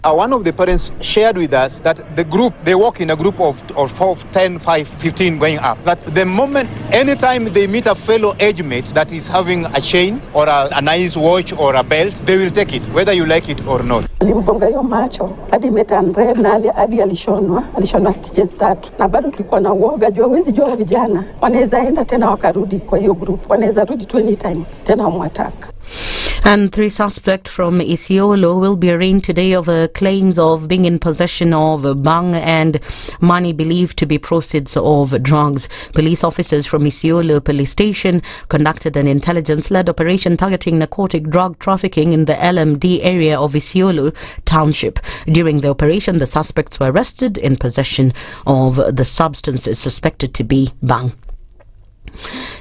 One of the parents shared with us that the group, they work in a group of 10, 5, 15 going up. That the moment, anytime they meet a fellow age mate that is having a chain or a nice watch or a belt, they will take it, whether you like it or not. Alimgonga hiyo macho hadi metanred na hadi alishonwa stitches 3 na bado tulikuwa na uoga jua huwezi jua vijana wanaweza enda tena wakarudi kwa hiyo group, wanaweza rudi tu anytime tena wamwataka. And 3 suspects from Isiolo will be arraigned today over claims of being in possession of bang and money believed to be proceeds of drugs. Police officers from Isiolo Police Station conducted an intelligence-led operation targeting narcotic drug trafficking in the LMD area of Isiolo Township. During the operation, the suspects were arrested in possession of the substances suspected to be bang.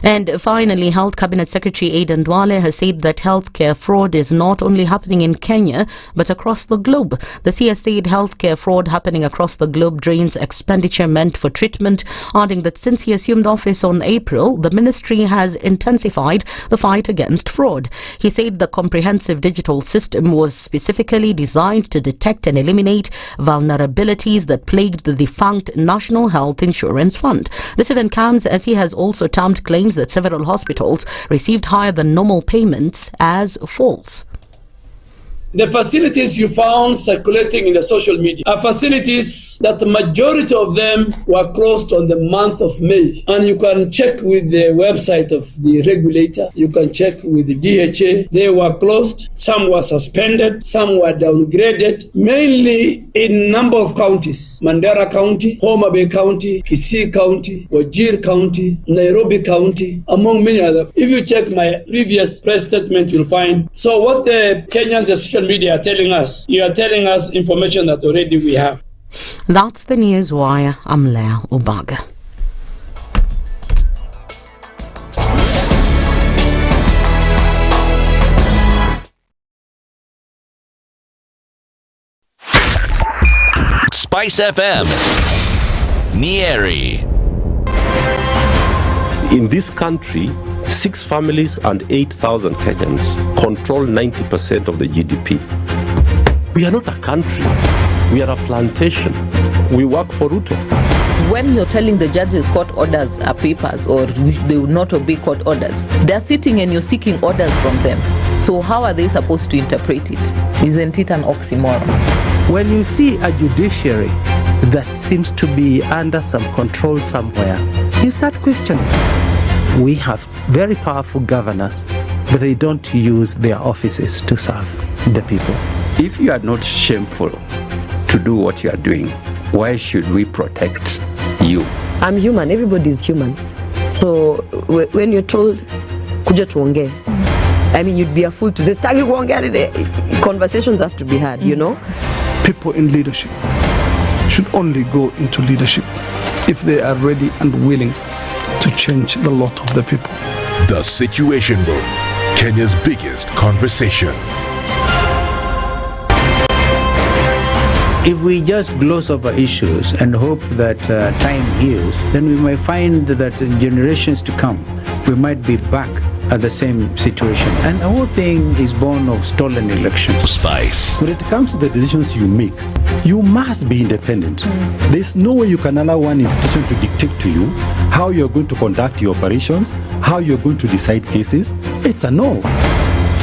And finally, Health Cabinet Secretary Aden Duale has said that healthcare fraud is not only happening in Kenya but across the globe. The CS said healthcare fraud happening across the globe drains expenditure meant for treatment, adding that since he assumed office on April, the ministry has intensified the fight against fraud. He said the comprehensive digital system was specifically designed to detect and eliminate vulnerabilities that plagued the defunct National Health Insurance Fund. This event comes as he has also termed claims that several hospitals received higher than normal payments as false. The facilities you found circulating in the social media are facilities that the majority of them were closed on the month of May. And you can check with the website of the regulator. You can check with the DHA. They were closed. Some were suspended. Some were downgraded. Mainly in number of counties. Mandera County, Homa Bay County, Kisii County, Wajir County, Nairobi County, among many others. If you check my previous press statement, you'll find. So what the Kenyans social media are telling us, you are telling us information that already we have. That's the news wire. I'm Leah Ubaga. SpiceFM, Njeri. In this country, 6 families and 8,000 Kenyans control 90% of the GDP. We are not a country. We are a plantation. We work for Ruto. When you're telling the judges court orders are papers or they will not obey court orders, they're sitting and you're seeking orders from them. So how are they supposed to interpret it? Isn't it an oxymoron? When you see a judiciary that seems to be under some control somewhere, you start questioning. We have very powerful governors, but they don't use their offices to serve the people. If you are not shameful to do what you are doing, why should we protect you? I'm human, everybody's human. So when you're told, kuja tuongee, I mean, you'd be a fool to say, stagi kuongea today. Conversations have to be had, you know? People in leadership should only go into leadership if they are ready and willing to change the lot of the people. The Situation Room, Kenya's biggest conversation. If we just gloss over issues and hope that time heals, then we might find that in generations to come, we might be back at the same situation. And the whole thing is born of stolen elections. Spice. When it comes to the decisions you make, you must be independent. There's no way you can allow one institution to dictate to you how you're going to conduct your operations, how you're going to decide cases. It's a no.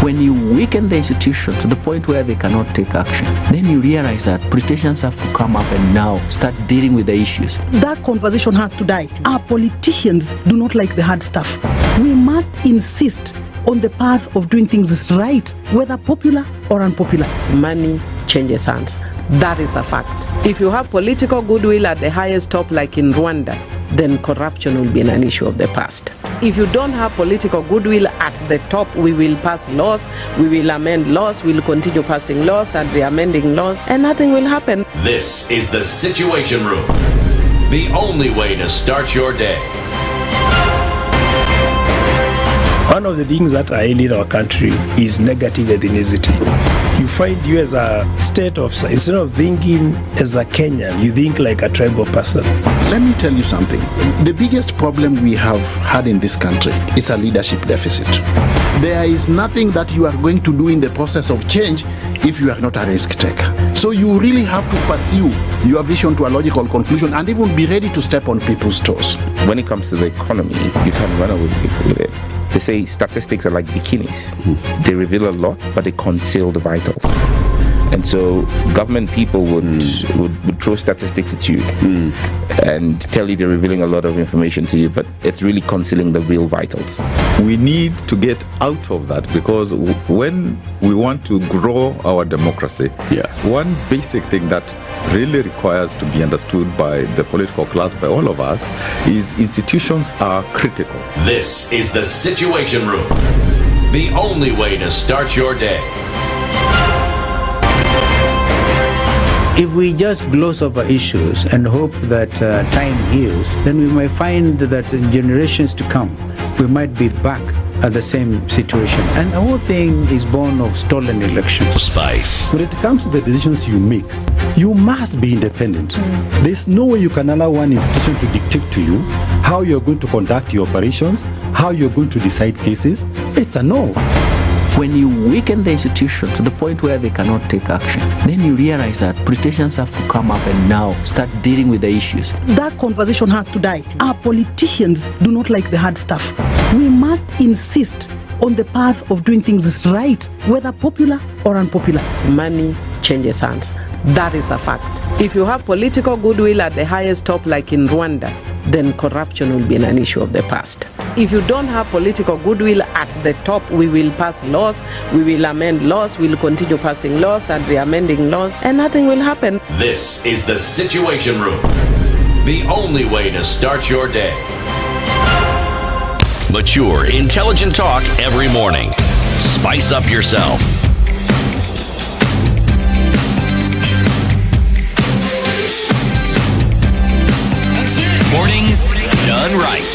When you weaken the institution to the point where they cannot take action, then you realize that politicians have to come up and now start dealing with the issues. That conversation has to die. Our politicians do not like the hard stuff. We must insist on the path of doing things right, whether popular or unpopular. Money changes hands. That is a fact. If you have political goodwill at the highest top, like in Rwanda, then corruption will be an issue of the past. If you don't have political goodwill at the top, we will pass laws, we will amend laws, we will continue passing laws and re-amending laws, and nothing will happen. This is the Situation Room, the only way to start your day. One of the things that are ailing our country is negative ethnicity. You find you as a state officer, instead of thinking as a Kenyan, you think like a tribal person. Let me tell you something. The biggest problem we have had in this country is a leadership deficit. There is nothing that you are going to do in the process of change if you are not a risk taker. So you really have to pursue your vision to a logical conclusion and even be ready to step on people's toes. When it comes to the economy, you can run away with it. They say statistics are like bikinis. They reveal a lot, but they conceal the vitals. And so government people would throw statistics at you and tell you they're revealing a lot of information to you, but it's really concealing the real vitals. We need to get out of that, because when we want to grow our democracy, one basic thing that really requires to be understood by the political class, by all of us, is institutions are critical. This is the Situation Room, the only way to start your day. If we just gloss over issues and hope that time heals, then we might find that in generations to come, we might be back at the same situation. And the whole thing is born of stolen elections. Spice. When it comes to the decisions you make, you must be independent. There's no way you can allow one institution to dictate to you how you're going to conduct your operations, how you're going to decide cases. It's a no. When you weaken the institution to the point where they cannot take action, then you realize that politicians have to come up and now start dealing with the issues. That conversation has to die. Our politicians do not like the hard stuff. We must insist on the path of doing things right, whether popular or unpopular. Money changes hands. That is a fact. If you have political goodwill at the highest top, like in Rwanda, then corruption will be an issue of the past. If you don't have political goodwill at the top, we will pass laws, we will amend laws, we will continue passing laws and re-amending laws, and nothing will happen. This is the Situation Room, the only way to start your day. Mature, intelligent talk every morning. Spice up yourself. Mornings done right.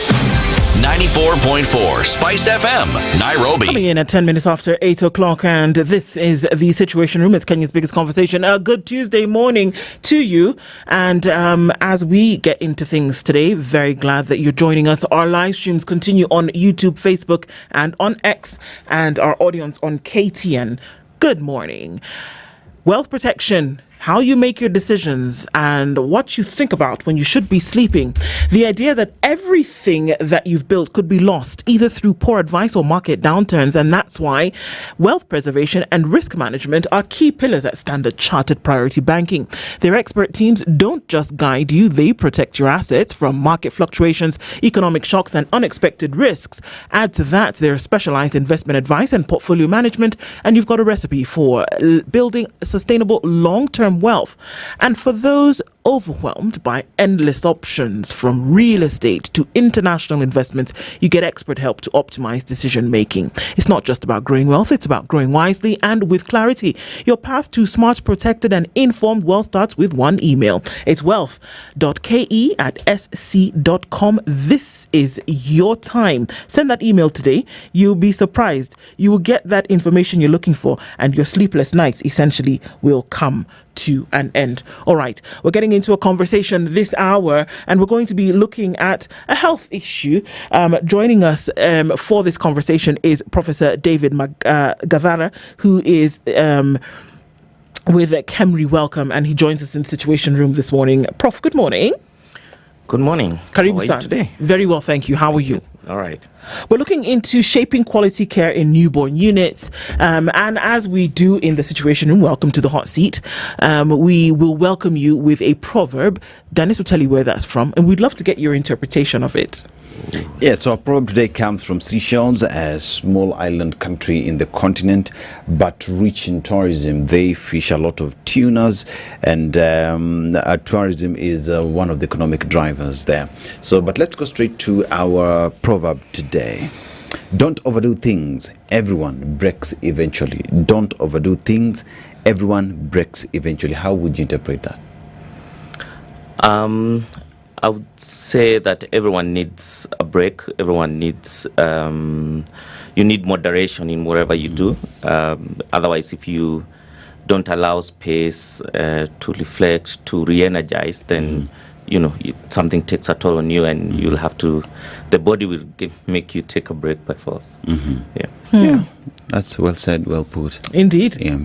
94.4 Spice FM, Nairobi. Coming in at 10 minutes after 8 o'clock, and this is the Situation Room. It's Kenya's biggest conversation. A good Tuesday morning to you. And as we get into things today, very glad that you're joining us. Our live streams continue on YouTube, Facebook, and on X, and our audience on KTN. Good morning. Wealth protection. How you make your decisions and what you think about when you should be sleeping. The idea that everything that you've built could be lost either through poor advice or market downturns, and that's why wealth preservation and risk management are key pillars at Standard Chartered Priority Banking. Their expert teams don't just guide you, they protect your assets from market fluctuations, economic shocks, and unexpected risks. Add to that their specialized investment advice and portfolio management, and you've got a recipe for building sustainable long-term wealth. And for those overwhelmed by endless options from real estate to international investments, you get expert help to optimize decision making. It's not just about growing wealth, it's about growing wisely and with clarity. Your path to smart, protected, and informed wealth starts with one email. It's wealth.ke@sc.com. This is your time. Send that email today. You'll be surprised. You will get that information you're looking for, and your sleepless nights essentially will come to an end. All right, we're getting into a conversation this hour, and we're going to be looking at a health issue. Joining us for this conversation is Professor David Gavara, who is with Kemri Welcome, and he joins us in the Situation Room this morning. Prof, good morning. Good morning. Karibu How are you san. today? Very well, thank you. How are you? All right. We're looking into shaping quality care in newborn units. And as we do in the Situation Room, welcome to the hot seat. We will welcome you with a proverb. Dennis will tell you where that's from, and we'd love to get your interpretation of it. Yeah, so our proverb today comes from Seychelles, a small island country in the continent, but rich in tourism. They fish a lot of tunas, and tourism is one of the economic drivers there. So, but let's go straight to our proverb today. Don't overdo things. Everyone breaks eventually. Don't overdo things. Everyone breaks eventually. How would you interpret that? I would say that everyone needs a break. Everyone needs, you need moderation in whatever you do. Otherwise, if you don't allow space to reflect, to re-energize, then, something takes a toll on you, and you'll have to, the body will make you take a break by force. Yeah. That's well said, well put. Indeed. Yeah.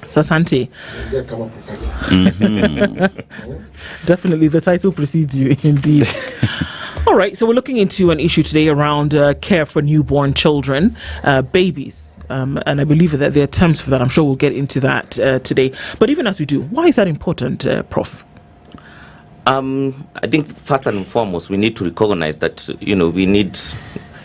Sasante. Definitely, the title precedes you, indeed. All right, so we're looking into an issue today around care for newborn children, babies. And I believe that there are terms for that. I'm sure we'll get into that today. But even as we do, why is that important, Prof? I think first and foremost, we need to recognize that, we need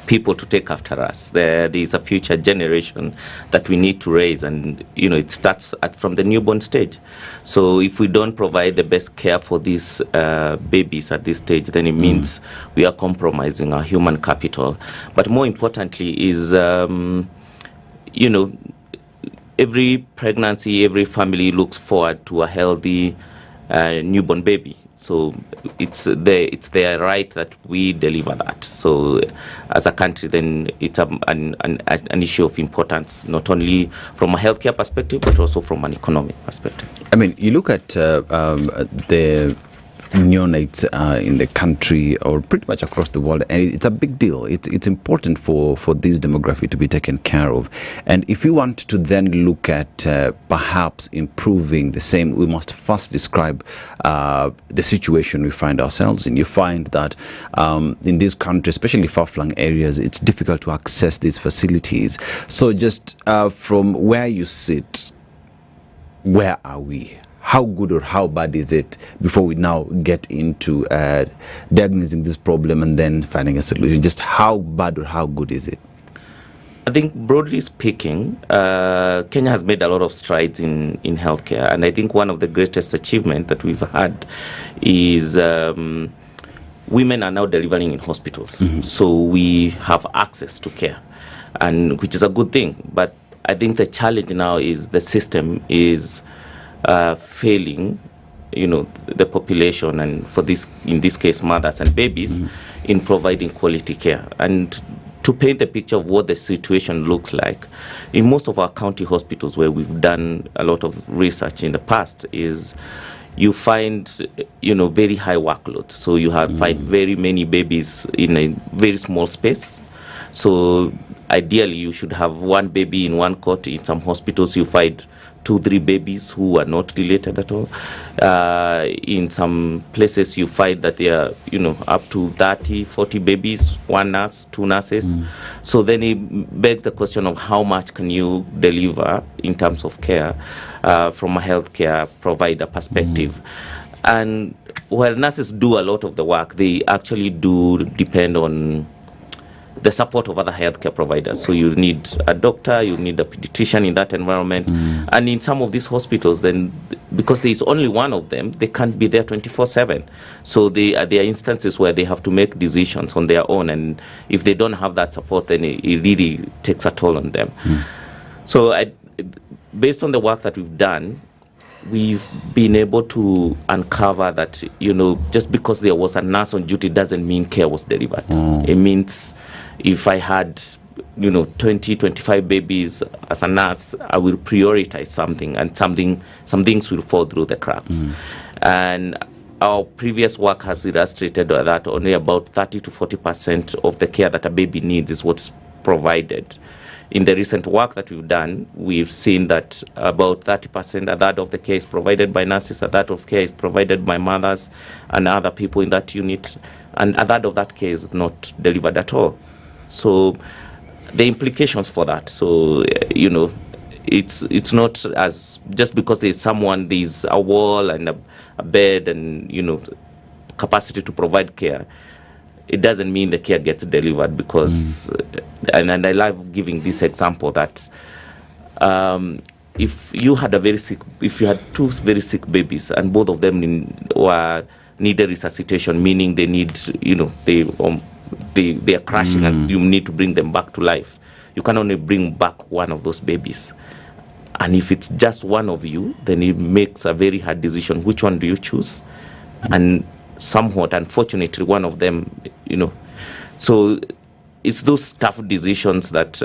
people to take after us. There is a future generation that we need to raise, and it starts from the newborn stage. So if we don't provide the best care for these babies at this stage, then it means we are compromising our human capital. But more importantly is, every pregnancy, every family looks forward to a healthy newborn baby. So it's their right that we deliver that. So as a country, then it's an issue of importance, not only from a healthcare perspective, but also from an economic perspective. I mean, you look at the neonates in the country, or pretty much across the world, and it's a big deal. It's important for this demography to be taken care of. And if we want to then look at perhaps improving the same, we must first describe the situation we find ourselves in. You find that in this country, especially far-flung areas, it's difficult to access these facilities. So just from where you sit, where are we? How good or how bad is it before we now get into diagnosing this problem and then finding a solution? Just how bad or how good is it? I think broadly speaking, Kenya has made a lot of strides in healthcare. And I think one of the greatest achievements that we've had is women are now delivering in hospitals. So we have access to care, and which is a good thing. But I think the challenge now is the system is failing, the population, and in this case, mothers and babies, in providing quality care. And to paint the picture of what the situation looks like, in most of our county hospitals where we've done a lot of research in the past, is you find, very high workload. So you find very many babies in a very small space. So ideally, you should have one baby in one cot. In some hospitals, you find 2-3 babies who are not related at all. In some places, you find that there are, up to 30-40 babies, one nurse, 2 nurses. So then it begs the question of how much can you deliver in terms of care from a healthcare provider perspective. And while nurses do a lot of the work, they actually do depend on the support of other healthcare providers. So you need a doctor, you need a pediatrician in that environment. And in some of these hospitals, then, because there is only one of them, they can't be there 24/7. So there are instances where they have to make decisions on their own. And if they don't have that support, then it really takes a toll on them. So based on the work that we've done, we've been able to uncover that, just because there was a nurse on duty doesn't mean care was delivered. It means if I had, 20, 25 babies as a nurse, I will prioritize something, and some things will fall through the cracks. And our previous work has illustrated that only about 30 to 40% of the care that a baby needs is what's provided. In the recent work that we've done, we've seen that about 30%, a third of the care is provided by nurses, a third of care is provided by mothers and other people in that unit, and a third of that care is not delivered at all. So the implications for that, so, it's not as, just because there's a wall and a bed and, capacity to provide care, it doesn't mean the care gets delivered, because, and I love giving this example that if you had 2 very sick babies and both of them needed resuscitation, meaning they need, they are crashing and you need to bring them back to life, you can only bring back one of those babies. And if it's just one of you, then it makes a very hard decision. Which one do you choose? And somewhat, unfortunately, one of them, so it's those tough decisions that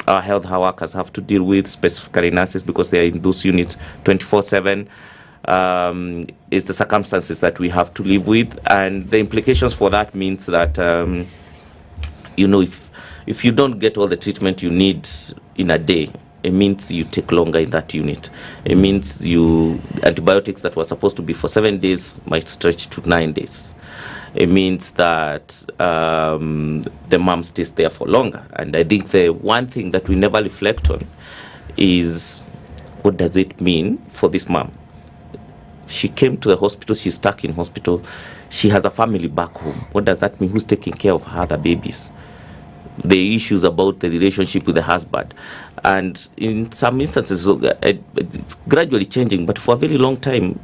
our health workers have to deal with, specifically nurses, because they are in those units 24/7. Is the circumstances that we have to live with, and the implications for that means that if you don't get all the treatment you need in a day, it means you take longer in that unit. It means antibiotics that were supposed to be for 7 days might stretch to 9 days. It means that the mom stays there for longer. And I think the one thing that we never reflect on is, what does it mean for this mom? She came to the hospital, she's stuck in hospital, she has a family back home. What does that mean? Who's taking care of her other babies? The issues about the relationship with the husband. And in some instances, it's gradually changing, but for a very long time,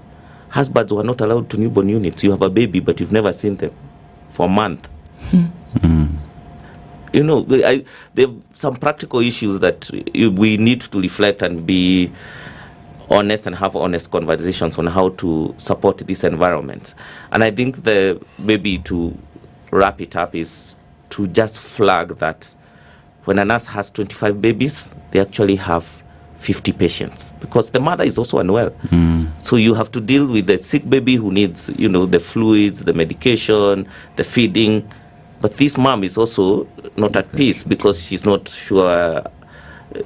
husbands were not allowed to newborn units. You have a baby, but you've never seen them for a month. There are some practical issues that we need to reflect and be honest and have honest conversations on how to support this environment. And I think maybe to wrap it up is to just flag that when a nurse has 25 babies, they actually have 50 patients, because the mother is also unwell. So you have to deal with the sick baby who needs, the fluids, the medication, the feeding. But this mom is also not at peace because she's not sure.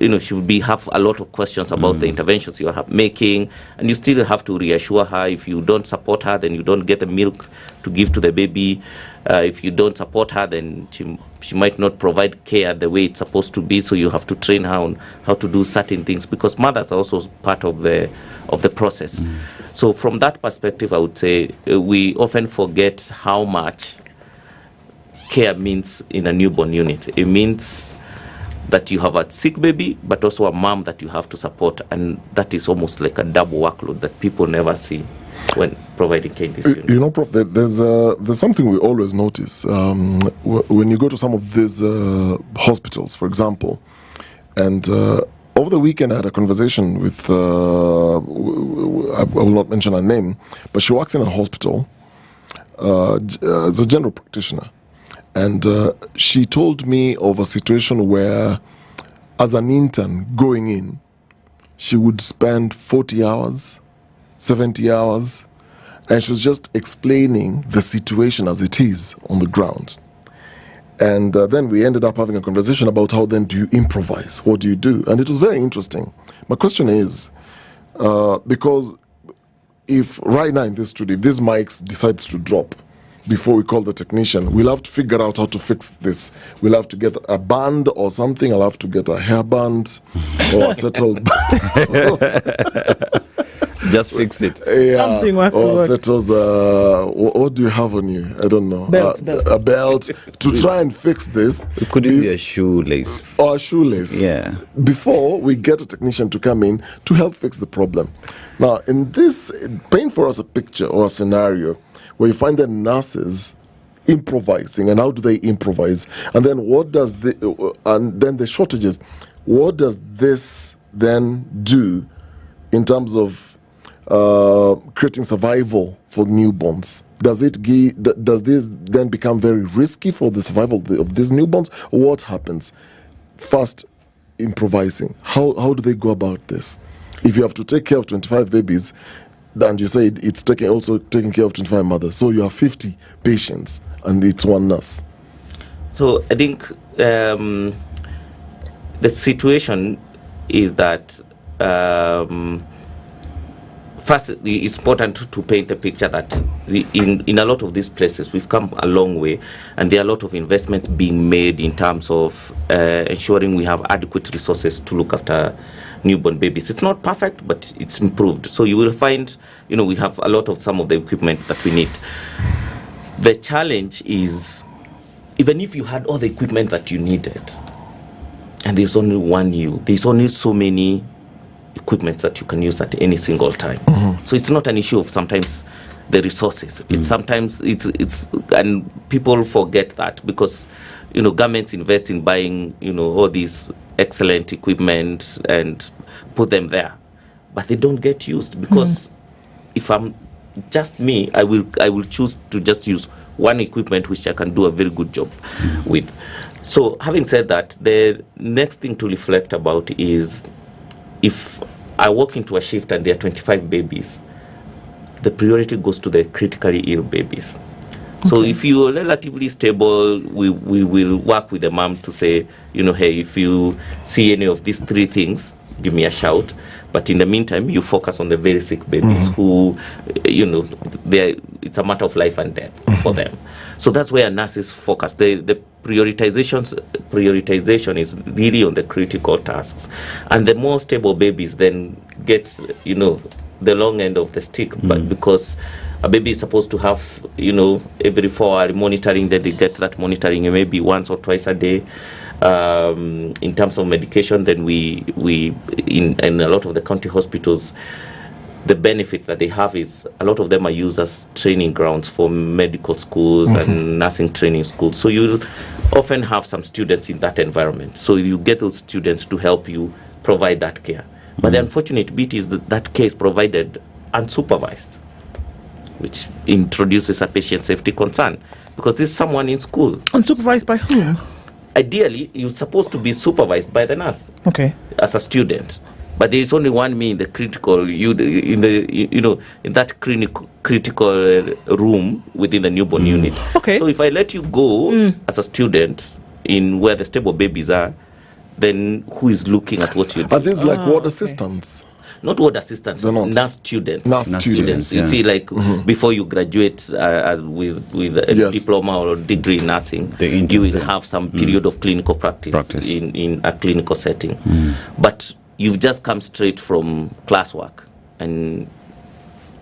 She will have a lot of questions about the interventions you are making, and you still have to reassure her. If you don't support her, then you don't get the milk to give to the baby. If you don't support her, then she might not provide care the way it's supposed to be. So you have to train her on how to do certain things, because mothers are also part of the process. So from that perspective, I would say we often forget how much care means in a newborn unit. It means that you have a sick baby, but also a mom that you have to support, and that is almost like a double workload that people never see when providing care in this unit. Prof, there's something we always notice when you go to some of these hospitals, for example, and over the weekend I had a conversation with I will not mention her name, but she works in a hospital as a general practitioner. And she told me of a situation where, as an intern going in, she would spend 40 hours, 70 hours, and she was just explaining the situation as it is on the ground. And then we ended up having a conversation about how then do you improvise? What do you do? And it was very interesting. My question is, because if right now in this studio, if this mic decides to drop, before we call the technician, we'll have to figure out how to fix this. We'll have to get a band or something. I'll have to get a hairband or a settled band. Just fix it. Yeah. Something must work. Settles, what do you have on you? I don't know. Belt. A belt to try and fix this. It could be a shoelace. Or a shoelace. Yeah. Before we get a technician to come in to help fix the problem. Now, in this, paint for us a picture or a scenario where you find the nurses improvising, and how do they improvise? And then and then the shortages. What does this then do in terms of creating survival for newborns? Does this then become very risky for the survival of these newborns? Or what happens? First, improvising. How do they go about this? If you have to take care of 25 babies, and you say it's also taking care of 25 mothers, so you have 50 patients and it's one nurse. So I think the situation is that first, it's important to paint a picture that in a lot of these places we've come a long way, and there are a lot of investments being made in terms of ensuring we have adequate resources to look after newborn babies. It's not perfect, but it's improved. So you will find, we have a lot of some of the equipment that we need. The challenge is, even if you had all the equipment that you needed, and there's only there's only so many equipment that you can use at any single time. So it's not an issue of sometimes the resources. It's sometimes and people forget that because, governments invest in buying, all these excellent equipment and put them there, but they don't get used because if I'm just me, I will choose to just use one equipment which I can do a very good job with. So having said that, the next thing to reflect about is if I walk into a shift and there are 25 babies, the priority goes to the critically ill babies. So if you're relatively stable, we will work with the mom to say, hey, if you see any of these three things, give me a shout. But in the meantime, you focus on the very sick babies who, it's a matter of life and death for them. So that's where nurses focus. The prioritization is really on the critical tasks. And the more stable babies then get, the long end of the stick. But because a baby is supposed to have, every 4 hour monitoring, that they get that monitoring maybe once or twice a day. In terms of medication, then we in a lot of the county hospitals, the benefit that they have is a lot of them are used as training grounds for medical schools and nursing training schools. So you'll often have some students in that environment. So you get those students to help you provide that care. But the unfortunate bit is that care is provided unsupervised, which introduces a patient safety concern, because this is someone in school. Unsupervised by whom? Ideally, you're supposed to be supervised by the nurse. Okay. As a student, but there is only one me in the critical, in that critical room within the newborn unit. Okay. So if I let you go as a student in where the stable babies are, then who is looking at what you're doing? Are these like ward assistants? Not ward assistants, nurse students. Nurse students. You see, like before you graduate as with a diploma or degree in nursing, you will have some period of clinical practice. In a clinical setting. But you've just come straight from classwork, and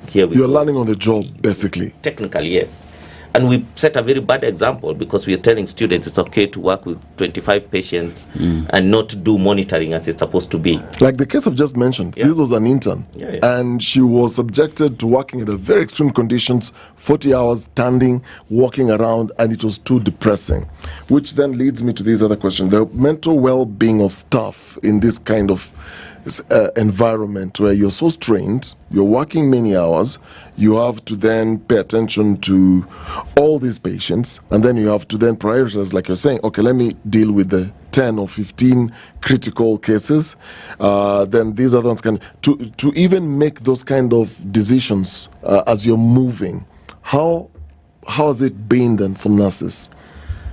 here we You're learning on the job, basically. Technically, yes. And we set a very bad example, because we are telling students it's okay to work with 25 patients and not do monitoring as it's supposed to be. Like the case I've just mentioned, this was an intern. And she was subjected to working in very extreme conditions, 40 hours standing, walking around, and it was too depressing. Which then leads me to this other question. The mental well-being of staff in this kind of environment where you're so strained, you're working many hours, you have to then pay attention to all these patients, and then you have to then prioritize, like you're saying, okay, let me deal with the 10 or 15 critical cases, then these other ones can, to even make those kind of decisions as you're moving. How has it been then for nurses?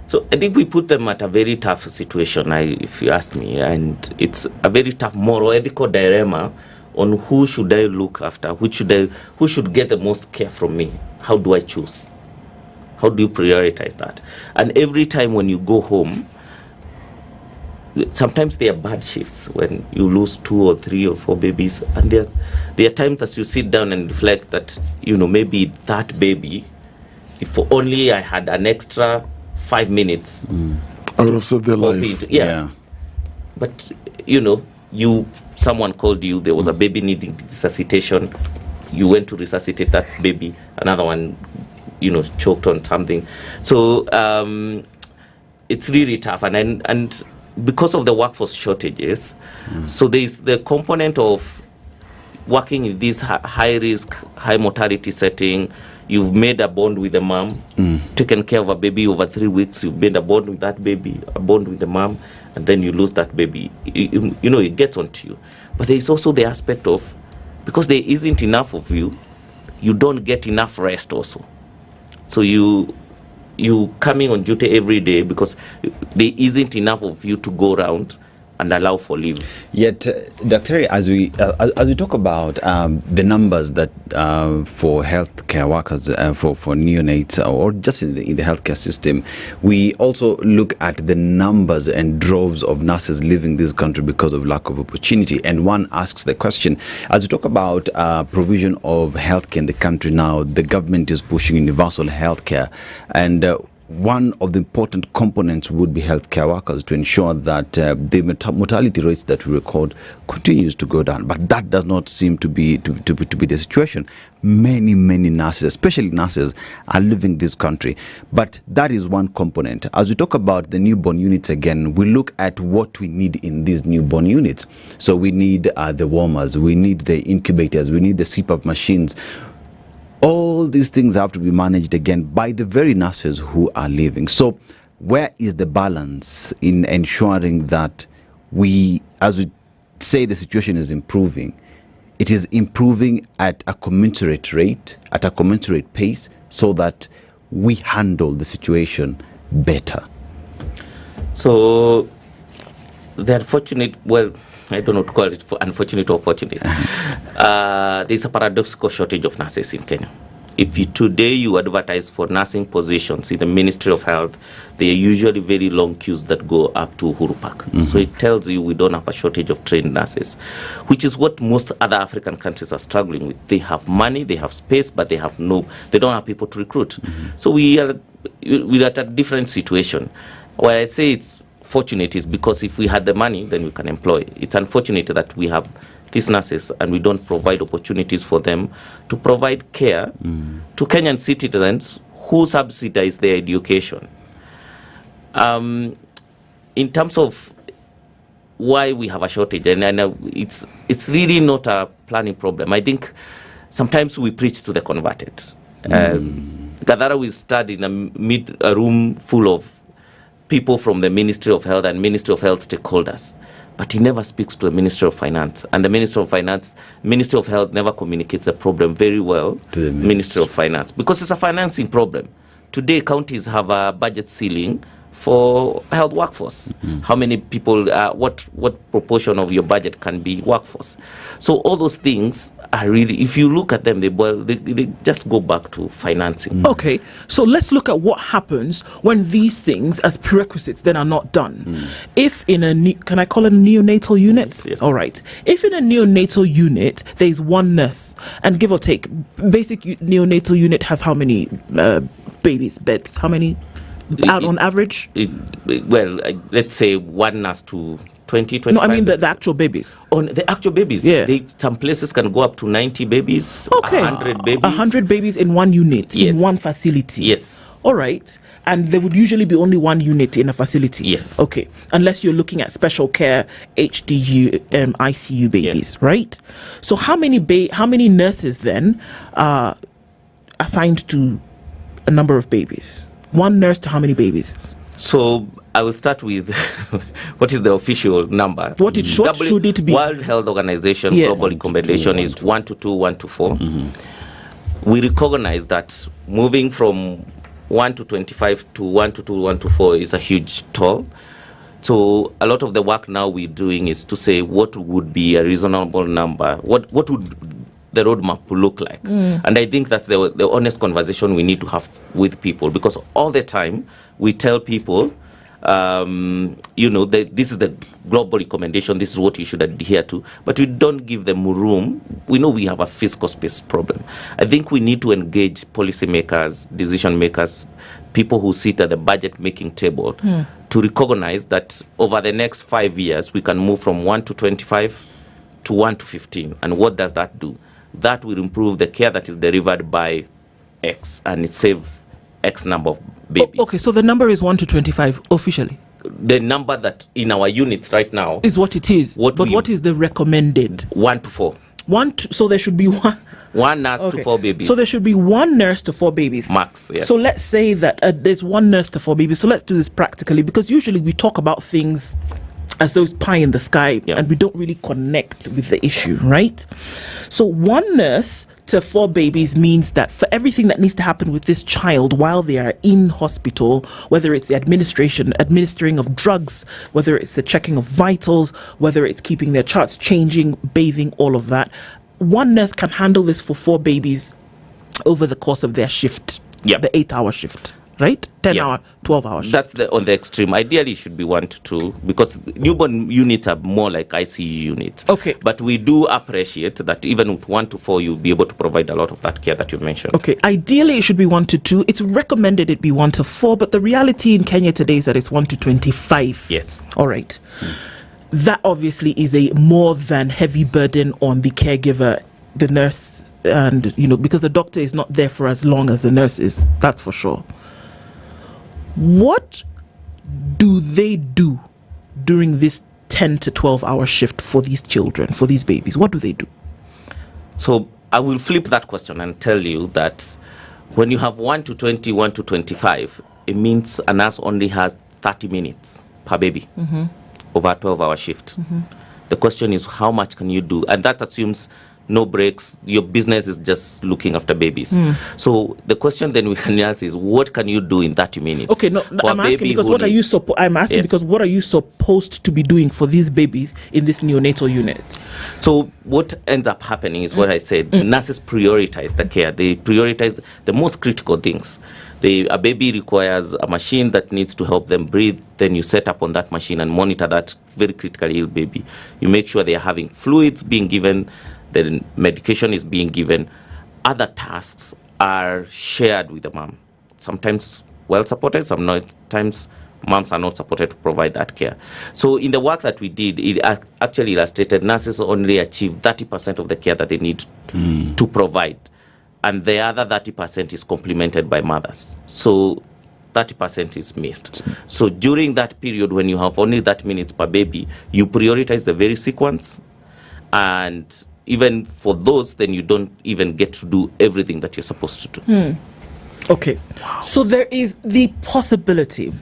So I think we put them at a very tough situation, if you ask me, and it's a very tough moral, ethical dilemma on who should I look after, who should get the most care from me. How do I choose? How do you prioritize that? And every time when you go home, sometimes there are bad shifts when you lose 2 or 3 or 4 babies, and there are times that you sit down and reflect that, maybe that baby, if only I had an extra 5 minutes, I would have saved their life. But someone called you, there was a baby needing resuscitation, you went to resuscitate that baby, another one choked on something. So it's really tough, and because of the workforce shortages, so there's the component of working in this high risk, high mortality setting. You've made a bond with the mom, taken care of a baby over 3 weeks. You've made a bond with that baby, a bond with the mom, and then you lose that baby. It gets onto you. But there is also the aspect of, because there isn't enough of you, you don't get enough rest also. So you coming on duty every day because there isn't enough of you to go around and allow for leave. Yet, Dr. as we talk about the numbers that for healthcare workers, for neonates, or just in the healthcare system, we also look at the numbers and droves of nurses leaving this country because of lack of opportunity. And one asks the question, as we talk about provision of healthcare in the country now, the government is pushing universal healthcare, and one of the important components would be healthcare workers to ensure that the mortality rates that we record continues to go down. But that does not seem to be the situation. Many nurses, especially nurses, are leaving this country. But that is one component. As we talk about the newborn units again, we look at what we need in these newborn units. So we need the warmers, we need the incubators, we need the CPAP machines. All these things have to be managed again by the very nurses who are leaving. So where is the balance in ensuring that we, as we say the situation is improving, it is improving at a commensurate rate, at a commensurate pace, so that we handle the situation better? So the unfortunate, well, I don't know what to call it, unfortunate or fortunate. There's a paradoxical shortage of nurses in Kenya. If today you advertise for nursing positions in the Ministry of Health, they are usually very long queues that go up to Uhuru Park. So it tells you we don't have a shortage of trained nurses, which is what most other African countries are struggling with. They have money, they have space, but they don't have people to recruit. So we are at a different situation. Why I say it's fortunate is because if we had the money, then we can employ. It's unfortunate that we have these nurses and we don't provide opportunities for them to provide care to Kenyan citizens who subsidize their education. In terms of why we have a shortage, and it's really not a planning problem. I think sometimes we preach to the converted. Gadara, we studied in a room full of people from the Ministry of Health and Ministry of Health stakeholders, but he never speaks to the Ministry of Finance. And the Ministry of Health never communicates the problem very well to the Ministry of Finance, because it's a financing problem. Today, counties have a budget ceiling for health workforce. How many people, what proportion of your budget can be workforce? So all those things are really, if you look at them, they just go back to financing. Okay, so let's look at what happens when these things as prerequisites then are not done. If in a, can I call it a neonatal unit? Yes. All right. If in a neonatal unit, there's one nurse, and give or take, basic neonatal unit has how many babies, beds? How many? Out on average? Well, let's say one nurse to 20, 25. No, I mean the actual babies. On the actual babies, yeah. Some places can go up to 90 babies, 100 babies. 100 babies in one unit, yes. in one facility. Yes. All right. And there would usually be only one unit in a facility. Yes. Okay. Unless you're looking at special care, HDU, ICU babies, right? So how many nurses then are assigned to a number of babies? One nurse to how many babies? So I will start with what is the official number. What should it be? World Health Organization global recommendation is 1 to 2, 1 to 4. We recognize that moving from 1 to 25 to 1 to 2, 1 to 4 is a huge toll. So a lot of the work now we're doing is to say what would be a reasonable number. What would the roadmap will look like. And I think that's the honest conversation we need to have with people, because all the time we tell people, this is the global recommendation, this is what you should adhere to, but we don't give them room. We know we have a fiscal space problem. I think we need to engage policymakers, decision makers, people who sit at the budget making table to recognize that over the next 5 years, we can move from 1 to 25 to 1 to 15. And what does that do? That will improve the care that is delivered by X, and it save X number of babies. Okay, so the number is 1 to 25 officially. The number that in our units right now is what it is. What is the recommended? 1 to 4. So there should be one nurse to 4 babies. So there should be one nurse to 4 babies. Max, yes. So let's say that there's one nurse to 4 babies. So let's do this practically, because usually we talk about things as though it's pie in the sky, and we don't really connect with the issue, right? So one nurse to 4 babies means that for everything that needs to happen with this child while they are in hospital, whether it's the administering of drugs, whether it's the checking of vitals, whether it's keeping their charts changing, bathing, all of that, one nurse can handle this for 4 babies over the course of their shift, the 8-hour shift. Right? 10-hour, 12-hour shift. That's on the extreme. Ideally, it should be 1 to 2, because newborn units are more like ICU units. Okay. But we do appreciate that even with 1 to 4, you'll be able to provide a lot of that care that you mentioned. Okay. Ideally, it should be 1 to 2. It's recommended it be 1 to 4, but the reality in Kenya today is that it's 1 to 25. Yes. All right. That obviously is a more than heavy burden on the caregiver, the nurse, and, because the doctor is not there for as long as the nurse is. That's for sure. What do they do during this 10 to 12 hour shift for these children, for these babies? What do they do? So I will flip that question and tell you that when you have 1 to 20, 1 to 25, it means a nurse only has 30 minutes per baby over a 12-hour shift. The question is, how much can you do? And that assumes no breaks. Your business is just looking after babies. So the question then we can ask is, what can you do in 30 minutes? Okay, no, I'm asking because what are you because what are you supposed to be doing for these babies in this neonatal unit? So what ends up happening is what I said. Nurses prioritize the care. They prioritize the most critical things. A baby requires a machine that needs to help them breathe. Then you set up on that machine and monitor that very critically ill baby. You make sure they are having fluids being given, the medication is being given. Other tasks are shared with the mom. Sometimes well supported, sometimes moms are not supported to provide that care. So in the work that we did, it actually illustrated nurses only achieve 30% of the care that they need to provide. And the other 30% is complemented by mothers. So 30% is missed. So during that period, when you have only that minutes per baby, you prioritize the very sick ones. And even for those, then you don't even get to do everything that you're supposed to do. Okay. So there is the possibility.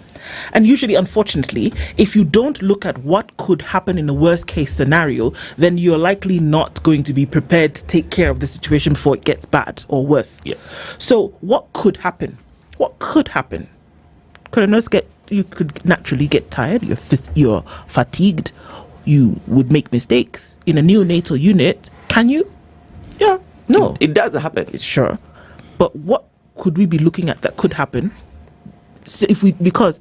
And usually, unfortunately, if you don't look at what could happen in a worst case scenario, then you're likely not going to be prepared to take care of the situation before it gets bad or worse. Yeah. So what could happen? What could happen? Could a nurse you could naturally get tired, you're fatigued, you would make mistakes in a neonatal unit. Can you? Yeah. No. It does happen. Sure. But what could we be looking at that could happen? So because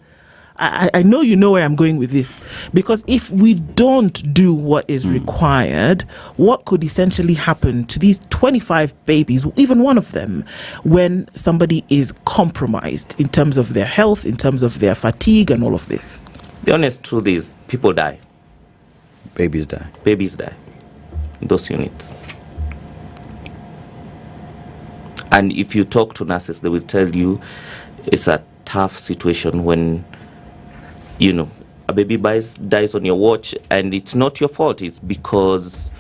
I know you know where I'm going with this, because if we don't do what is required, what could essentially happen to these 25 babies, even one of them, when somebody is compromised in terms of their health, in terms of their fatigue and all of this? The honest truth is people die. Babies die. Babies die in those units. And if you talk to nurses, they will tell you it's a tough situation when, a baby dies on your watch, and it's not your fault. It's because,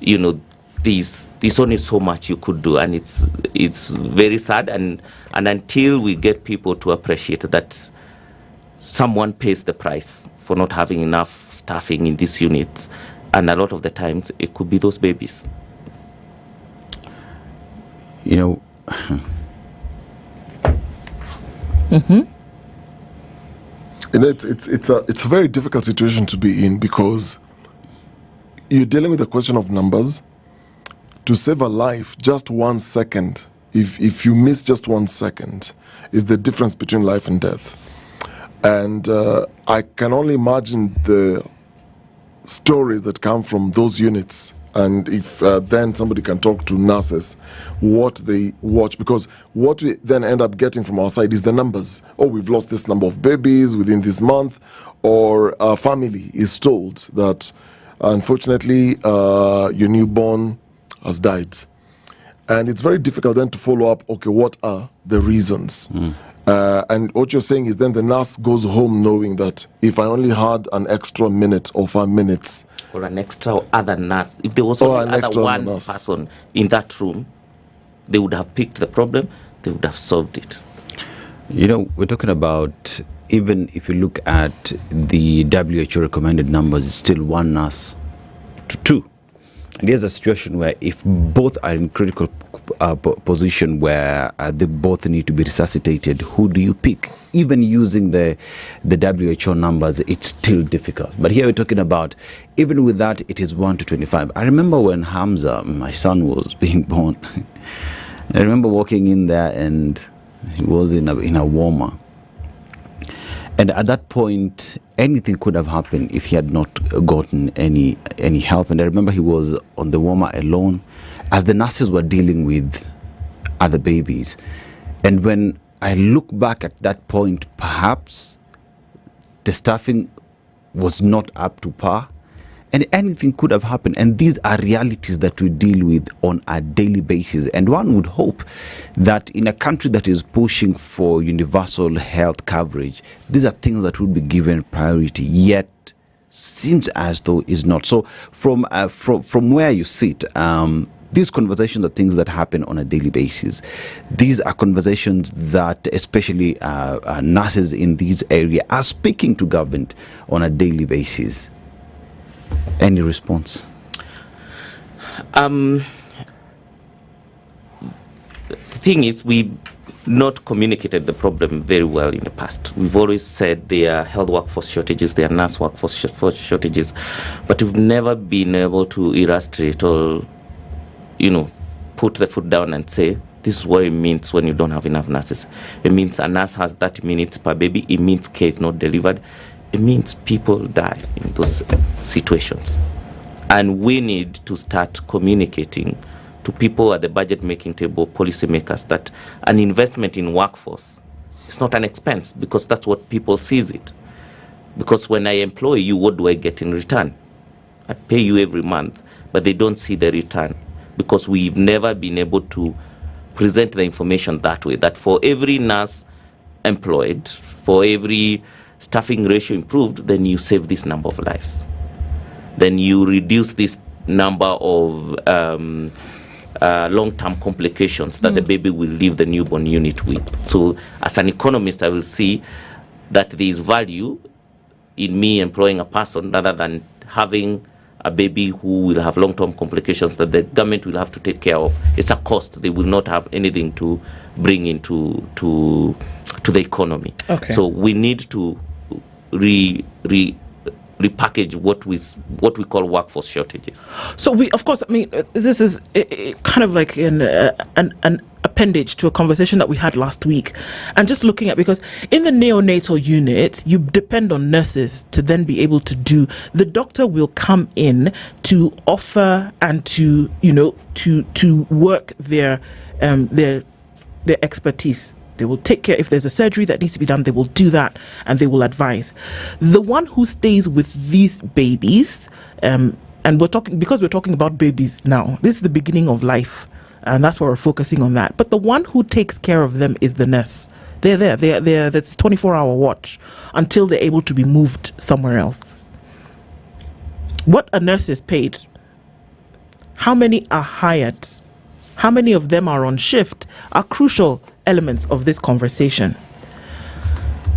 there's only so much you could do, and it's very sad. And until we get people to appreciate that someone pays the price for not having enough staffing in these units, and a lot of the times it could be those babies. And it's a very difficult situation to be in, because you're dealing with the question of numbers. To save a life, just 1 second, if you miss just 1 second, is the difference between life and death. And I can only imagine the stories that come from those units. And if then somebody can talk to nurses, what they watch, because what we then end up getting from our side is the numbers. Oh, we've lost this number of babies within this month, or a family is told that unfortunately your newborn has died. And it's very difficult then to follow up, okay, what are the reasons? And what you're saying is then the nurse goes home knowing that if I only had an extra minute or 5 minutes, or an extra other nurse, if there was only one person in that room, they would have picked the problem, they would have solved it. We're talking about, even if you look at the WHO recommended numbers, it's still 1 nurse to 2. And there's a situation where if both are in critical position where they both need to be resuscitated, who do you pick? Even using the WHO numbers, it's still difficult. But here we're talking about, even with that, it is 1 to 25. I remember when Hamza, my son, was being born. I remember walking in there and he was in a warmer. And at that point, anything could have happened if he had not gotten any help. And I remember he was on the warmer alone as the nurses were dealing with other babies. And when I look back at that point, perhaps the staffing was not up to par, and anything could have happened. And these are realities that we deal with on a daily basis. And one would hope that in a country that is pushing for universal health coverage, these are things that would be given priority, yet seems as though it's not. So from where you sit, these conversations are things that happen on a daily basis. These are conversations that especially nurses in these areas are speaking to government on a daily basis. Any response? The thing is, we not communicated the problem very well in the past. We've always said there are health workforce shortages, there are nurse workforce shortages, but we've never been able to illustrate or, put the foot down and say, this is what it means when you don't have enough nurses. It means a nurse has 30 minutes per baby. It means care is not delivered. It means people die in those situations. And we need to start communicating to people at the budget-making table, policymakers, that an investment in workforce is not an expense, because that's what people sees it. Because when I employ you, what do I get in return? I pay you every month, but they don't see the return, because we've never been able to present the information that way, that for every nurse employed, for every staffing ratio improved, then you save this number of lives. Then you reduce this number of long-term complications that the baby will leave the newborn unit with. So as an economist, I will see that there is value in me employing a person rather than having a baby who will have long-term complications that the government will have to take care of. It's a cost. They will not have anything to bring into to the economy. Okay. So we need to repackage what we call workforce shortages. So we, of course, I mean, this is kind of like an appendage to a conversation that we had last week, and just looking at, because in the neonatal units you depend on nurses to then be able to do. The doctor will come in to offer and to to work their expertise. They will take care. If there's a surgery that needs to be done, they will do that, and they will advise. The one who stays with these babies, and we're talking about babies now. This is the beginning of life, and that's why we're focusing on that. But the one who takes care of them is the nurse. They're there. That's 24-hour watch until they're able to be moved somewhere else. What a nurse is paid, how many are hired, how many of them are on shift, are crucial elements of this conversation.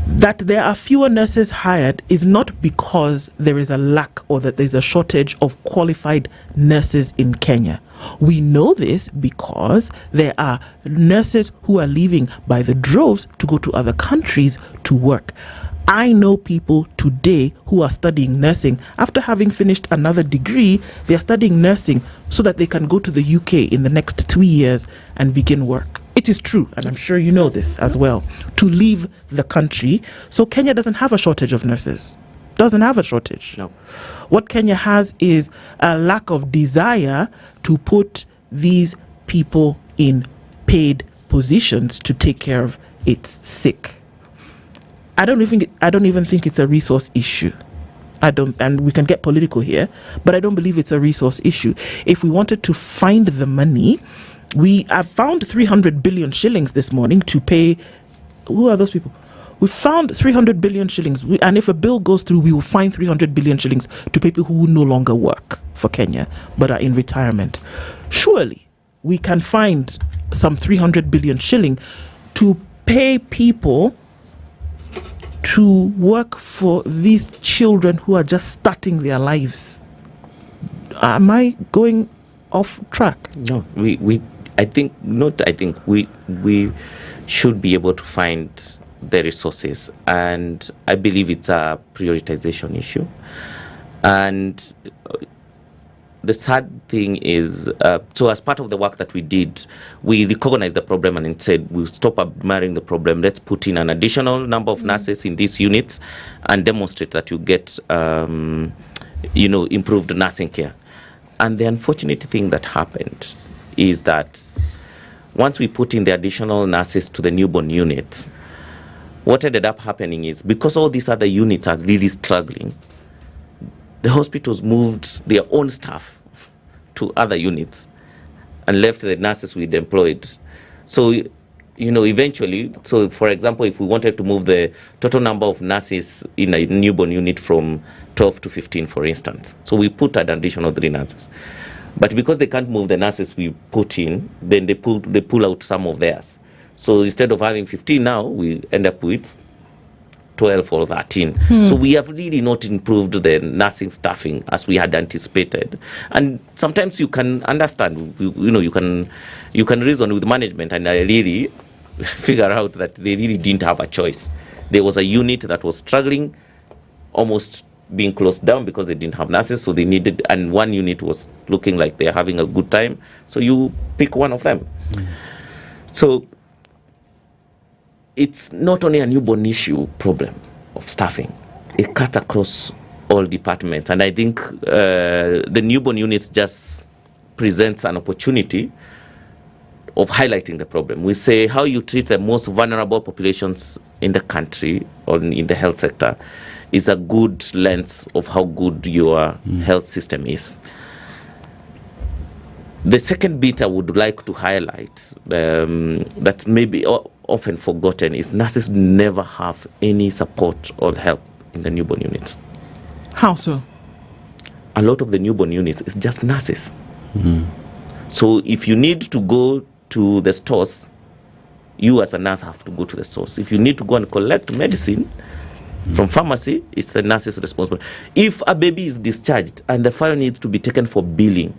That there are fewer nurses hired is not because there is a lack or that there's a shortage of qualified nurses in Kenya. We know this because there are nurses who are leaving by the droves to go to other countries to work. I know people today who are studying nursing. After having finished another degree, they are studying nursing so that they can go to the UK in the next 2 years and begin work. It is true, and I'm sure you know this as well, to leave the country. So Kenya doesn't have a shortage of nurses. Doesn't have a shortage. No. What Kenya has is a lack of desire to put these people in paid positions to take care of its sick. I don't even think it's a resource issue. And we can get political here, but I don't believe it's a resource issue. If we wanted to find the money, we have found 300 billion shillings this morning to pay. Who are those people? We found 300 billion shillings, and if a bill goes through, we will find 300 billion shillings to people who no longer work for Kenya but are in retirement. Surely we can find some 300 billion shilling to pay people to work for these children who are just starting their lives. Am I going off track? No, we should be able to find the resources, and I believe it's a prioritization issue. And the sad thing is, so as part of the work that we did, we recognized the problem and said, we'll stop admiring the problem. Let's put in an additional number of nurses in these units and demonstrate that you get, improved nursing care. And the unfortunate thing that happened is that once we put in the additional nurses to the newborn units, what ended up happening is, because all these other units are really struggling, the hospitals moved their own staff to other units and left the nurses we'd employed. So, eventually, so for example, if we wanted to move the total number of nurses in a newborn unit from 12 to 15, for instance, so we put an additional 3 nurses. But because they can't move the nurses we put in, then they pull out some of theirs. So instead of having 15 now, we end up with 12 or 13. So we have really not improved the nursing staffing as we had anticipated. And sometimes you can understand, you can reason with management, and I really figure out that they really didn't have a choice. There was a unit that was struggling, almost being closed down because they didn't have nurses, so they needed, and one unit was looking like they're having a good time, so you pick one of them. So it's not only a newborn issue problem of staffing, it cuts across all departments. And I think the newborn unit just presents an opportunity of highlighting the problem. We say how you treat the most vulnerable populations in the country or in the health sector is a good lens of how good your health system is. The second bit I would like to highlight that maybe often forgotten is nurses never have any support or help in the newborn units. How so? A lot of the newborn units is just nurses. So if you need to go to the stores, you as a nurse have to go to the stores. If you need to go and collect medicine from pharmacy, it's the nurse's responsibility. If a baby is discharged and the file needs to be taken for billing,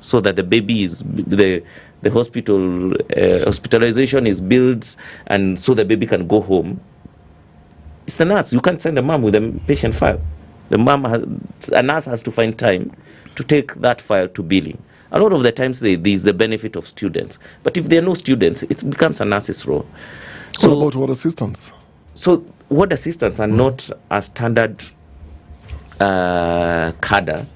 so that the baby is the hospitalization is billed, and so the baby can go home, it's the nurse. You can't send the mom with a patient file. A nurse has to find time to take that file to billing. A lot of the times there's the benefit of students, but if there are no students, it becomes a nurse's role. So what about ward assistants? So ward assistants are not a standard cadre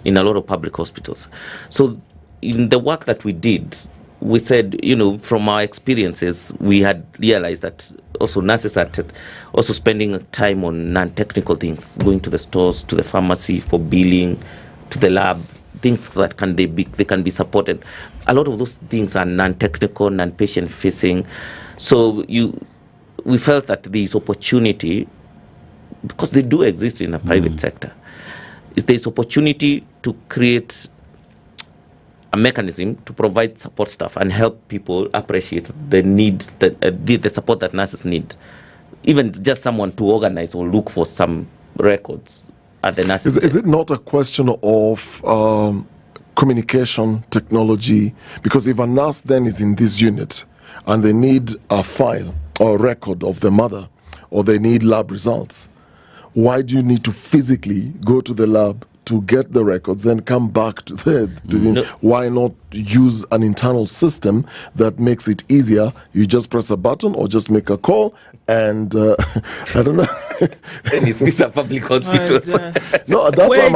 in a lot of public hospitals. So in the work that we did, we said, from our experiences, we had realized that also nurses are also spending time on non-technical things, going to the stores, to the pharmacy for billing, to the lab, things that they can be supported. A lot of those things are non-technical, non-patient facing. So we felt that there is opportunity, because they do exist in the private sector, is there's opportunity to create a mechanism to provide support staff and help people appreciate the need, the support that nurses need. Even just someone to organize or look for some records at the nurses. Is it not a question of communication technology? Because if a nurse then is in this unit and they need a file or a record of the mother, or they need lab results, why do you need to physically go to the lab to get the records, then come back to why not use an internal system that makes it easier? You just press a button or just make a call, and I don't know. Then is this a public hospital? No, that's why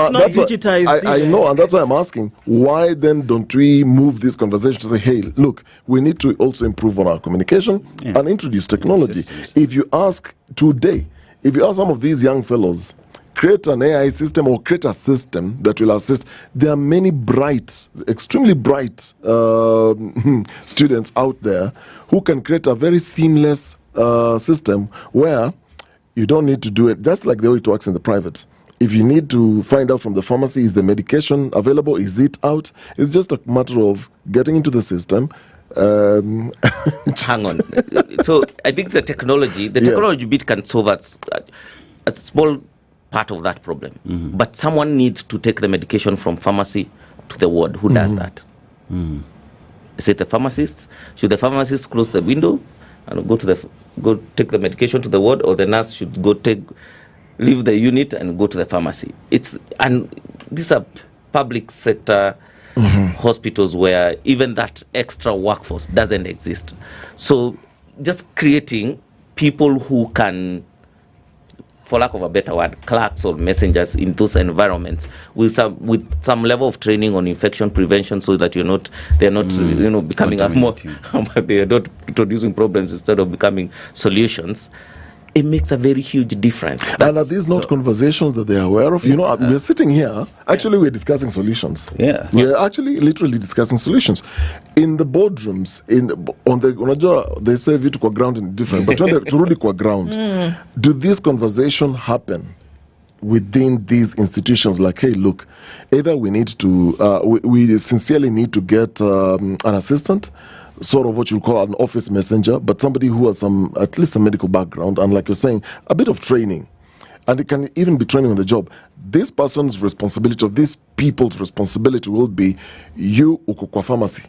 I know, and that's why I'm asking, why then don't we move this conversation to say, hey, look, we need to also improve on our communication and introduce technology. If you ask some of these young fellows, create an AI system or create a system that will assist. There are many extremely bright students out there who can create a very seamless system where you don't need to do it. That's like the way it works in the private. If you need to find out from the pharmacy, is the medication available? Is it out? It's just a matter of getting into the system. Hang on. So I think the technology bit can solve a small part of that problem. But someone needs to take the medication from pharmacy to the ward. Who does that? Is it the pharmacist? Should the pharmacist close the window and go take the medication to the ward, or the nurse should leave the unit and go to the pharmacy? And these are public sector hospitals where even that extra workforce doesn't exist. So just creating people who can, for lack of a better word, clerks or messengers in those environments with some level of training on infection prevention, so that they're not becoming they are not introducing problems instead of becoming solutions. It makes a very huge difference. And are these not conversations that they are aware of? We're sitting here, actually we're discussing solutions. We're actually literally discussing solutions. In the boardrooms, they say vitu kwa ground in different, but when turudi kwa ground, do these conversations happen within these institutions, like, hey, look, either we need to, we sincerely need to get an assistant, sort of what you call an office messenger, but somebody who has at least a medical background, and like you're saying, a bit of training. And it can even be training on the job. This person's responsibility, or these people's responsibility, will be you, Okoh pharmacy.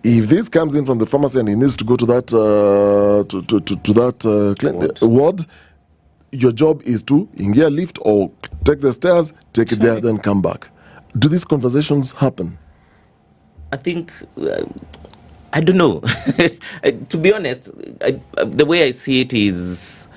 If this comes in from the pharmacy and he needs to go to that ward, your job is to ingia a lift or take the stairs, take it there, then come back. Do these conversations happen? I think, I don't know. To be honest, the way I see it is,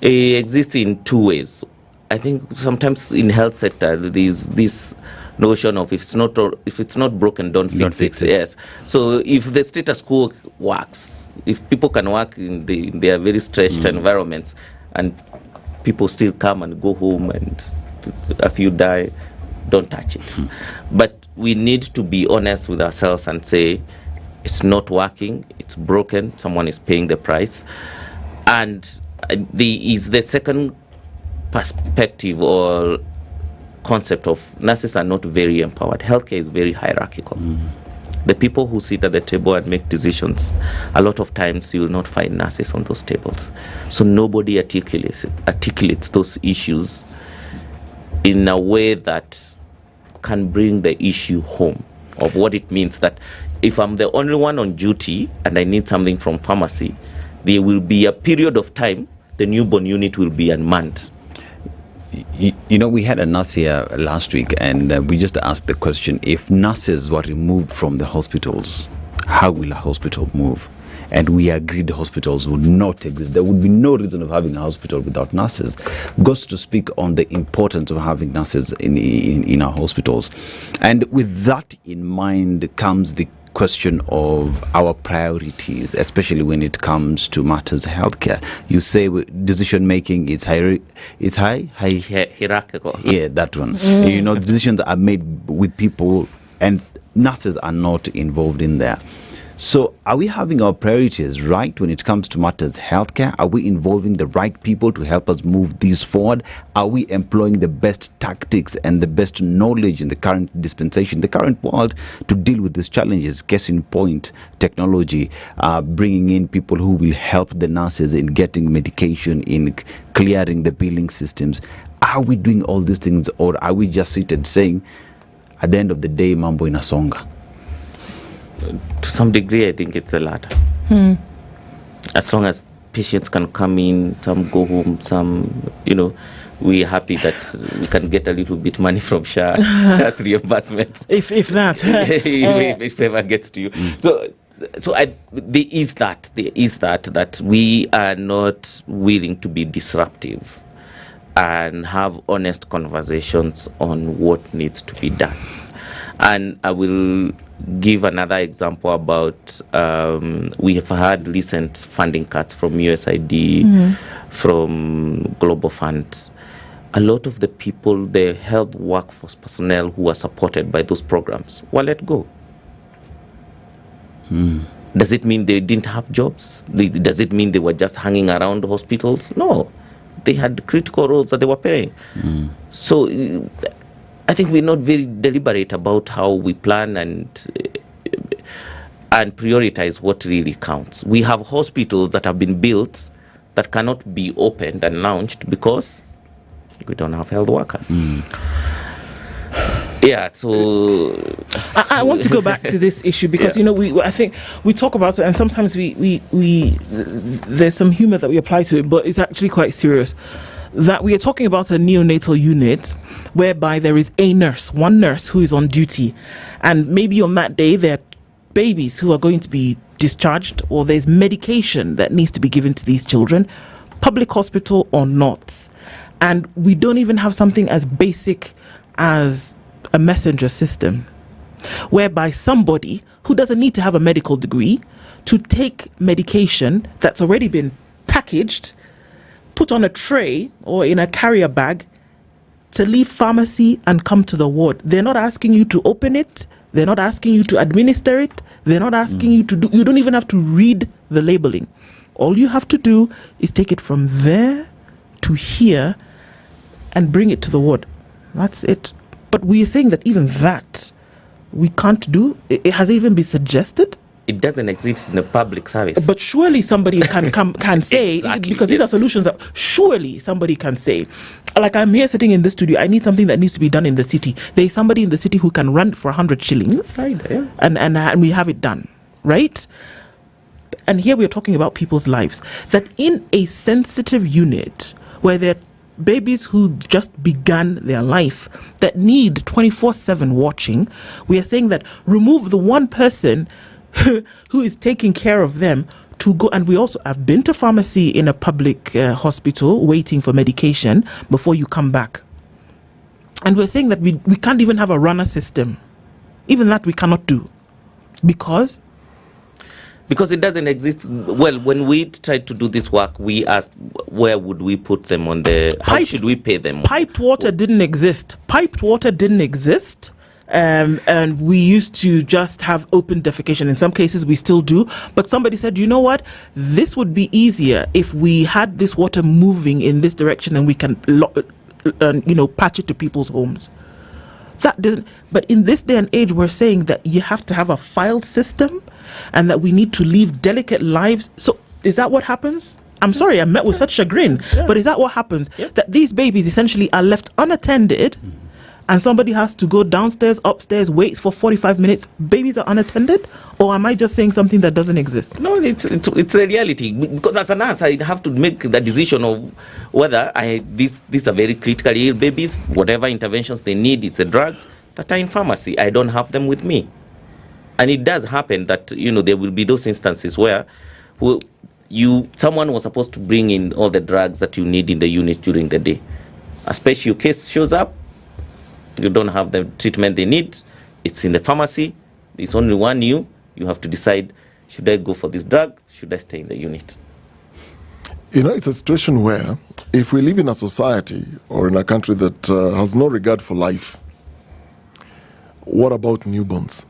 it exists in two ways. I think sometimes in health sector there is this notion of if it's not broken, don't fix it. Yes. So if the status quo works, if people can work in their very stretched environments, and people still come and go home and a few die, don't touch it. But we need to be honest with ourselves and say it's not working, it's broken, someone is paying the price. And the second perspective or concept of nurses are not very empowered. Healthcare is very hierarchical. The people who sit at the table and make decisions, a lot of times you will not find nurses on those tables. So nobody articulates those issues in a way that can bring the issue home of what it means that if I'm the only one on duty and I need something from pharmacy, there will be a period of time the newborn unit will be unmanned. You know, we had a nurse here last week, and we just asked the question, if nurses were removed from the hospitals, how will a hospital move? And we agreed the hospitals would not exist. There would be no reason of having a hospital without nurses. Goes to speak on the importance of having nurses in our hospitals. And with that in mind comes the question of our priorities, especially when it comes to matters healthcare. You say decision making is hierarchical. Yeah, that one. You know, decisions are made with people, and nurses are not involved in there. So are we having our priorities right when it comes to matters healthcare? Are we involving the right people to help us move these forward? Are we employing the best tactics and the best knowledge in the current dispensation, the current world, to deal with these challenges? Case in point, technology, bringing in people who will help the nurses in getting medication, in clearing the billing systems. Are we doing all these things, or are we just seated saying, at the end of the day, mambo inasonga? To some degree, I think it's the latter. As long as patients can come in, some go home, some, we're happy that we can get a little bit money from SHA as reimbursement. If that. if ever gets to you. So there is that we are not willing to be disruptive and have honest conversations on what needs to be done. And I will give another example about we have had recent funding cuts from USAID, from Global Fund. A lot of the people, the health workforce personnel who are supported by those programs were let go. Does it mean they didn't have jobs? Does it mean they were just hanging around hospitals? No. They had critical roles that they were playing. So I think we're not very deliberate about how we plan and prioritize what really counts. We have hospitals that have been built that cannot be opened and launched because we don't have health workers. Yeah, so I want to go back to this issue because I think we talk about it, and sometimes we there's some humor that we apply to it, but it's actually quite serious. That we are talking about a neonatal unit whereby there is one nurse who is on duty, and maybe on that day there are babies who are going to be discharged, or there's medication that needs to be given to these children, public hospital or not. And we don't even have something as basic as a messenger system, whereby somebody who doesn't need to have a medical degree to take medication that's already been packaged, put on a tray or in a carrier bag, to leave pharmacy and come to the ward. They're not asking you to open it. They're not asking you to administer it. They're not asking you to do, you don't even have to read the labeling. All you have to do is take it from there to here and bring it to the ward. That's it. But we are saying that even that we can't do. It has even been suggested. It doesn't exist in the public service. But surely somebody can say, Exactly, because these are solutions that surely somebody can say, like, I'm here sitting in this studio, I need something that needs to be done in the city. There's somebody in the city who can run it for 100 shillings. Right, yeah. And we have it done, right? And here we're talking about people's lives. That in a sensitive unit where there are babies who just began their life that need 24/7 watching, we are saying that remove the one person who is taking care of them to go. And we also have been to pharmacy in a public hospital waiting for medication before you come back. And we're saying that we can't even have a runner system. Even that we cannot do. Because it doesn't exist. Well, when we tried to do this work, we asked where would we put them on how should we pay them? Piped water didn't exist. And we used to just have open defecation. In some cases we still do, but somebody said, you know what, this would be easier if we had this water moving in this direction and we can patch it to people's homes. That doesn't. But in this day and age, we're saying that you have to have a filed system and that we need to live delicate lives. So is that what happens? I'm sorry, I'm met with such chagrin, but is that what happens? That these babies essentially are left unattended and somebody has to go downstairs, upstairs, wait for 45 minutes. Babies are unattended? Or am I just saying something that doesn't exist? No, it's a reality. Because as a nurse, I have to make the decision of whether these are very critically ill babies, whatever interventions they need is the drugs that are in pharmacy. I don't have them with me. And it does happen that, there will be those instances where someone was supposed to bring in all the drugs that you need in the unit during the day. A special case shows up. You don't have the treatment they need. It's in the pharmacy. There's only one you. You have to decide, should I go for this drug? Should I stay in the unit? It's a situation where if we live in a society or in a country that has no regard for life, what about newborns?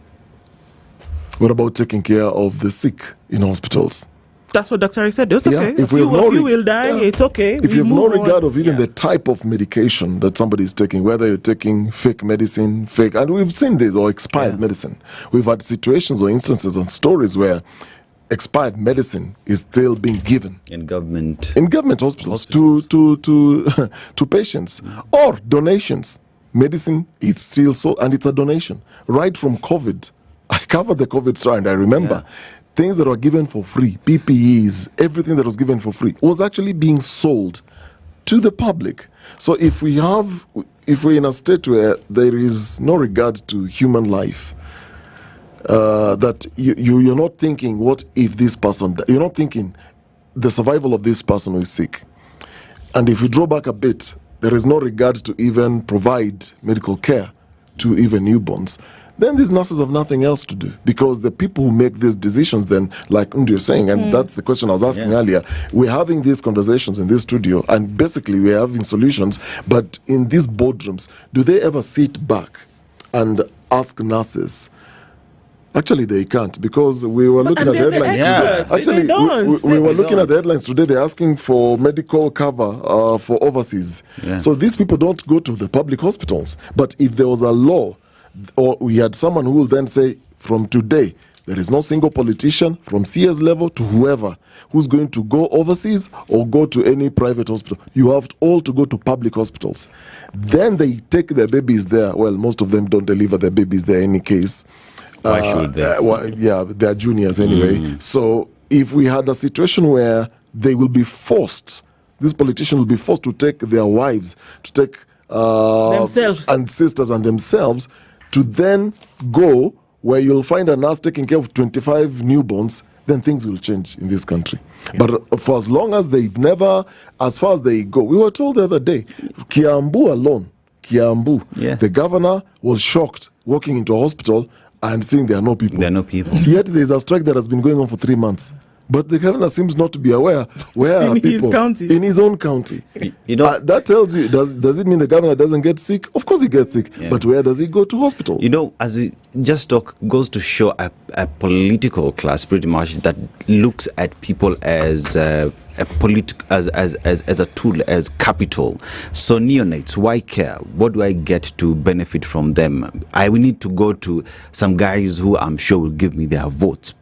What about taking care of the sick in hospitals? That's what Dr. said. It's okay. If you will die, it's okay. If you have no regard of even the type of medication that somebody is taking, whether you're taking fake medicine, and we've seen this, or expired medicine. We've had situations or instances and stories where expired medicine is still being given in government hospitals. to patients, or donations. Medicine, it's still sold, and it's a donation. Right from COVID, I covered the COVID story, and I remember things that were given for free, PPEs, everything that was given for free, was actually being sold to the public. So if we're in a state where there is no regard to human life, that you're not thinking, what if this person, you're not thinking the survival of this person who is sick. And if you draw back a bit, there is no regard to even provide medical care to even newborns. Then these nurses have nothing else to do, because the people who make these decisions then, like you're saying, and that's the question I was asking earlier, we're having these conversations in this studio and basically we're having solutions, but in these boardrooms, do they ever sit back and ask nurses? Actually, they can't, because we were looking at the headlines today. Actually, we were looking at the headlines today. They're asking for medical cover for overseas. So these people don't go to the public hospitals. But if there was a law, or we had someone who will then say, from today, there is no single politician from CS level to whoever who's going to go overseas or go to any private hospital. You have all to go to public hospitals. Then they take their babies there. Well, most of them don't deliver their babies there in any case. Why should they? They're juniors anyway. So if we had a situation where they will be forced, these politicians will be forced to take their wives, to take themselves and sisters and themselves, to then go where you'll find a nurse taking care of 25 newborns, then things will change in this country. But for as long as as far as they go, we were told the other day, Kiambu alone, the governor was shocked walking into a hospital and seeing there are no people. There are no people. Yet there's a strike that has been going on for 3 months. But the governor seems not to be aware where In are his people county. in his own county. That tells you, does it mean the governor doesn't get sick? Of course he gets sick. Yeah. But where does he go to hospital? As we just talk, goes to show a political class pretty much that looks at people as a tool, as capital. So neonates, why care? What do I get to benefit from them? I will need to go to some guys who I'm sure will give me their votes.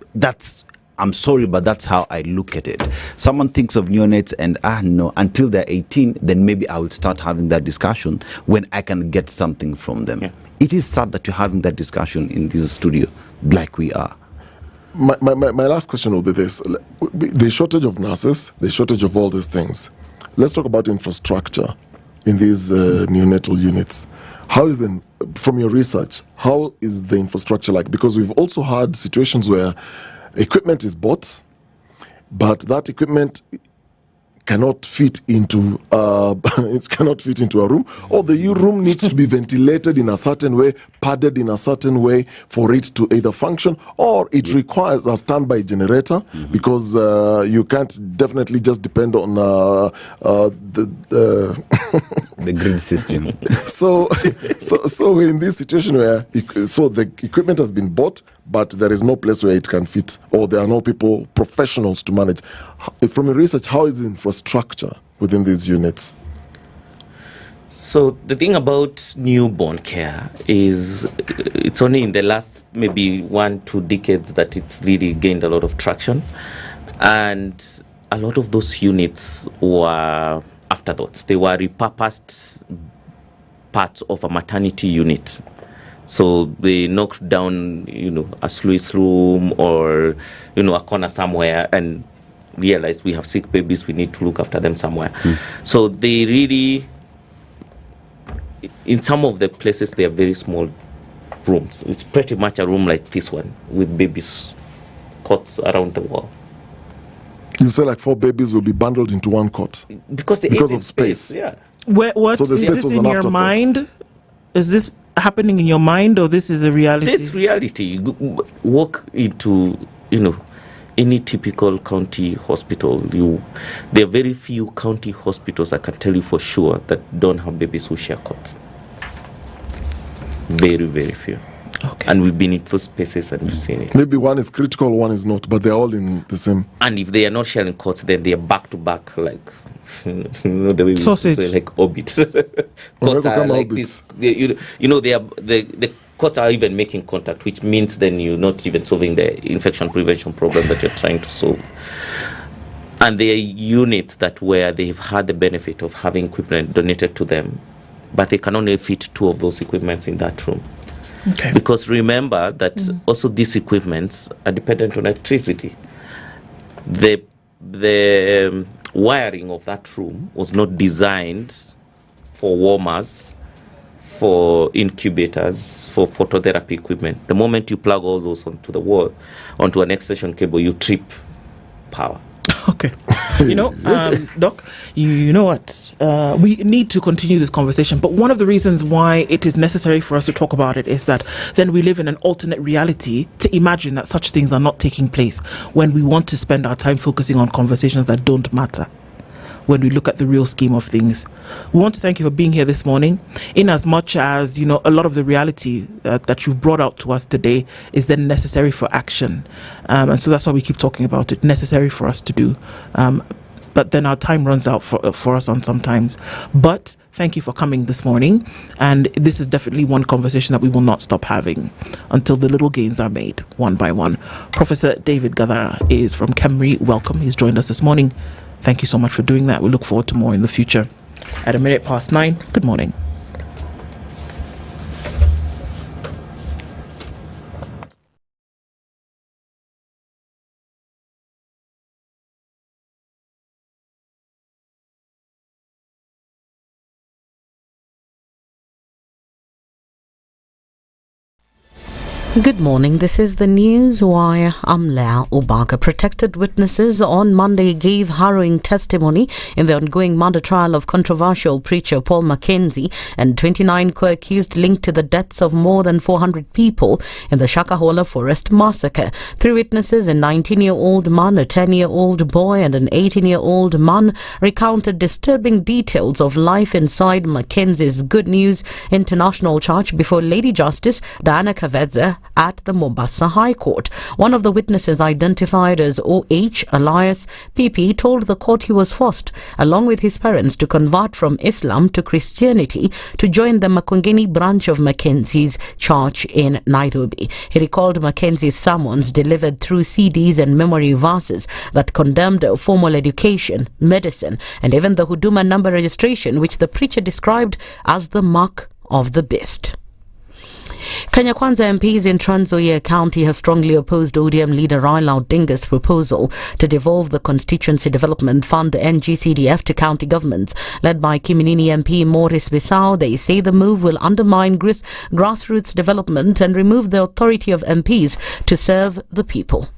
I'm sorry, but that's how I look at it. Someone thinks of neonates and no, until they're 18, then maybe I will start having that discussion when I can get something from them. Yeah. It is sad that you're having that discussion in this studio like we are. My last question will be this. The shortage of nurses, the shortage of all these things. Let's talk about infrastructure in these neonatal units. How is from your research, how is the infrastructure like? Because we've also had situations where equipment is bought, but that equipment cannot fit into a room, or the room needs to be ventilated in a certain way, padded in a certain way for it to either function, or it requires a standby generator, because you can't definitely just depend on the grid system. So in this situation where the equipment has been bought, but there is no place where it can fit, or there are no professionals to manage. From your research, how is the infrastructure within these units? So the thing about newborn care is it's only in the last maybe 1-2 decades that it's really gained a lot of traction, and a lot of those units were afterthoughts. They were repurposed parts of a maternity unit. So they knocked down, a sluice room or, a corner somewhere and realized we have sick babies, we need to look after them somewhere. So they really, in some of the places, they are very small rooms. It's pretty much a room like this one with babies cots around the wall. You say like 4 babies will be bundled into one cot because of space. Yeah. What so the is space this was in an your afterthought. mind? Is this happening in your mind, or this is a reality? This reality. You walk into, any typical county hospital. There are very few county hospitals, I can tell you for sure, that don't have babies who share cots. Very, very few. Okay. And we've been in those spaces and we've seen it. Maybe one is critical, one is not, but they're all in the same. And if they are not sharing cots, then they are back to back, like the way we sausage, say, like orbit. Cots are like this. The cots are even making contact, which means then you're not even solving the infection prevention problem that you're trying to solve. And there are units where they've had the benefit of having equipment donated to them, but they can only fit 2 of those equipments in that room. Okay. Because remember that also these equipments are dependent on electricity. The wiring of that room was not designed for warmers, for incubators, for phototherapy equipment. The moment you plug all those onto the wall, onto an extension cable, you trip power. Okay. Doc, you know what? We need to continue this conversation, but one of the reasons why it is necessary for us to talk about it is that then we live in an alternate reality to imagine that such things are not taking place when we want to spend our time focusing on conversations that don't matter. When we look at the real scheme of things, we want to thank you for being here this morning. In as much as a lot of the reality that you've brought out to us today is then necessary for action, and so that's why we keep talking about it. Necessary for us to do, but then our time runs out for us on sometimes. But thank you for coming this morning, and this is definitely one conversation that we will not stop having until the little gains are made one by one. Professor David Gadara is from Kemri. Welcome. He's joined us this morning. Thank you so much for doing that. We look forward to more in the future. At 9:01, good morning. Good morning. This is the news wire. I'm Leah Ubaga. Protected witnesses on Monday gave harrowing testimony in the ongoing murder trial of controversial preacher Paul Mackenzie and 29 co-accused linked to the deaths of more than 400 people in the Shakahola Forest massacre. 3 witnesses, a 19-year-old man, a 10-year-old boy and an 18-year-old man, recounted disturbing details of life inside Mackenzie's Good News International Church before Lady Justice Diana Kavedza at the Mombasa High Court. One of the witnesses, identified as OH alias PP, told the court he was forced, along with his parents, to convert from Islam to Christianity to join the Makongeni branch of Mackenzie's church in Nairobi. He recalled Mackenzie's sermons delivered through CDs and memory verses that condemned formal education, medicine, and even the Huduma number registration, which the preacher described as the mark of the beast. Kenya Kwanza MPs in Trans Nzoia County have strongly opposed ODM leader Raila Odinga's proposal to devolve the Constituency Development Fund NGCDF to county governments. Led by Kiminini MP Maurice Bissau, they say the move will undermine grassroots development and remove the authority of MPs to serve the people.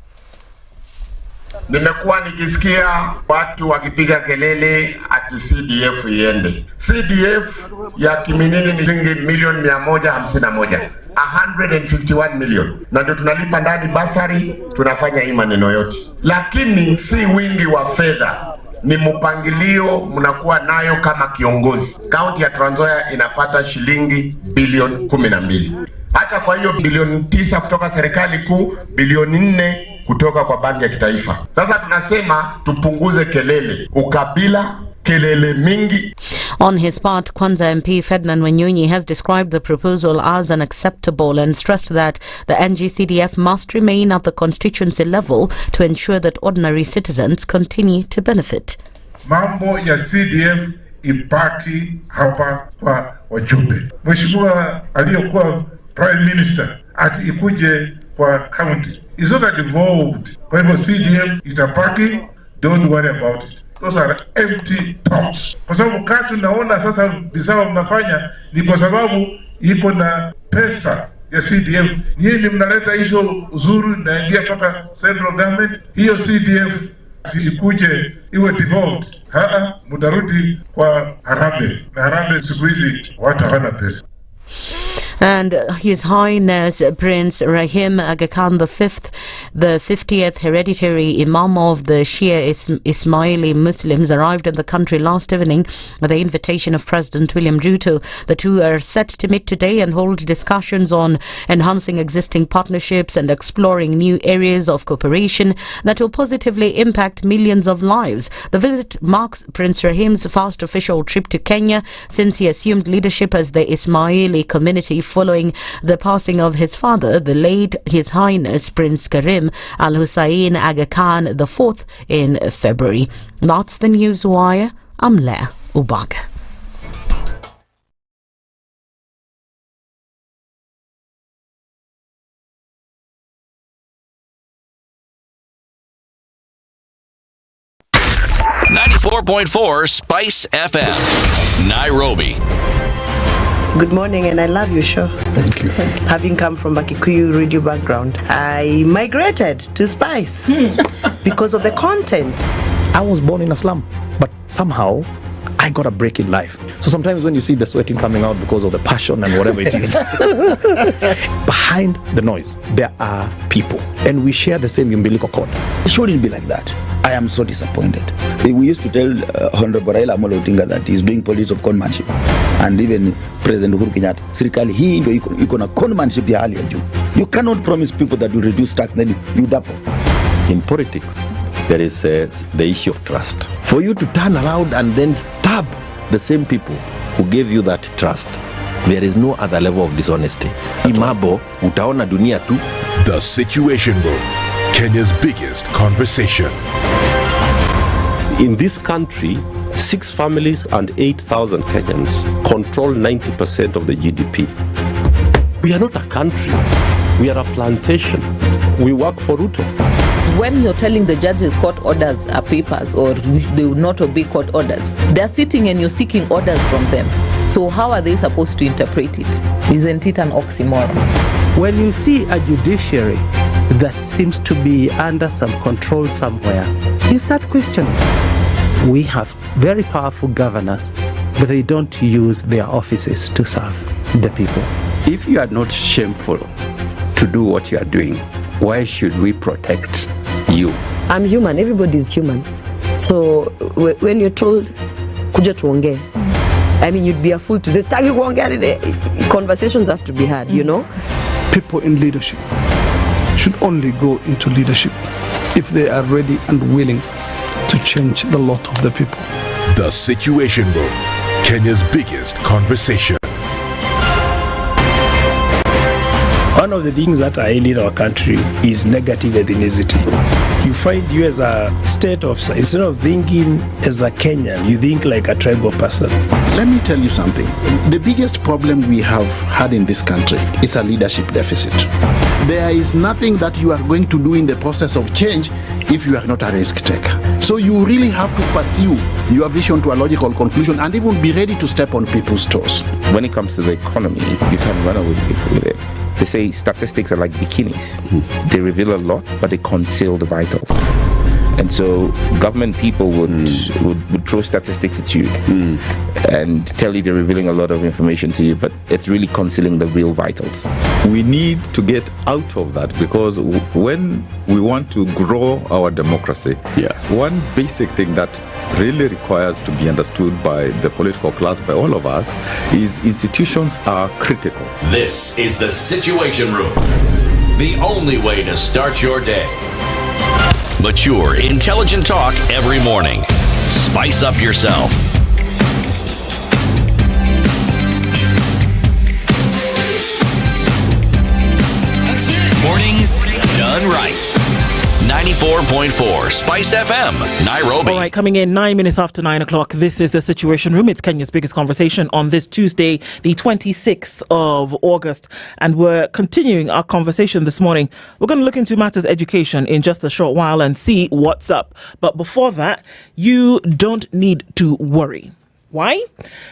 Nimekuwa nikisikia watu wakipiga kelele ati CDF iende. CDF ya Kiminini ni shilingi milioni 151. 151 million. Na ndio tunalipa ndani basari, tunafanya hii maneno yote. Lakini si wingi wa fedha, ni mpangilio mnakuwa nayo kama kiongozi. Kaunti ya Trans Nzoia inapata shilingi bilioni 12. Hata kwa hiyo bilioni 9 kutoka serikali kuu, bilioni 4 kutoka kwa banki ya kitaifa. Sasa tunasema tupunguze kelele, ukabila, kelele mingi. On his part, Kwanza MP Ferdinand Wanyonyi has described the proposal as unacceptable and stressed that the NGCDF must remain at the constituency level to ensure that ordinary citizens continue to benefit. Mambo ya CDF ipaki hapa kwa wajumbe. Mheshimiwa aliyokuwa Prime Minister ati ikuje kwa county. It's not devolved. Kwa hivyo CDF itapaki, don't worry about it. Those are empty talks. Kwa sababu kazi unaona sasa Bissau mnafanya ni kwa sababu iko na pesa ya CDF. Nyinyi mnaleta hizo uzuri na ingia mpaka central government. Hiyo CDF ikuje iwe devolved. Mutarudi kwa Harambee. Na Harambee siku hizi watu hawana pesa. And His Highness Prince Rahim Aga Khan V, the 50th hereditary Imam of the Shia Ismaili Muslims, arrived in the country last evening at the invitation of President William Ruto. The two are set to meet today and hold discussions on enhancing existing partnerships and exploring new areas of cooperation that will positively impact millions of lives. The visit marks Prince Rahim's first official trip to Kenya since he assumed leadership as the Ismaili community following the passing of his father, the late His Highness Prince Karim Al Hussein Aga Khan IV in February. That's the news wire. I'm Leah Ubaga. .4 Spice FM, Nairobi. Good morning, and I love your show. Thank you. Having come from a Kikuyu radio background, I migrated to Spice because of the content. I was born in a slum, but somehow I got a break in life. So sometimes when you see the sweating coming out because of the passion and whatever it is, behind the noise, there are people, and we share the same umbilical cord. It shouldn't be like that. I am so disappointed. We used to tell Honorable Raila Amolo Odinga that he's doing politics of conmanship, and even President Uhuru Kenyatta, serikali hii ndio iko na conmanship ya hali ya juu. You cannot promise people that you reduce tax then you double. In politics, there is the issue of trust. For you to turn around and then stab the same people who gave you that trust, there is no other level of dishonesty. Imabo, utaona dunia tu. The Situation Room, Kenya's biggest conversation. In this country, 6 families and 8,000 Kenyans control 90% of the GDP. We are not a country. We are a plantation. We work for Ruto. When you're telling the judges court orders are papers or they will not obey court orders, they're sitting and you're seeking orders from them. So how are they supposed to interpret it? Isn't it an oxymoron? When you see a judiciary that seems to be under some control somewhere, you start questioning. We have very powerful governors, but they don't use their offices to serve the people. If you are not shameful to do what you are doing, why should we protect you? I'm human. Everybody's human. So when you're told, kuja tuongee, I mean, you'd be a fool to say, staki kuongea today. Conversations have to be had, you know? People in leadership should only go into leadership if they are ready and willing to change the lot of the people. The Situation Room, Kenya's biggest conversation. One of the things that are ailing our country is negative ethnicity. You find you as a state officer, instead of thinking as a Kenyan, you think like a tribal person. Let me tell you something. The biggest problem we have had in this country is a leadership deficit. There is nothing that you are going to do in the process of change if you are not a risk taker. So you really have to pursue your vision to a logical conclusion and even be ready to step on people's toes. When it comes to the economy, you can run away with it. They say statistics are like bikinis. They reveal a lot, but they conceal the vitals. And so government people would throw statistics at you and tell you they're revealing a lot of information to you, but it's really concealing the real vitals. We need to get out of that, because when we want to grow our democracy, one basic thing that really requires to be understood by the political class, by all of us, is institutions are critical. This is the Situation Room, the only way to start your day. Mature, intelligent talk every morning. Spice up yourself. Mornings done right. 94.4 Spice FM, Nairobi. All right, coming in 9 minutes after 9 o'clock. This is the Situation Room. It's Kenya's biggest conversation on this Tuesday, the 26th of August. And we're continuing our conversation this morning. We're going to look into matters education in just a short while and see what's up. But before that, you don't need to worry. Why?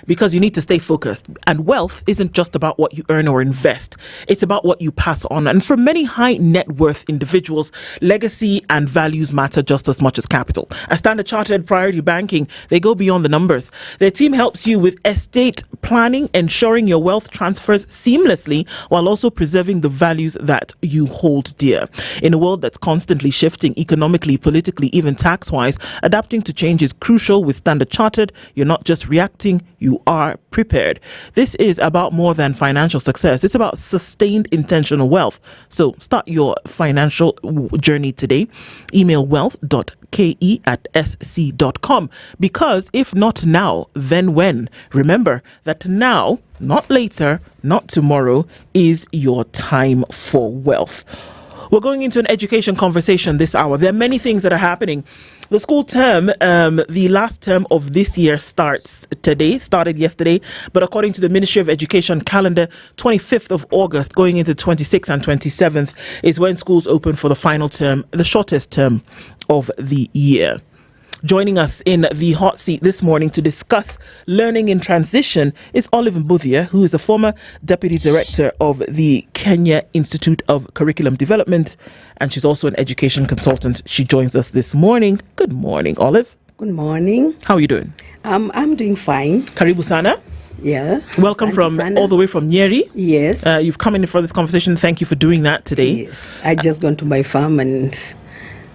Because you need to stay focused. And wealth isn't just about what you earn or invest. It's about what you pass on. And for many high net worth individuals, legacy and values matter just as much as capital. At Standard Chartered Priority Banking, they go beyond the numbers. Their team helps you with estate planning, ensuring your wealth transfers seamlessly while also preserving the values that you hold dear. In a world that's constantly shifting economically, politically, even tax-wise, adapting to change is crucial. With Standard Chartered, you're not just reacting, you are prepared. This is about more than financial success. It's about sustained intentional wealth. So start your financial journey today. Email wealth.ke@sc.com, because if not now, then when? Remember that now, not later, not tomorrow, is your time for wealth. We're going into an education conversation this hour. There are many things that are happening. The school term, the last term of this year started yesterday, but according to the Ministry of Education calendar, 25th of August going into 26th and 27th is when schools open for the final term, the shortest term of the year. Joining us in the hot seat this morning to discuss learning in transition is Olive Mbuthia, who is a former Deputy Director of the Kenya Institute of Curriculum Development, and she's also an education consultant. She joins us this morning. Good morning, Olive. Good morning. How are you doing? I'm doing fine. Karibu sana. Yeah. Welcome from all the way from Njeri. Yes. You've come in for this conversation. Thank you for doing that today. Yes. I just gone to my farm and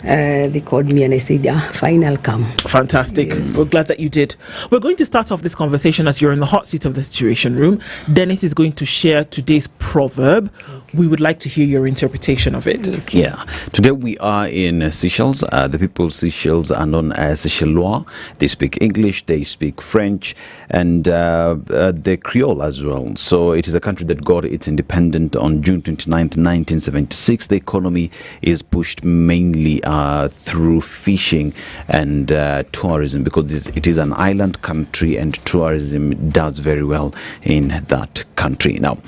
they called me and I said, fine, I'll come. Fantastic. Yes. We're glad that you did. We're going to start off this conversation as you're in the hot seat of the Situation Room. Dennis is going to share today's proverb. Okay. We would like to hear your interpretation of it. Okay. Yeah. Today we are in Seychelles. The people of Seychelles are known as Seychellois. They speak English, they speak French, and the Creole as well. So it is a country that got its independence on June 29th, 1976. The economy is pushed mainly through fishing and tourism, because it is an island country and tourism does very well in that country. Now,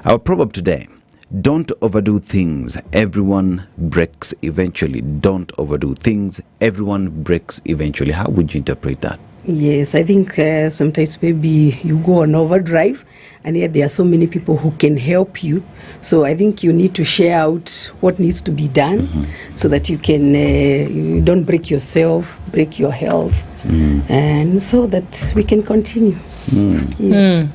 our proverb today: Don't overdo things. Everyone breaks eventually. Don't overdo things. Everyone breaks eventually. How would you interpret that? Yes, I think sometimes maybe you go on overdrive, and yet there are so many people who can help you. So I think you need to share out what needs to be done, so that you can you don't break yourself, break your health, and so that we can continue. Yes.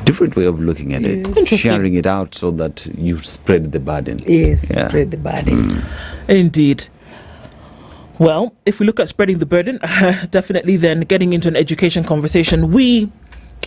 Different way of looking at it, sharing it out so that you spread the burden. Yes, spread the burden. Indeed. Well, if we look at spreading the burden, definitely then getting into an education conversation, we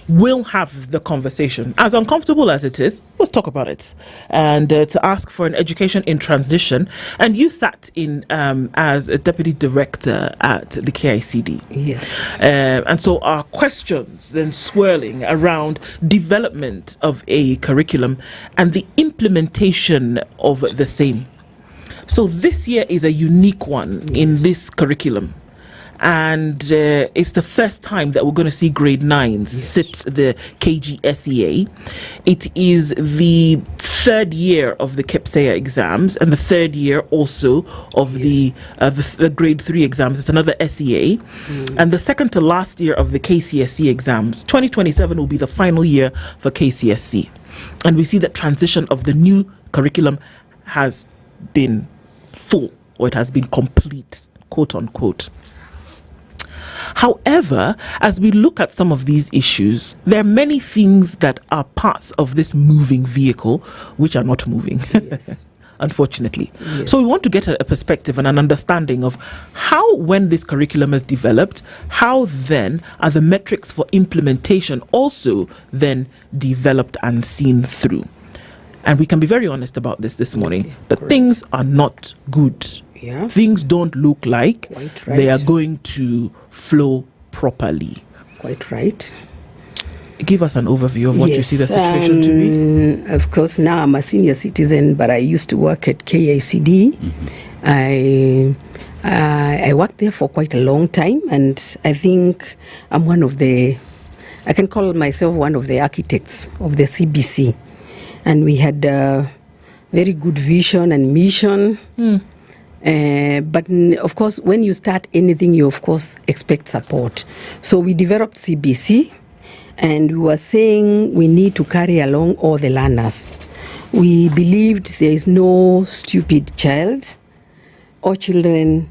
will have the conversation. As uncomfortable as it is, let's talk about it. And to ask for an education in transition. And you sat in as a deputy director at the KICD. Yes. And so our questions then swirling around development of a curriculum and the implementation of the same. So this year is a unique one in this curriculum. And it's the first time that we're going to see grade 9s sit the KGSEA. It is the third year of the KPSEA exams and the third year also of the grade 3 exams. It's another SEA. And the second to last year of the KCSE exams. 2027 will be the final year for KCSE. And we see that transition of the new curriculum has been full, or it has been complete, quote unquote. However, as we look at some of these issues, there are many things that are parts of this moving vehicle which are not moving, unfortunately. Yes. So we want to get a perspective and an understanding of how, when this curriculum is developed, how then are the metrics for implementation also then developed and seen through. And we can be very honest about this morning, that things are not good. Yeah. Things don't look like they are going to flow properly. Quite right. Give us an overview of what you see the situation to be. Of course, now I'm a senior citizen, but I used to work at KICD. I worked there for quite a long time, and I think I'm I can call myself one of the architects of the CBC. And we had a very good vision and mission. But of course, when you start anything, you of course expect support. So we developed CBC, and we were saying we need to carry along all the learners. We believed there is no stupid child. All children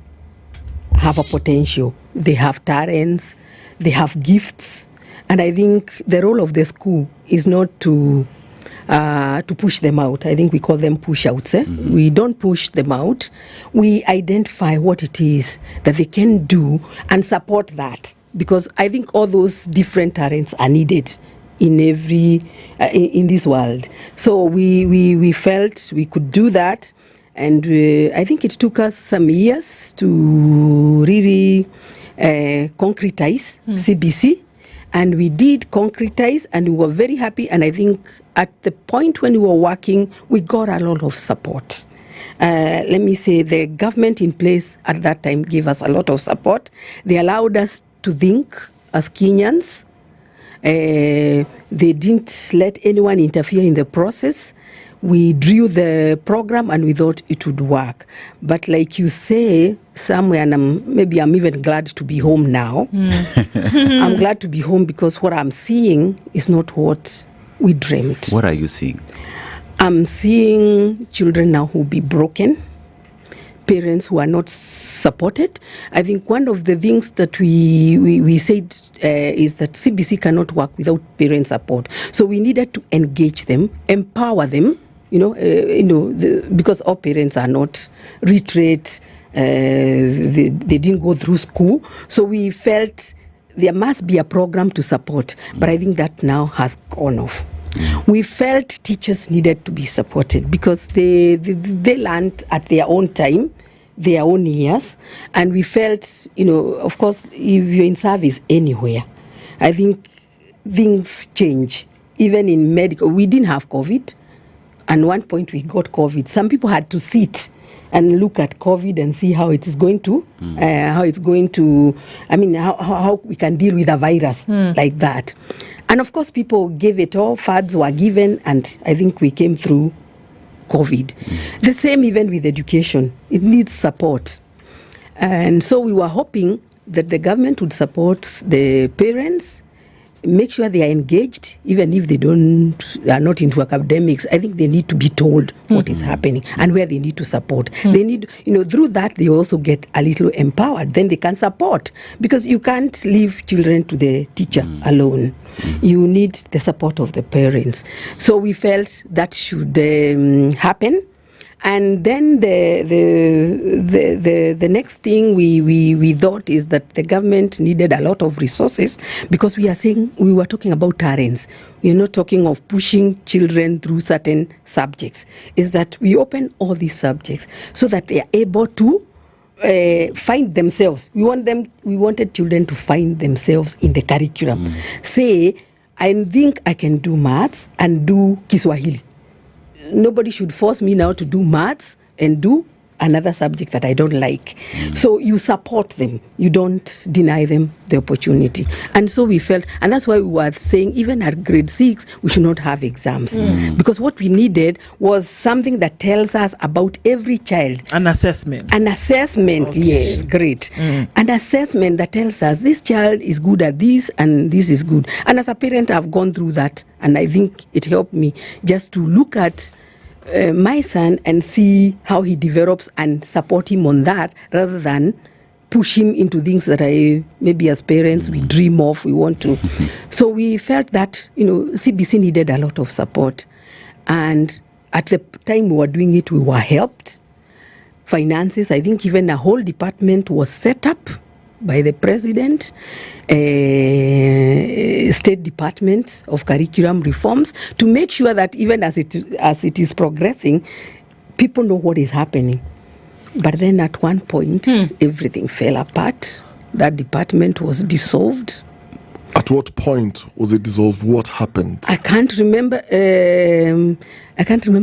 have a potential. They have talents, they have gifts. And I think the role of the school is not to push them out. I think we call them push-outs. We don't push them out. We identify what it is that they can do and support that. Because I think all those different talents are needed in in this world. So we felt we could do that. And I think it took us some years to really concretize CBC. And we did concretize, and we were very happy. And I think at the point when we were working, we got a lot of support. Let me say the government in place at that time gave us a lot of support. They allowed us to think as Kenyans. They didn't let anyone interfere in the process. We drew the program and we thought it would work. But like you say, somewhere, and maybe I'm even glad to be home now. I'm glad to be home because what I'm seeing is not what we dreamt. What are you seeing? I'm seeing children now who will be broken, parents who are not supported. I think one of the things that we said is that CBC cannot work without parent support. So we needed to engage them, empower them, because all parents are not literate, they didn't go through school. So we felt there must be a program to support, but I think that now has gone off. We felt teachers needed to be supported because they learned at their own time, their own years, and we felt, of course, if you're in service anywhere, I think things change. Even in medical, we didn't have COVID, and one point we got COVID. Some people had to sit and look at COVID and see how it is going to, how we can deal with a virus like that. And of course, people gave it all, funds were given, and I think we came through COVID. The same even with education. It needs support. And so we were hoping that the government would support the parents, make sure they are engaged, even if they are not into academics. I think they need to be told what is happening and where they need to support. They need, through that they also get a little empowered. Then they can support, because you can't leave children to the teacher alone. You need the support of the parents. So we felt that should happen. And then the next thing we thought is that the government needed a lot of resources, because we were talking about parents. We're not talking of pushing children through certain subjects. Is that we open all these subjects so that they are able to find themselves. We wanted children to find themselves in the curriculum. Say, I think I can do maths and do Kiswahili. Nobody should force me now to do maths and do another subject that I don't like. So you support them. You don't deny them the opportunity. And so we felt, and that's why we were saying even at grade 6, we should not have exams. Because what we needed was something that tells us about every child. An assessment. An assessment, okay. Yes, great. An assessment that tells us this child is good at this and this is good. And as a parent, I've gone through that. And I think it helped me just to look at my son and see how he develops and support him on that, rather than push him into things that maybe as parents we dream of, we want to. So we felt that CBC needed a lot of support, and at the time we were doing it, we were helped. Finances, I think even a whole department was set up by the president, State Department of Curriculum Reforms, to make sure that even as it is progressing, people know what is happening. But then at one point, everything fell apart. That department was dissolved. At what point was it dissolved? What happened? I can't remember.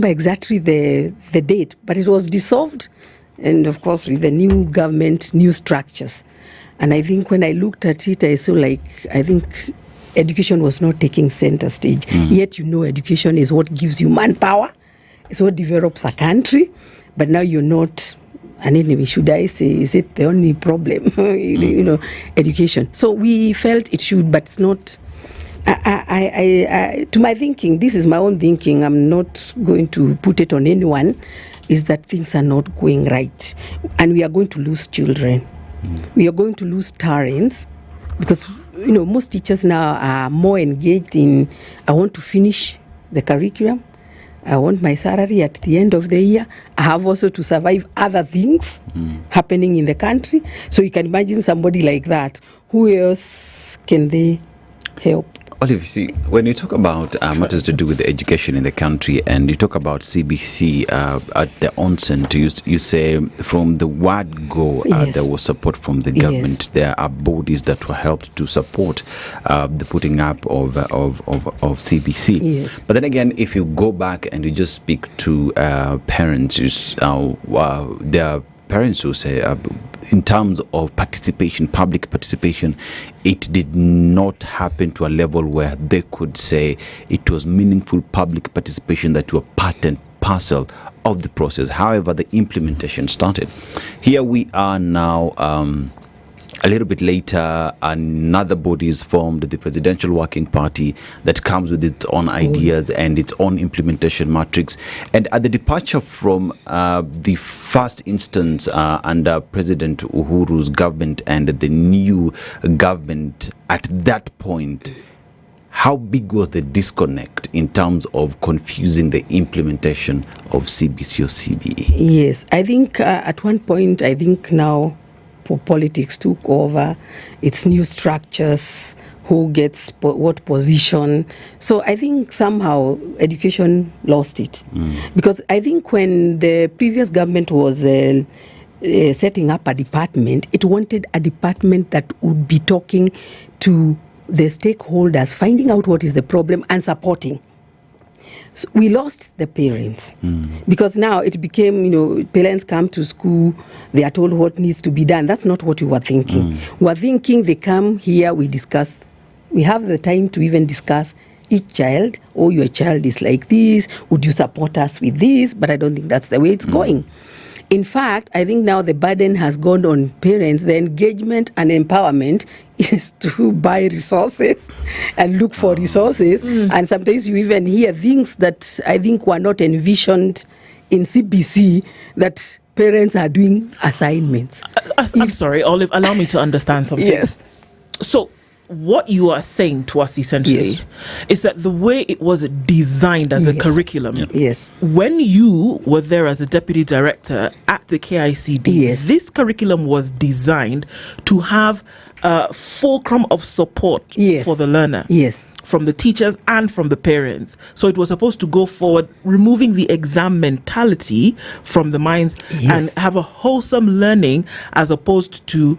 Exactly the date, but it was dissolved, and of course with the new government, new structures. And I think when I looked at it, I saw I think education was not taking center stage. Yet education is what gives you manpower. It's what develops a country. But now you're not. And anyway, should I say, is it the only problem? Education. So we felt it should, but it's not. To my thinking, this is my own thinking. I'm not going to put it on anyone. Is that things are not going right, and we are going to lose children. We are going to lose parents, because most teachers now are more engaged in, I want to finish the curriculum, I want my salary at the end of the year, I have also to survive other things happening in the country. So you can imagine somebody like that, who else can they help? Olive, you see, when you talk about matters to do with the education in the country, and you talk about CBC at the onset, you say from the word go, Yes. there was support from the government. Yes. There are bodies that were helped to support the putting up of CBC. Yes. But then again, if you go back and you just speak to parents, there are parents who say, in terms of participation, public participation, it did not happen to a level where they could say it was meaningful public participation that were part and parcel of the process. However, the implementation started. Here we are now, a little bit later, another body is formed, the Presidential Working Party, that comes with its own ideas and its own implementation matrix. And at the departure from the first instance under President Uhuru's government and the new government, at that point, how big was the disconnect in terms of confusing the implementation of CBC or CBE? Yes, I think at one point, now politics took over, its new structures, who gets what position. So I think somehow education lost it. Because I think when the previous government was setting up a department, it wanted a department that would be talking to the stakeholders, finding out what is the problem and supporting. So we lost the parents because now it became, parents come to school, they are told what needs to be done. That's not what we were thinking. We were thinking they come here, we discuss We have the time to even discuss each child. Oh, your child is like this. Would you support us with this? But I don't think that's the way it's going. In fact, I think now the burden has gone on parents. The engagement and empowerment is to buy resources and look for resources. And sometimes you even hear things that I think were not envisioned in CBC, that parents are doing assignments. I'm sorry, Olive, allow me to understand something. Yes. So what you are saying to us essentially is that the way it was designed as a curriculum, when you were there as a deputy director at the KICD, this curriculum was designed to have a fulcrum of support for the learner. From the teachers and from the parents. So it was supposed to go forward, removing the exam mentality from the minds and have a wholesome learning as opposed to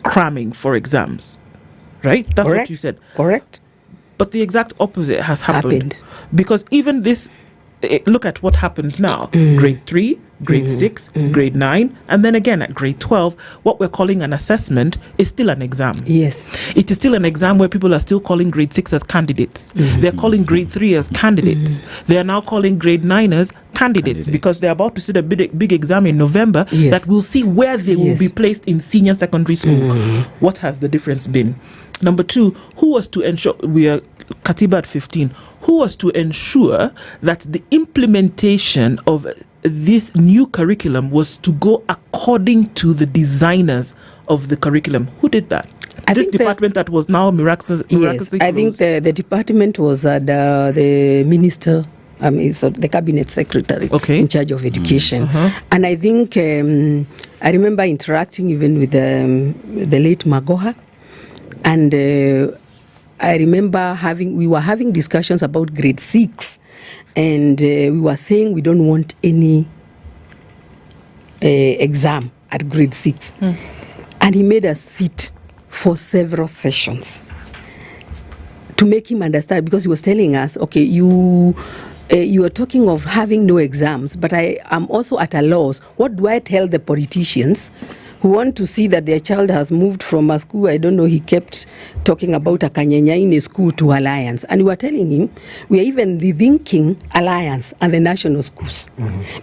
cramming for exams. Right? That's what you said. Correct. But the exact opposite has happened. Because even this, look at what happened now. Grade 3, grade 6, grade 9, and then again at grade 12, what we're calling an assessment is still an exam. It is still an exam where people are still calling grade 6 as candidates. They're calling grade 3 as candidates. They are now calling grade 9ers candidates because they're about to sit a big exam in November that will see where they will be placed in senior secondary school. What has the difference been? Number 2, who was to ensure, we are Katiba at 15, who was to ensure that the implementation of this new curriculum was to go according to the designers of the curriculum? Who did that? This department that was now miraculously I think the department was the minister, so the cabinet secretary in charge of education. And I think I remember interacting even with the late Magoha, and I remember we were having discussions about grade 6, and we were saying we don't want any exam at grade 6. And he made us sit for several sessions to make him understand, because he was telling us, okay, you are talking of having no exams, but I am also at a loss. What do I tell the politicians who want to see that their child has moved from a school, I don't know, he kept talking about a Kanyenyaine school to Alliance. And we were telling him, we are even rethinking Alliance and the national schools.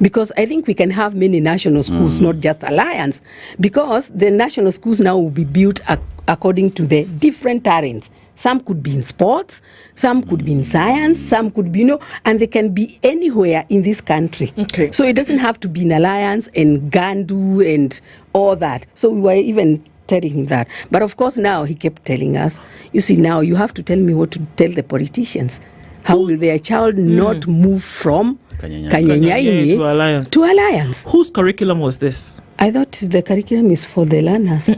Because I think we can have many national schools, not just Alliance. Because the national schools now will be built according to the different talents. Some could be in sports, some could be in science, some could be, and they can be anywhere in this country. So it doesn't have to be in Alliance and Gandu and all that. So we were even telling him that. But of course now he kept telling us, you see, now you have to tell me what to tell the politicians. How will their child not move from Kanyenyaine to Alliance? Whose curriculum was this? I thought the curriculum is for the learners.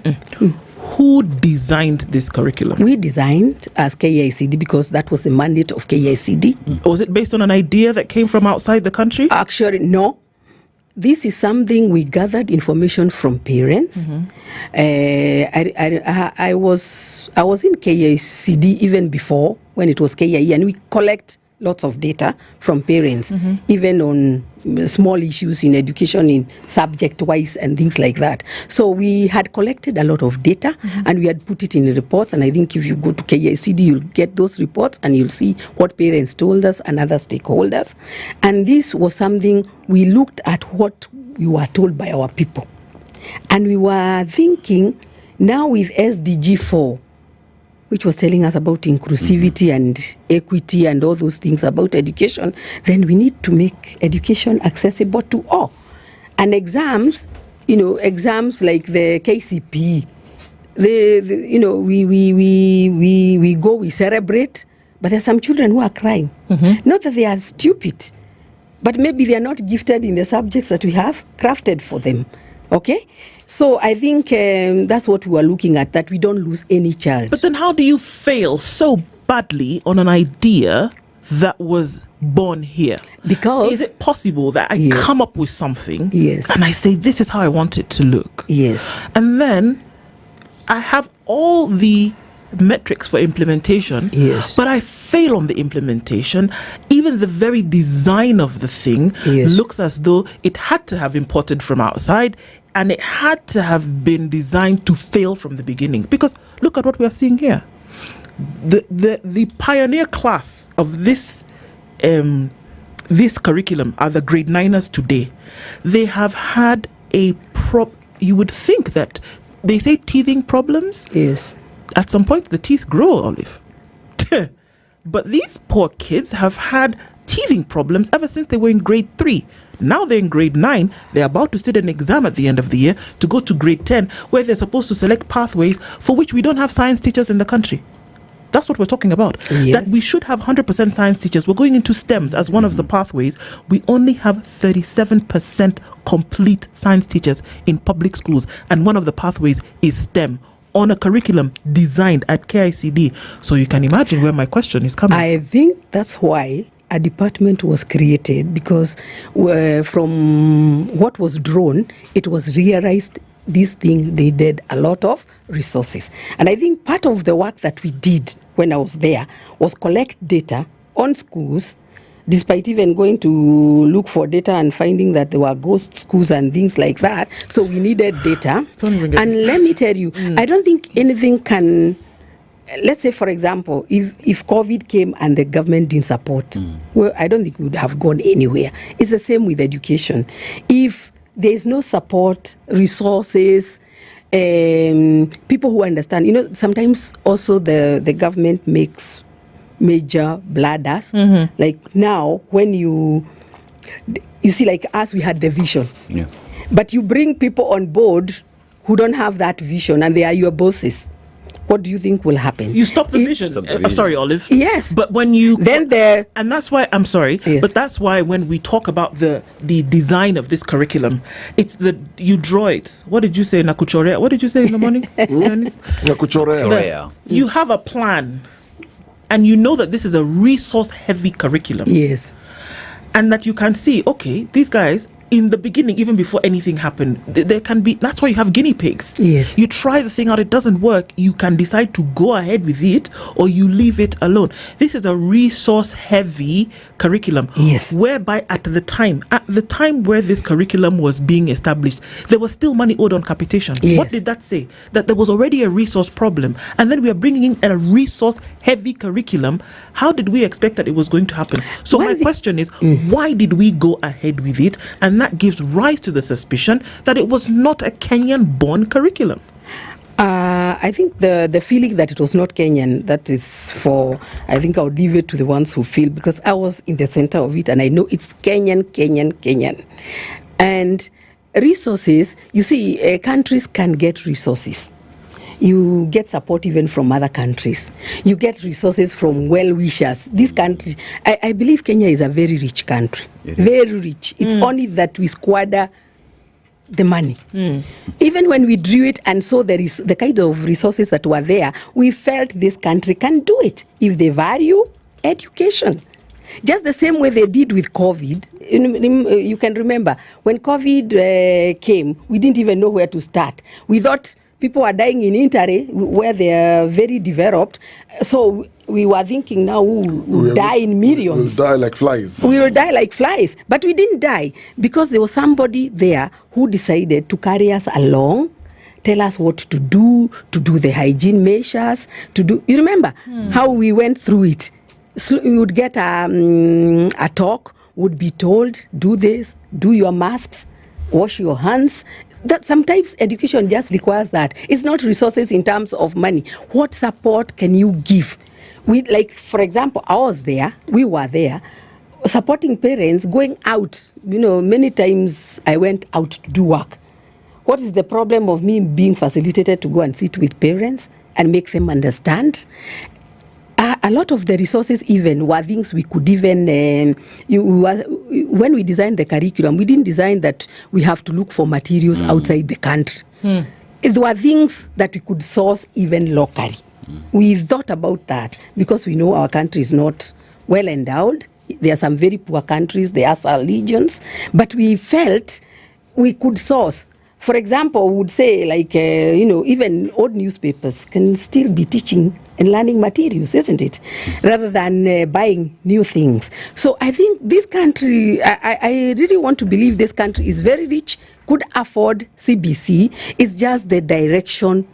Who designed this curriculum? We designed as KICD because that was the mandate of KICD. Was it based on an idea that came from outside the country? Actually, no. This is something we gathered information from parents. I was in KICD even before when it was KIE, and we collect lots of data from parents, even on small issues in education, in subject-wise and things like that. So we had collected a lot of data and we had put it in reports. And I think if you go to KICD, you'll get those reports and you'll see what parents told us and other stakeholders. And this was something we looked at what we were told by our people. And we were thinking, now with SDG 4, which was telling us about inclusivity and equity and all those things about education, then we need to make education accessible to all. And exams, exams like the KCPE, we go, we celebrate, but there are some children who are crying. Not that they are stupid, but maybe they are not gifted in the subjects that we have crafted for them. Okay? So I think that's what we are looking at, that we don't lose any child. But then how do you fail so badly on an idea that was born here? Because is it possible that I come up with something and I say, this is how I want it to look? And then I have all the metrics for implementation, but I fail on the implementation. Even the very design of the thing looks as though it had to have imported from outside, and it had to have been designed to fail from the beginning. Because look at what we are seeing here. the pioneer class of this this curriculum are the grade 9ers today. They have had you would think that they say teething problems. Yes. At some point, the teeth grow, Olive. But these poor kids have had teething problems ever since they were in grade 3. Now they're in grade 9. They're about to sit an exam at the end of the year to go to grade 10, where they're supposed to select pathways for which we don't have science teachers in the country. That's what we're talking about. Yes. That we should have 100% science teachers. We're going into STEMs as one of the pathways. We only have 37% complete science teachers in public schools. And one of the pathways is STEM on a curriculum designed at KICD. So you can imagine where my question is coming. I think that's why a department was created, because from what was drawn, it was realized this thing needed a lot of resources. And I think part of the work that we did when I was there was collect data on schools, despite even going to look for data and finding that there were ghost schools and things like that. So we needed data. And let me tell you, I don't think anything can, let's say, for example, if COVID came and the government didn't support, well, I don't think we would have gone anywhere. It's the same with education. If there is no support, resources, people who understand. You know, sometimes also the government makes major blunders. Like now, when you see, like us, we had the vision. Yeah. But you bring people on board who don't have that vision, and they are your bosses. What do you think will happen? You stop the vision. I'm sorry, Olive. Yes. But when you then and that's why I'm sorry. Yes. But that's why when we talk about the design of this curriculum, it's you draw it. What did you say, Nakuchorea? What did you say in the morning? Nakuchorea. Yes. You have a plan, and you know that this is a resource-heavy curriculum. Yes. And that you can see, okay, these guys, in the beginning, even before anything happened, there can be, that's why you have guinea pigs. Yes. You try the thing out, it doesn't work, you can decide to go ahead with it or you leave it alone. This is a resource heavy curriculum. Yes. Whereby at the time where this curriculum was being established, there was still money owed on capitation. Yes. What did that say? That there was already a resource problem, and then we are bringing in a resource heavy curriculum. How did we expect that it was going to happen? So my question is, why did we go ahead with it? And that gives rise to the suspicion that it was not a Kenyan-born curriculum. I think the feeling that it was not Kenyan, that is for, I think I'll leave it to the ones who feel, because I was in the center of it and I know it's Kenyan. And resources, you see, countries can get resources. You get support even from other countries. You get resources from well-wishers. This country, I believe Kenya is a very rich country. Very rich. It's only that we squander the money. Even when we drew it and saw there is the kind of resources that were there, we felt this country can do it if they value education. Just the same way they did with COVID. You can remember, when COVID came, we didn't even know where to start. We thought people are dying in Njeri, where they are very developed. So we were thinking now we'll die in millions. We'll die like flies. We will die like flies. But we didn't die because there was somebody there who decided to carry us along, tell us what to do the hygiene measures, You remember how we went through it? So we would get a talk, would be told, do this, do your masks, wash your hands. That sometimes education just requires that. It's not resources in terms of money. What support can you give? Like, for example, we were there, supporting parents, going out. You know, many times I went out to do work. What is the problem of me being facilitated to go and sit with parents and make them understand? A lot of the resources even were things we could even, when we designed the curriculum, we didn't design that we have to look for materials outside the country. There were things that we could source even locally. We thought about that because we know our country is not well endowed. There are some very poor countries, there are some legions, but we felt we could source. For example, we would say, like, even old newspapers can still be teaching and learning materials, isn't it? Rather than buying new things. So I think this country, I really want to believe this country is very rich, could afford CBC. It's just the direction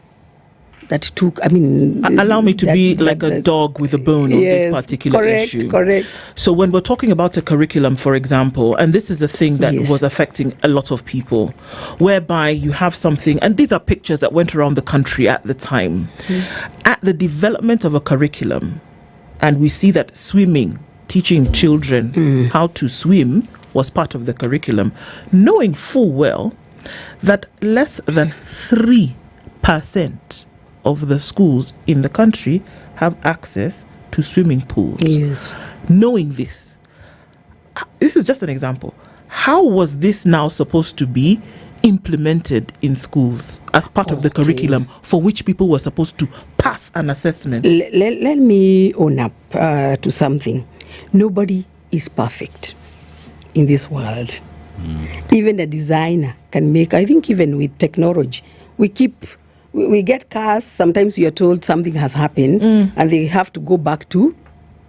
that took, allow me to be like a dog with a bone on this particular issue. Correct. So when we're talking about a curriculum, for example, and this is a thing that was affecting a lot of people, whereby you have something, and these are pictures that went around the country at the time, at the development of a curriculum, and we see that swimming, teaching children how to swim was part of the curriculum, knowing full well that less than 3% of the schools in the country have access to swimming pools. Yes. Knowing this is just an example. How was this now supposed to be implemented in schools as part of the curriculum for which people were supposed to pass an assessment? Let me own up to something. Nobody is perfect in this world. Even a designer can make, I think even with technology, we get cars, sometimes you're told something has happened and they have to go back to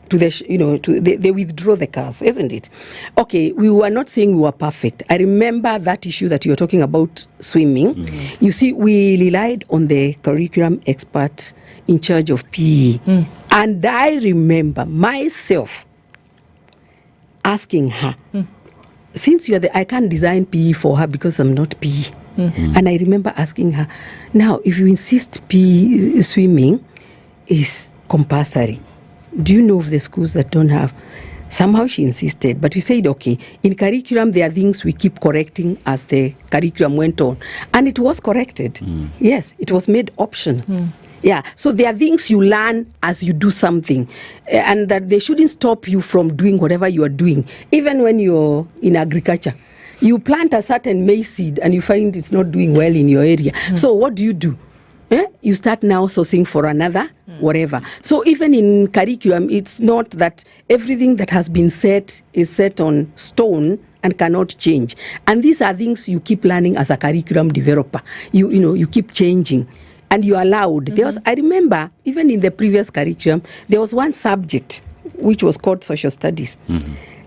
they withdraw the cars, isn't it? Okay, we were not saying we were perfect. I remember that issue that you're talking about, swimming. You see, we relied on the curriculum experts in charge of PE. And I remember myself asking her, since I can't design PE for her because I'm not PE. And I remember asking her, now, if you insist PE swimming is compulsory, do you know of the schools that don't have? Somehow she insisted, but we said, okay, in curriculum, there are things we keep correcting as the curriculum went on. And it was corrected. Yes, it was made optional. Yeah, so there are things you learn as you do something, and that they shouldn't stop you from doing whatever you are doing. Even when you're in agriculture, you plant a certain maize seed and you find it's not doing well in your area. So what do? You start now sourcing for another, whatever. So even in curriculum, it's not that everything that has been set is set on stone and cannot change. And these are things you keep learning as a curriculum developer. You keep changing. And you are allowed. I remember, even in the previous curriculum, there was one subject which was called social studies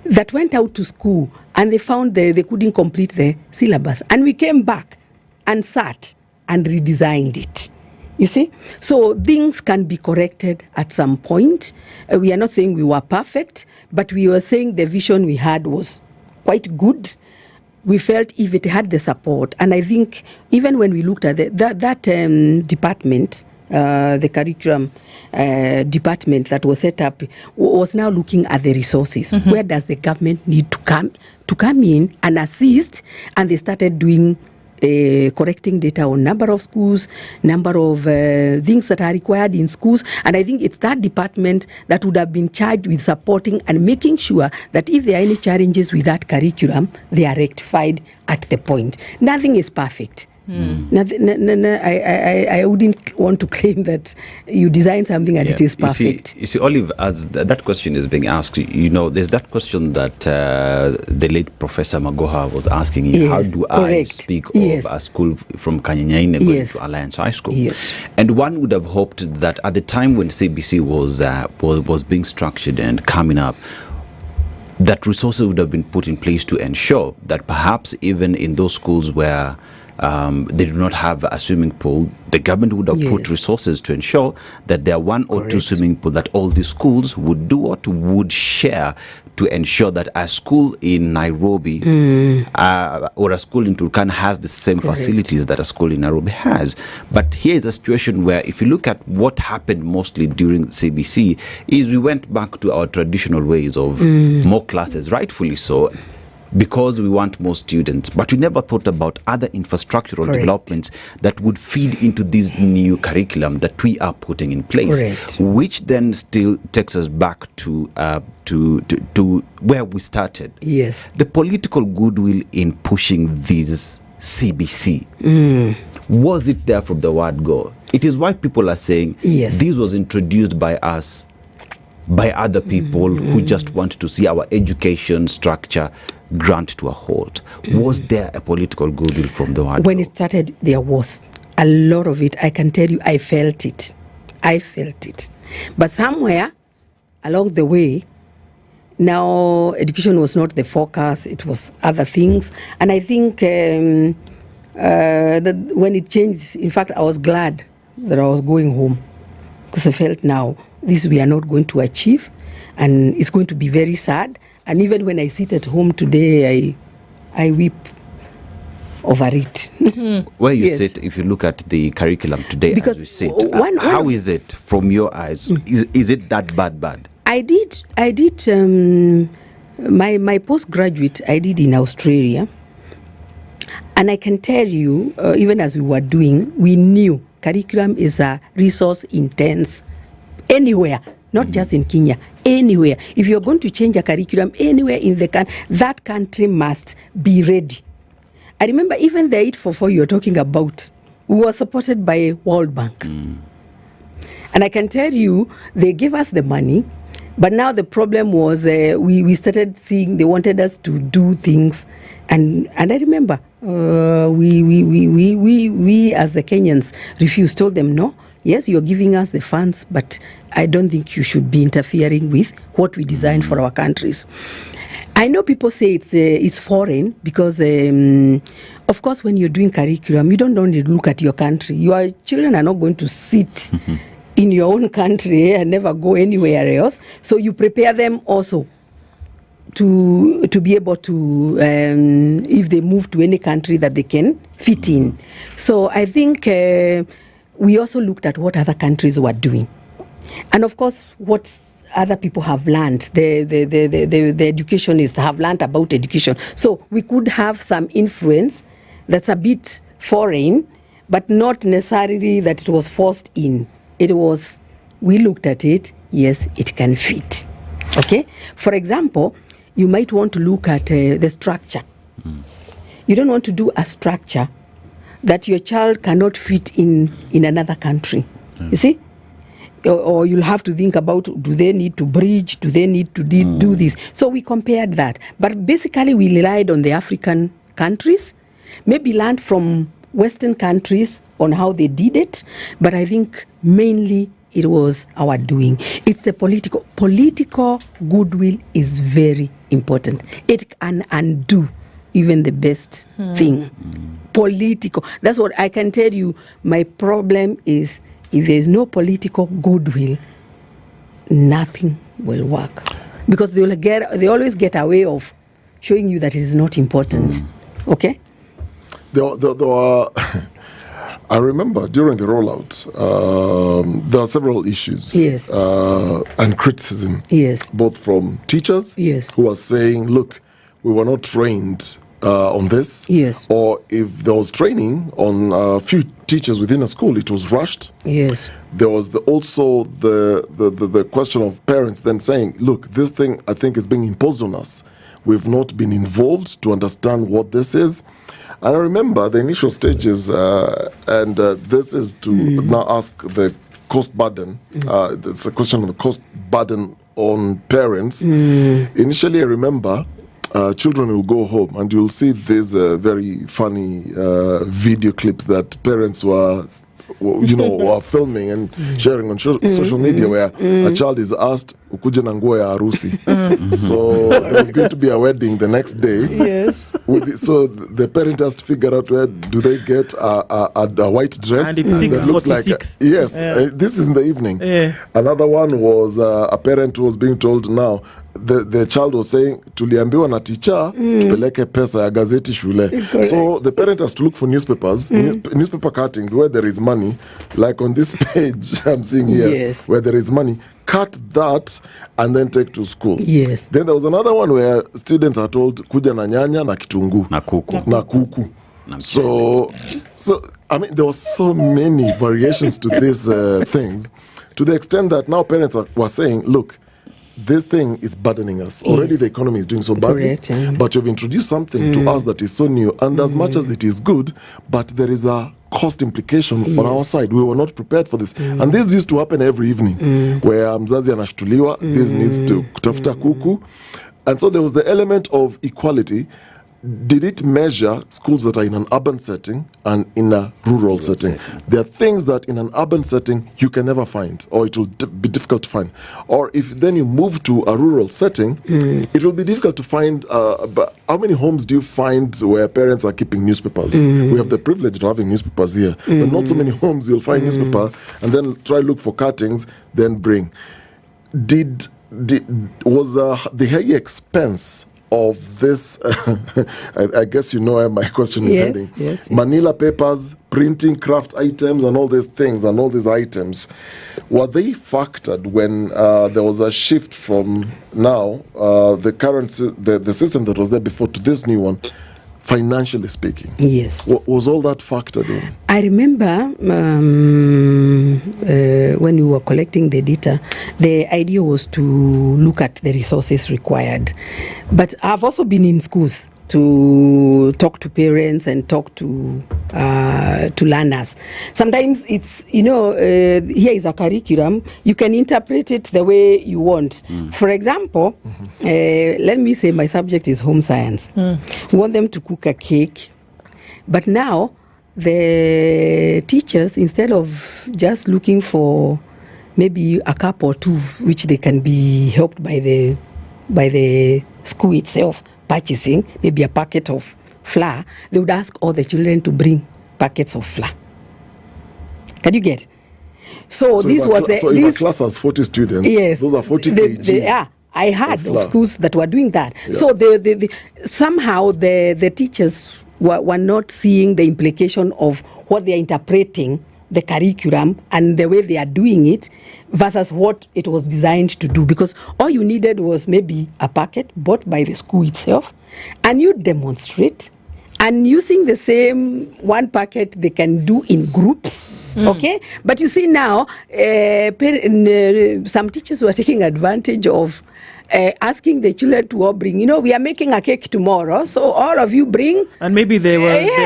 that went out to school and they found they couldn't complete the syllabus. And we came back and sat and redesigned it. You see? So things can be corrected at some point. We are not saying we were perfect, but we were saying the vision we had was quite good. We felt if it had the support, and I think even when we looked at that department, the curriculum department that was set up was now looking at the resources. Where does the government need to come in and assist? And they started doing correcting data on number of schools, number of things that are required in schools. And I think it's that department that would have been charged with supporting and making sure that if there are any challenges with that curriculum, they are rectified at the point. Nothing is perfect. I wouldn't want to claim that you design something and it is perfect. You see, Olive, as that question is being asked, there's that question that the late Professor Magoha was asking you, how do I speak of a school from Kanyanyaine going to Alliance High School? And one would have hoped that at the time when CBC was being structured and coming up, that resources would have been put in place to ensure that perhaps even in those schools where they do not have a swimming pool, the government would have put resources to ensure that there are one or two swimming pools that all the schools would do or would share to ensure that a school in Nairobi or a school in Turkana has the same facilities that a school in Nairobi has. But here is a situation where if you look at what happened mostly during CBC is we went back to our traditional ways of more classes, rightfully so, because we want more students, but we never thought about other infrastructural developments that would feed into this new curriculum that we are putting in place, which then still takes us back to where we started. The political goodwill in pushing this CBC. Was it there from the word go? It is why people are saying this was introduced by us, by other people who just want to see our education structure grant to a halt. Was there a political goodwill from the word? When it started, there was a lot of it. I can tell you, I felt it. But somewhere along the way, now education was not the focus, it was other things. And I think that when it changed, in fact, I was glad that I was going home because I felt now this we are not going to achieve, and it's going to be very sad. And even when I sit at home today, I weep over it. Where you Yes. sit, if you look at the curriculum today, Because as you sit, one is it from your eyes? Is it that bad? I did my postgraduate I did in Australia, and I can tell you, even as we were doing, we knew curriculum is a resource intense anywhere, not just in Kenya, anywhere. If you're going to change a curriculum anywhere in the country, that country must be ready. I remember even the 844 you're talking about, we were supported by World Bank. And I can tell you, they gave us the money, but now the problem was we started seeing they wanted us to do things. And I remember we as the Kenyans refused, told them, no, yes, you're giving us the funds, but I don't think you should be interfering with what we designed for our countries. I know people say it's foreign because, of course, when you're doing curriculum, you don't only look at your country. Your children are not going to sit in your own country and never go anywhere else. So you prepare them also to be able to, if they move to any country, that they can fit in. So I think we also looked at what other countries were doing. And of course, what other people have learned, the educationists have learned about education. So we could have some influence that's a bit foreign, but not necessarily that it was forced in. It was, we looked at it, yes, it can fit. Okay? For example, you might want to look at the structure. You don't want to do a structure that your child cannot fit in another country. You see? Or you'll have to think about, do they need to bridge? Do they need to do this? So we compared that. But basically, we relied on the African countries, maybe learned from Western countries on how they did it. But I think mainly it was our doing. It's the political goodwill is very important. It can undo even the best thing. Political. That's what I can tell you. My problem is, if there is no political goodwill, nothing will work. Because they always get a way of showing you that it is not important. Okay? There were I remember during the rollout, there are several issues. Yes. And criticism. Yes. Both from teachers who are saying, look, we were not trained on this. Yes. Or if there was training on a few teachers within a school, it was rushed. Yes. There was also the question of parents then saying, look, this thing I think is being imposed on us. We've not been involved to understand what this is. And I remember the initial stages, and this is to now ask the cost burden. It's a question of the cost burden on parents. Initially, I remember children will go home, and you'll see these very funny video clips that parents were filming and sharing on social media, where a child is asked, ukuje na nguo ya harusi. So there was going to be a wedding the next day. Yes. So the parent has to figure out, where do they get a white dress? And it's 6:46. Yes, this is in the evening. Another one was a parent who was being told now, the child was saying, tuliambiwa na teacher tupeleke pesa ya gazeti shule. So the parent has to look for newspapers, newspaper cuttings where there is money, like on this page I'm seeing here, where there is money. Cut that and then take to school. Yes. Then there was another one where students are told, kuja na nyanya na kitungu. Na kuku. Na kuku. So I mean, there was so many variations to these things, to the extent that now parents were saying, look, this thing is burdening us. Already the economy is doing so badly. But you've introduced something to us that is so new. And as much as it is good, but there is a cost implication on our side. We were not prepared for this. And this used to happen every evening, where mzazi anashtuliwa, this needs to kutafuta kuku. And so there was the element of equality. did it measure schools that are in an urban setting and in a rural setting? There are things that in an urban setting you can never find, or it will be difficult to find. Or if then you move to a rural setting, it will be difficult to find. But how many homes do you find where parents are keeping newspapers? We have the privilege of having newspapers here, but not so many homes you'll find newspaper and then try look for cuttings, then bring. Was the high expense of this, I guess you know where my question is heading. Yes. Manila papers, printing, craft items, and all these things, and all these items, were they factored when there was a shift from now, the current, the system that was there before to this new one, financially speaking? Yes. Was all that factored in? I remember when we were collecting the data, the idea was to look at the resources required. But I've also been in schools to talk to parents and talk to learners. Sometimes it's, here is a curriculum. You can interpret it the way you want. For example, let me say my subject is home science. We want them to cook a cake. But now, the teachers, instead of just looking for maybe a cup or two, which they can be helped by the school itself, purchasing maybe a packet of flour, they would ask all the children to bring packets of flour. Can you get? So this was if a class has 40 students, yes, those are 40 kgs. I heard of schools that were doing that. Yeah. So somehow the teachers were not seeing the implication of what they are interpreting the curriculum and the way they are doing it versus what it was designed to do, because all you needed was maybe a packet bought by the school itself, and you demonstrate, and using the same one packet they can do in groups. Okay, but you see now some teachers were taking advantage of asking the children to all bring, we are making a cake tomorrow, so all of you bring. And maybe there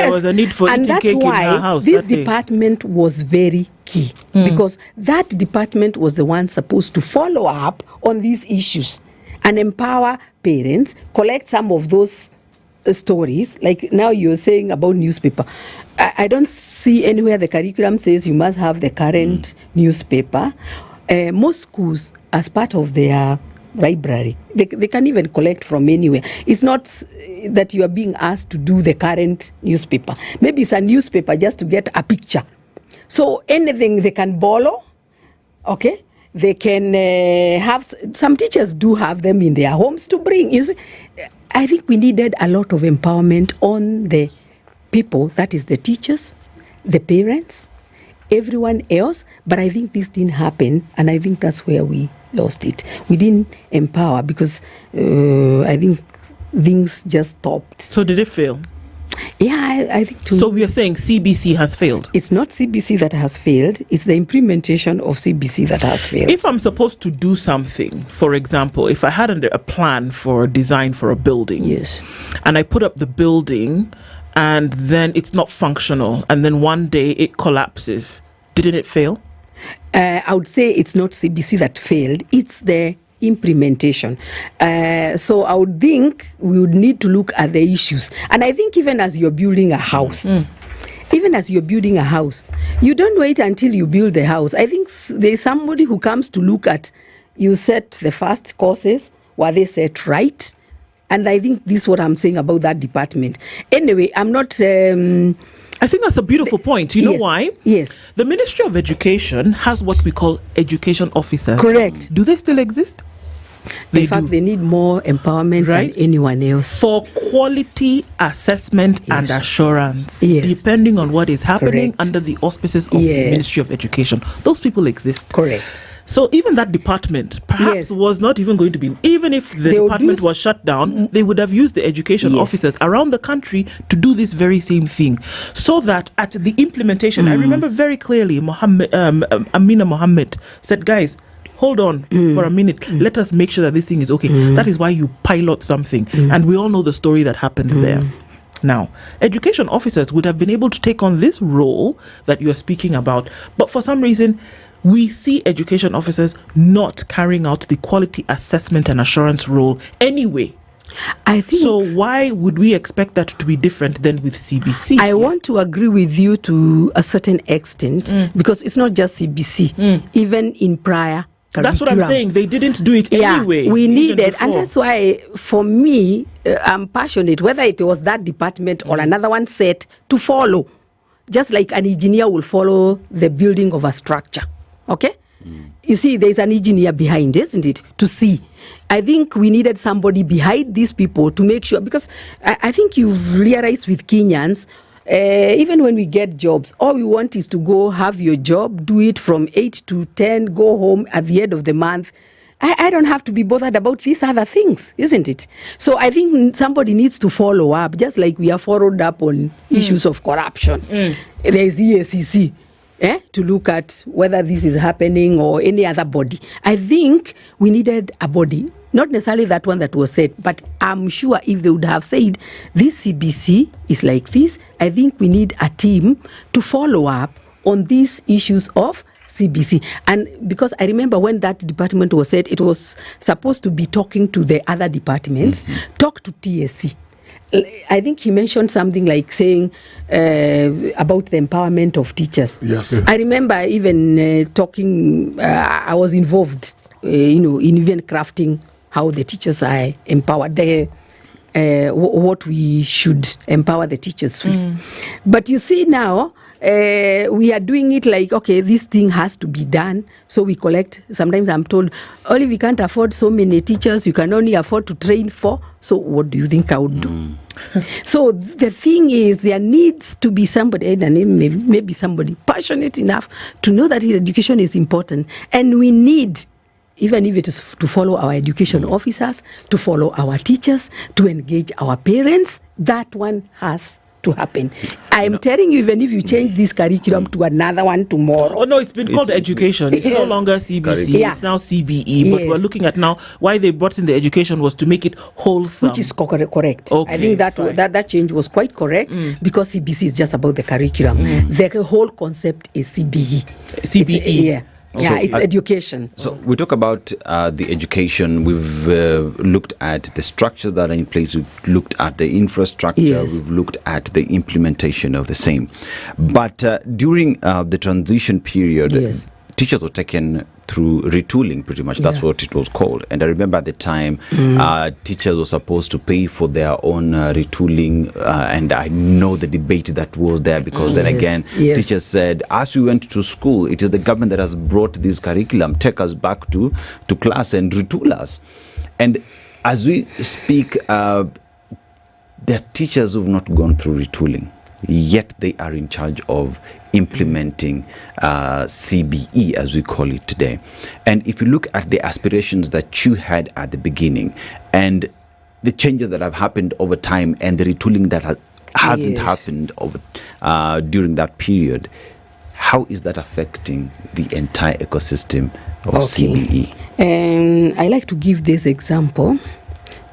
was a need for eating cake in her house. And that's why this department was very key, because that department was the one supposed to follow up on these issues and empower parents, collect some of those stories. Like now you're saying about newspaper. I don't see anywhere the curriculum says you must have the current newspaper. Most schools, as part of their library, they can even collect from anywhere. It's not that you are being asked to do the current newspaper. Maybe it's a newspaper just to get a picture. So anything they can borrow, okay? They can have, some teachers do have them in their homes to bring. You see, I think we needed a lot of empowerment on the people, that is the teachers, the parents, everyone else, but I think this didn't happen, and I think that's where we lost it. We didn't empower because I think things just stopped. So did it fail? Yeah, I think too. So we are saying CBC has failed? It's not CBC that has failed. It's the implementation of CBC that has failed. If I'm supposed to do something, for example, if I had a plan for a design for a building, yes, and I put up the building and then it's not functional, and then one day it collapses, didn't it fail? I would say it's not CBC that failed. It's the implementation. So I would think we would need to look at the issues. And I think even as you're building a house, you don't wait until you build the house. I think there's somebody who comes to look at, you set the first courses, were they set right? And I think this is what I'm saying about that department. Anyway, I'm not... I think that's a beautiful point. You know why? Yes. The Ministry of Education has what we call education officers. Correct. Do they still exist? In fact, they need more empowerment than anyone else. For quality assessment and assurance, depending on what is happening under the auspices of the Ministry of Education. Those people exist. Correct. So even that department perhaps was not even going to be, even if the department was shut down, they would have used the education officers around the country to do this very same thing. So that at the implementation, I remember very clearly Amina Mohammed said, guys, hold on for a minute. Let us make sure that this thing is okay. That is why you pilot something. And we all know the story that happened there. Now, education officers would have been able to take on this role that you're speaking about, but for some reason, we see education officers not carrying out the quality assessment and assurance role anyway. I think so. Why would we expect that to be different than with CBC? I want to agree with you to a certain extent because it's not just CBC. Even in prior curriculum. That's what I'm saying. They didn't do it anyway. We needed, and before. that's why, for me, I'm passionate, whether it was that department or another one set to follow. Just like an engineer will follow the building of a structure. Okay? You see, there's an engineer behind, isn't it? To see. I think we needed somebody behind these people to make sure, because I think you've realized with Kenyans, even when we get jobs, all we want is to go have your job, do it from 8 to 10, go home at the end of the month. I don't have to be bothered about these other things, isn't it? So I think somebody needs to follow up, just like we are followed up on issues of corruption. There's EACC. To look at whether this is happening or any other body. I think we needed a body, not necessarily that one that was said, but I'm sure if they would have said this CBC is like this, I think we need a team to follow up on these issues of CBC. And because I remember when that department was said, it was supposed to be talking to the other departments, talk to TSC. I think he mentioned something like saying about the empowerment of teachers. Yes. I remember even talking, I was involved, in even crafting how the teachers are empowered, what we should empower the teachers with. But you see now, we are doing it like, okay, this thing has to be done. So we collect, sometimes I'm told, only we can't afford so many teachers, you can only afford to train 4. So what do you think I would do? So the thing is, there needs to be somebody, and maybe somebody passionate enough to know that education is important. And we need, even if it is to follow our education officers, to follow our teachers, to engage our parents, that one has to happen. I'm telling you, even if you change this curriculum to another one tomorrow. Oh no, it's been called education. It's no longer CBC. It's now CBE. But we're looking at now why they brought in the education was to make it wholesome. Which is correct. Okay, I think that change was quite correct because CBC is just about the curriculum. The whole concept is CBE. CBE. It's education. So we talk about the education. We've looked at the structures that are in place. We've looked at the infrastructure. We've looked at the implementation of the same. But during the transition period, teachers were taken through retooling, pretty much. That's what it was called. And I remember at the time, teachers were supposed to pay for their own retooling. And I know the debate that was there because then again, teachers said, as we went to school, it is the government that has brought this curriculum, take us back to class and retool us. And as we speak, there are teachers who have not gone through retooling, yet they are in charge of implementing CBE, as we call it today. And if you look at the aspirations that you had at the beginning and the changes that have happened over time and the retooling that hasn't happened over during that period, how is that affecting the entire ecosystem of CBE? I like to give this example.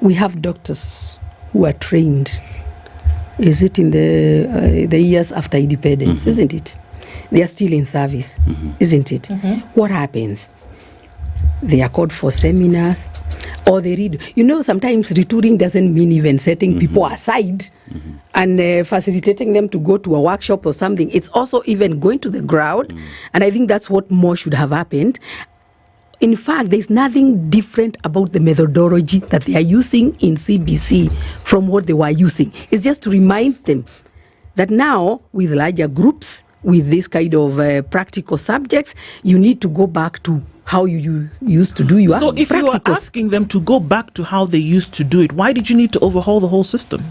We have doctors who are trained. Is it in the years after independence, isn't it? They are still in service, isn't it? What happens? They are called for seminars or they read. Sometimes retooling doesn't mean even setting people aside and facilitating them to go to a workshop or something. It's also even going to the ground. And I think that's what more should have happened. In fact, there's nothing different about the methodology that they are using in CBC from what they were using. It's just to remind them that now, with larger groups, with this kind of practical subjects, you need to go back to how you used to do your So if you are asking them to go back to how they used to do it, why did you need to overhaul the whole system?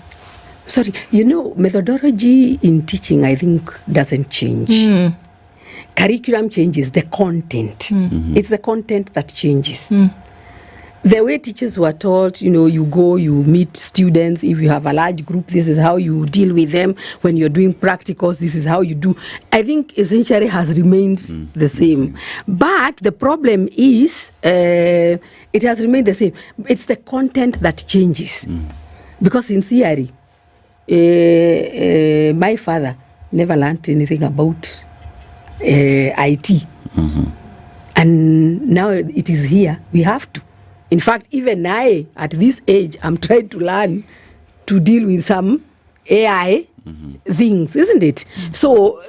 Sorry, methodology in teaching, I think, doesn't change. Curriculum changes, the content. It's the content that changes. The way teachers were taught, you go, you meet students. If you have a large group, this is how you deal with them. When you're doing practicals, this is how you do. I think essentially has remained the same. But the problem is, it has remained the same. It's the content that changes. Because in theory, my father never learned anything about IT. And now it is here. We have to. In fact, even I, at this age, I'm trying to learn to deal with some AI things, isn't it? So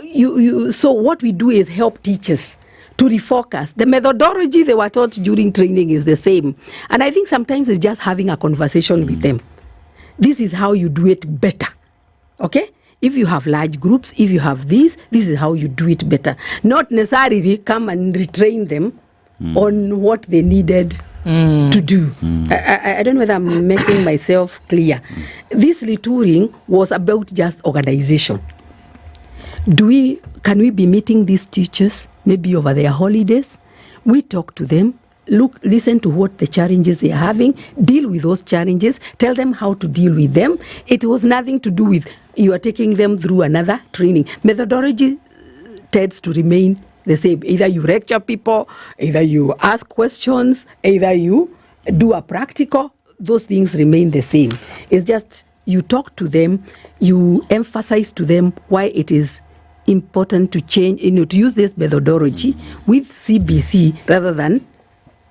so what we do is help teachers to refocus. The methodology they were taught during training is the same. And I think sometimes it's just having a conversation with them. This is how you do it better. Okay? If you have large groups, if you have this is how you do it better. Not necessarily come and retrain them on what they needed to do. I don't know whether I'm making myself clear. This retouring was about just organization. Can we be meeting these teachers maybe over their holidays? We talk to them, listen to what the challenges they are having, deal with those challenges, tell them how to deal with them. It was nothing to do with you are taking them through another training. Methodology tends to remain the same. Either you lecture people, either you ask questions, either you do a practical. Those things remain the same. It's just you talk to them, you emphasize to them why it is important to change, to use this methodology with CBC rather than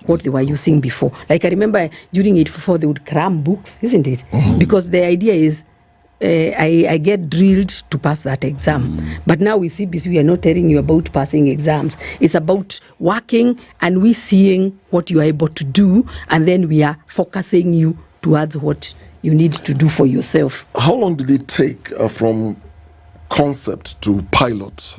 what they were using before. Like I remember during it before they would cram books, isn't it? Because the idea is I get drilled to pass that exam. But now with CBC, we are not telling you about passing exams. It's about working and we seeing what you are able to do, and then we are focusing you towards what you need to do for yourself. How long did it take from concept to pilot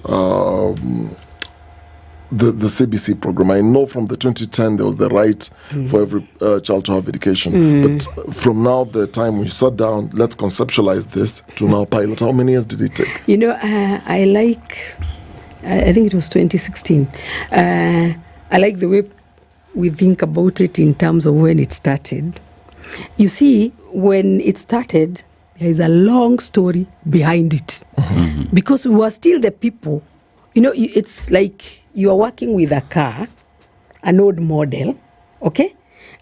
the CBC program? I know from the 2010 there was the right for every child to have education, but from now the time we sat down, let's conceptualize this to now pilot, how many years did it take? I think it was 2016. I like the way we think about it in terms of when it started. You see, when it started, there is a long story behind it, because we were still the people. It's like you are working with a car, an old model, okay?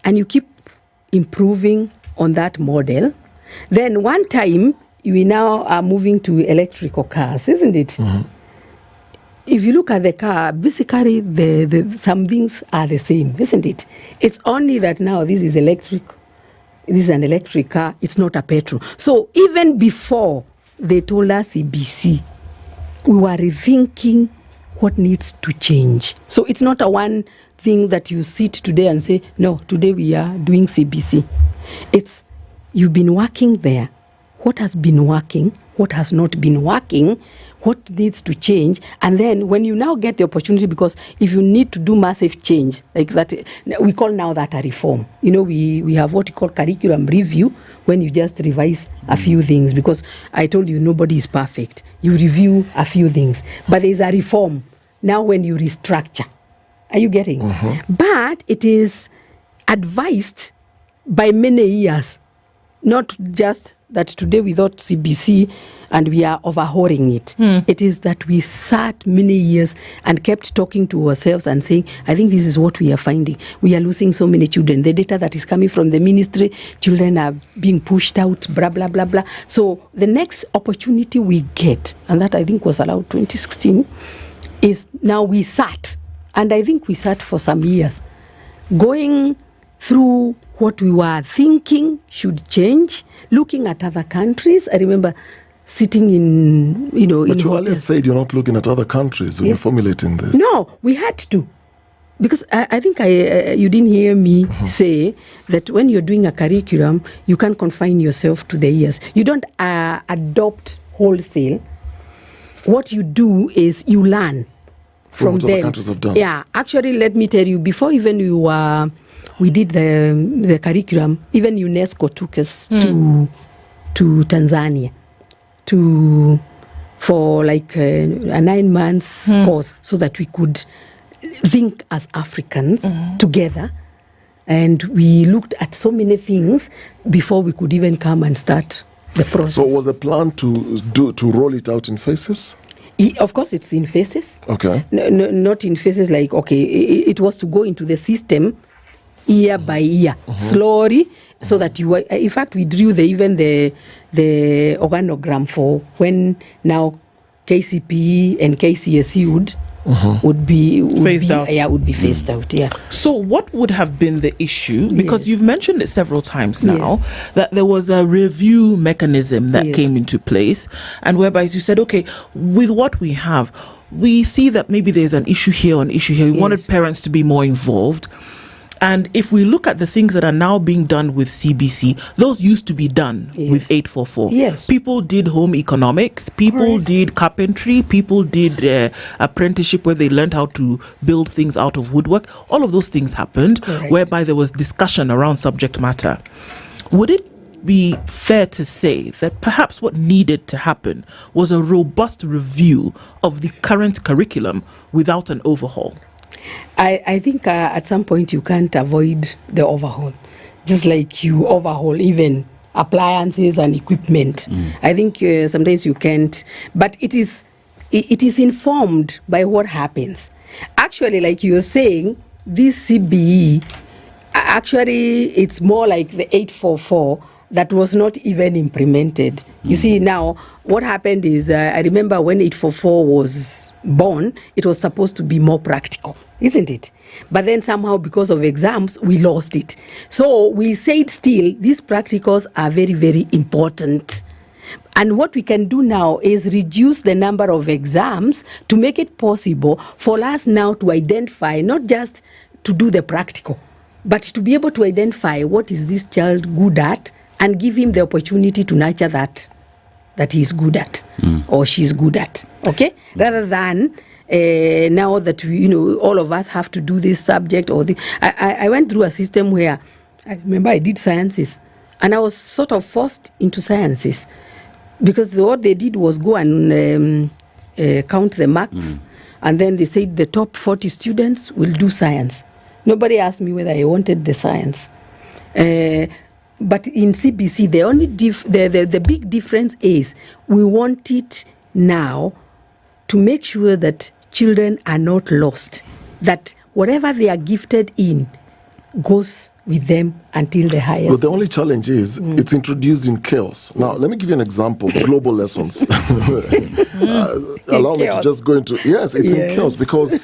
And you keep improving on that model. Then one time, we now are moving to electrical cars, isn't it? If you look at the car, basically the some things are the same, isn't it? It's only that now this is electric. This is an electric car. It's not a petrol. So even before they told us CBC, we were rethinking what needs to change. So it's not a one thing that you sit today and say, no, today we are doing CBC. It's you've been working there. What has been working? What has not been working? What needs to change? And then when you now get the opportunity, because if you need to do massive change, like that, we call now that a reform. We have what you call curriculum review, when you just revise a few things, because I told you nobody is perfect. You review a few things. But there's a reform now when you restructure. Are you getting? But it is advised by many years, not just that today we thought CBC and we are overhauling it. It is that we sat many years and kept talking to ourselves and saying, I think this is what we are finding. We are losing so many children. The data that is coming from the ministry, children are being pushed out, blah, blah, blah, blah. So the next opportunity we get, and that I think was allowed 2016, is now we sat. And I think we sat for some years, going through what we were thinking should change, looking at other countries. I remember sitting in, But you earlier said you're not looking at other countries when you're formulating this. No, we had to. Because I think you didn't hear me say that when you're doing a curriculum, you can't confine yourself to the years. You don't adopt wholesale. What you do is you learn from what them. Other countries have done. Yeah, actually, let me tell you, before even we did the curriculum, even UNESCO took us to Tanzania for like a 9 months course, so that we could think as Africans together. And we looked at so many things before we could even come and start the process. So was the plan to roll it out in phases? Of course, it's in phases. Okay. No, not in phases like, okay, it was to go into the system year by year, slowly, so that you were, in fact, we drew even the organogram for when now KCPE and KCSE would would be Phased out. Yeah, would be phased out. Yeah. So what would have been the issue? Because you've mentioned it several times now, that there was a review mechanism that came into place, and whereby you said, okay, with what we have, we see that maybe there's an issue here or an issue here. We wanted parents to be more involved. And if we look at the things that are now being done with CBC, those used to be done with 844. Yes. People did home economics, people did carpentry, people did apprenticeship where they learned how to build things out of woodwork. All of those things happened, whereby there was discussion around subject matter. Would it be fair to say that perhaps what needed to happen was a robust review of the current curriculum without an overhaul? I think at some point you can't avoid the overhaul, just like you overhaul even appliances and equipment. I think sometimes you can't, but it is informed by what happens. Actually, like you're saying, this CBE, actually it's more like the 844 that was not even implemented. You see, now what happened is, I remember when 844 was born, it was supposed to be more practical, isn't it? But then somehow, because of exams, we lost it. So we said still, these practicals are very, very important. And what we can do now is reduce the number of exams to make it possible for us now to identify, not just to do the practical, but to be able to identify what is this child good at, and give him the opportunity to nurture that he's good at or she's good at. Okay? Rather than now that all of us have to do this subject or I went through a system where I remember I did sciences and I was sort of forced into sciences because what they did was go and count the marks and then they said the top 40 students will do science. Nobody asked me whether I wanted the science. But in CBC, the only the big difference is we want it now to make sure that children are not lost, that whatever they are gifted in goes with them until the highest. But the only challenge is it's introduced in chaos. Now, let me give you an example of global lessons. Allow me to just go into... Yes, it's in chaos because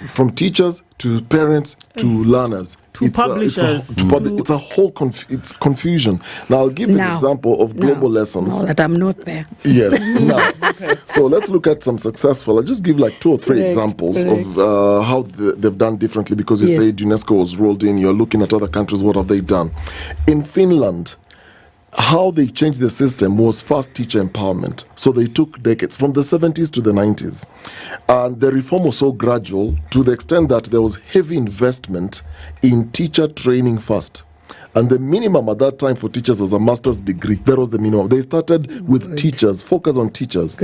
from teachers to parents to learners, to publishers, it's a whole it's confusion. Now, I'll give you an example of global lessons. That I'm not there. Yes. Now, so let's look at some successful. I'll just give like 2 or 3 examples of how they've done differently because you said UNESCO was rolled in. You're looking at other countries. What have they done? In Finland, how they changed the system was first teacher empowerment. So they took decades from the 70s to the 90s. And the reform was so gradual to the extent that there was heavy investment in teacher training first. And the minimum at that time for teachers was a master's degree. That was the minimum. They started with teachers, focus on teachers.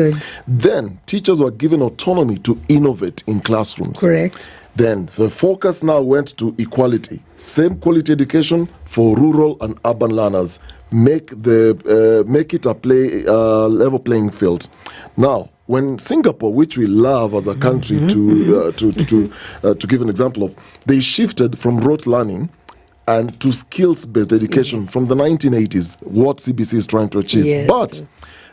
Then teachers were given autonomy to innovate in classrooms. Correct. Then the focus now went to equality. Same quality education for rural and urban learners. Make it a level playing field. Now, when Singapore, which we love as a country, to give an example of, they shifted from rote learning and to skills-based education from the 1980s, what CBC is trying to achieve. But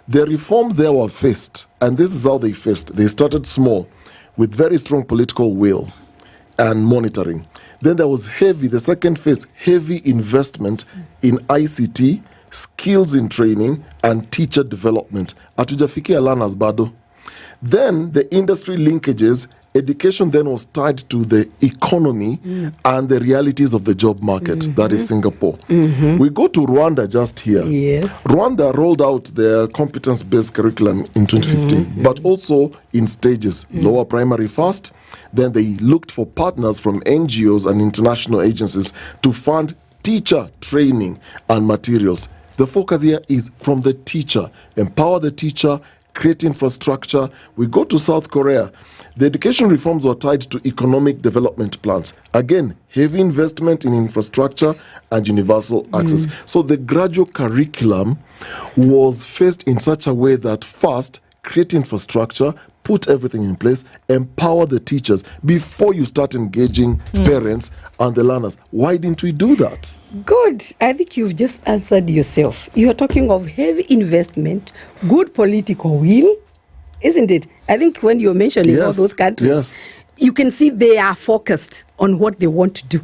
the reforms there were faced, and this is how they faced. They started small, with very strong political will and monitoring. Then there was the second phase, heavy investment in ICT, skills in training, and teacher development. Hatujafikia learners bado. Then the industry linkages, education then was tied to the economy and the realities of the job market. That is Singapore. We go to Rwanda just here. Rwanda rolled out their competence-based curriculum in 2015, but also in stages. Lower primary first, then they looked for partners from NGOs and international agencies to fund teacher training and materials. The focus here is from the teacher. Empower the teacher, create infrastructure. We go to South Korea. The education reforms were tied to economic development plans. Again, heavy investment in infrastructure and universal access. So the gradual curriculum was faced in such a way that first, create infrastructure, put everything in place, empower the teachers before you start engaging parents and the learners. Why didn't we do that? Good. I think you've just answered yourself. You are talking of heavy investment, good political will, isn't it? I think when you're mentioning all those countries, you can see they are focused on what they want to do.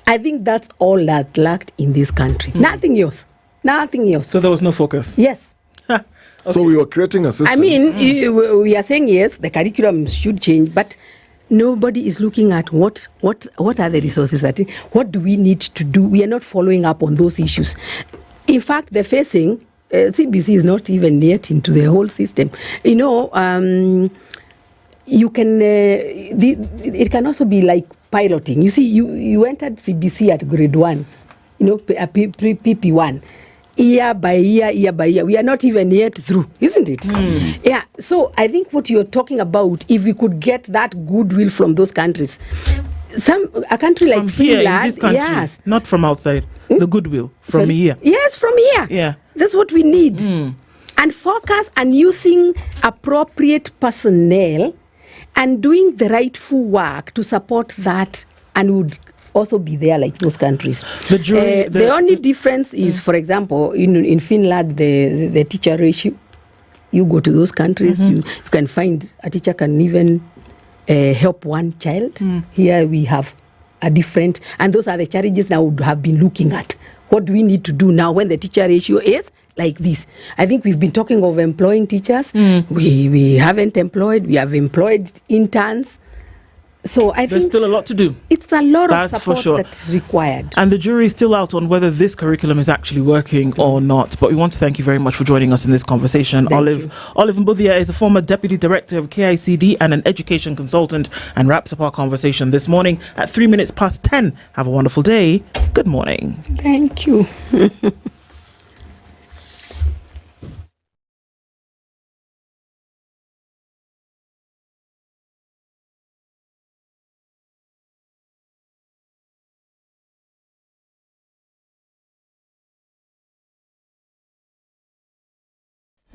I think that's all that lacked in this country. Nothing else. Nothing else. So there was no focus? Yes. Okay. So we were creating a system. I mean, we are saying, yes, the curriculum should change, but nobody is looking at what are the resources, what do we need to do. We are not following up on those issues. In fact, they're facing, CBC is not even yet into the whole system. You know, you can, it can also be like piloting. You see, you entered CBC at grade 1, you know, PP1. Year by year, we are not even yet through, isn't it? Yeah, so I think what you're talking about, if we could get that goodwill from those countries, a country from like here, Finland, in this country, yes, not from outside, the goodwill from here. Yes, from here. Yeah, that's what we need, and focus on using appropriate personnel and doing the rightful work to support that, and would also be there like those countries. The only difference is, for example, in Finland, the teacher ratio. You go to those countries, you can find a teacher can even help one child. Here we have a different, and those are the challenges I would have been looking at. What do we need to do now when the teacher ratio is like this? I think we've been talking of employing teachers. We haven't employed. We have employed interns. So I think there's still a lot to do. It's a lot That's of support for sure. that's required. And the jury is still out on whether this curriculum is actually working or not. But we want to thank you very much for joining us in this conversation. Olive Mbuthia is a former Deputy Director of KICD and an education consultant, and wraps up our conversation this morning at 3 minutes past 10. Have a wonderful day. Good morning. Thank you.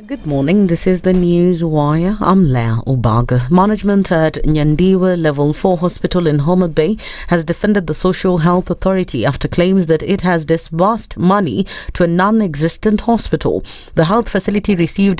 Good morning, this is the News Wire. I'm Leah Obaga. Management at Nyandiwe Level 4 Hospital in Homa Bay has defended the Social Health Authority after claims that it has disbursed money to a non-existent hospital. The health facility received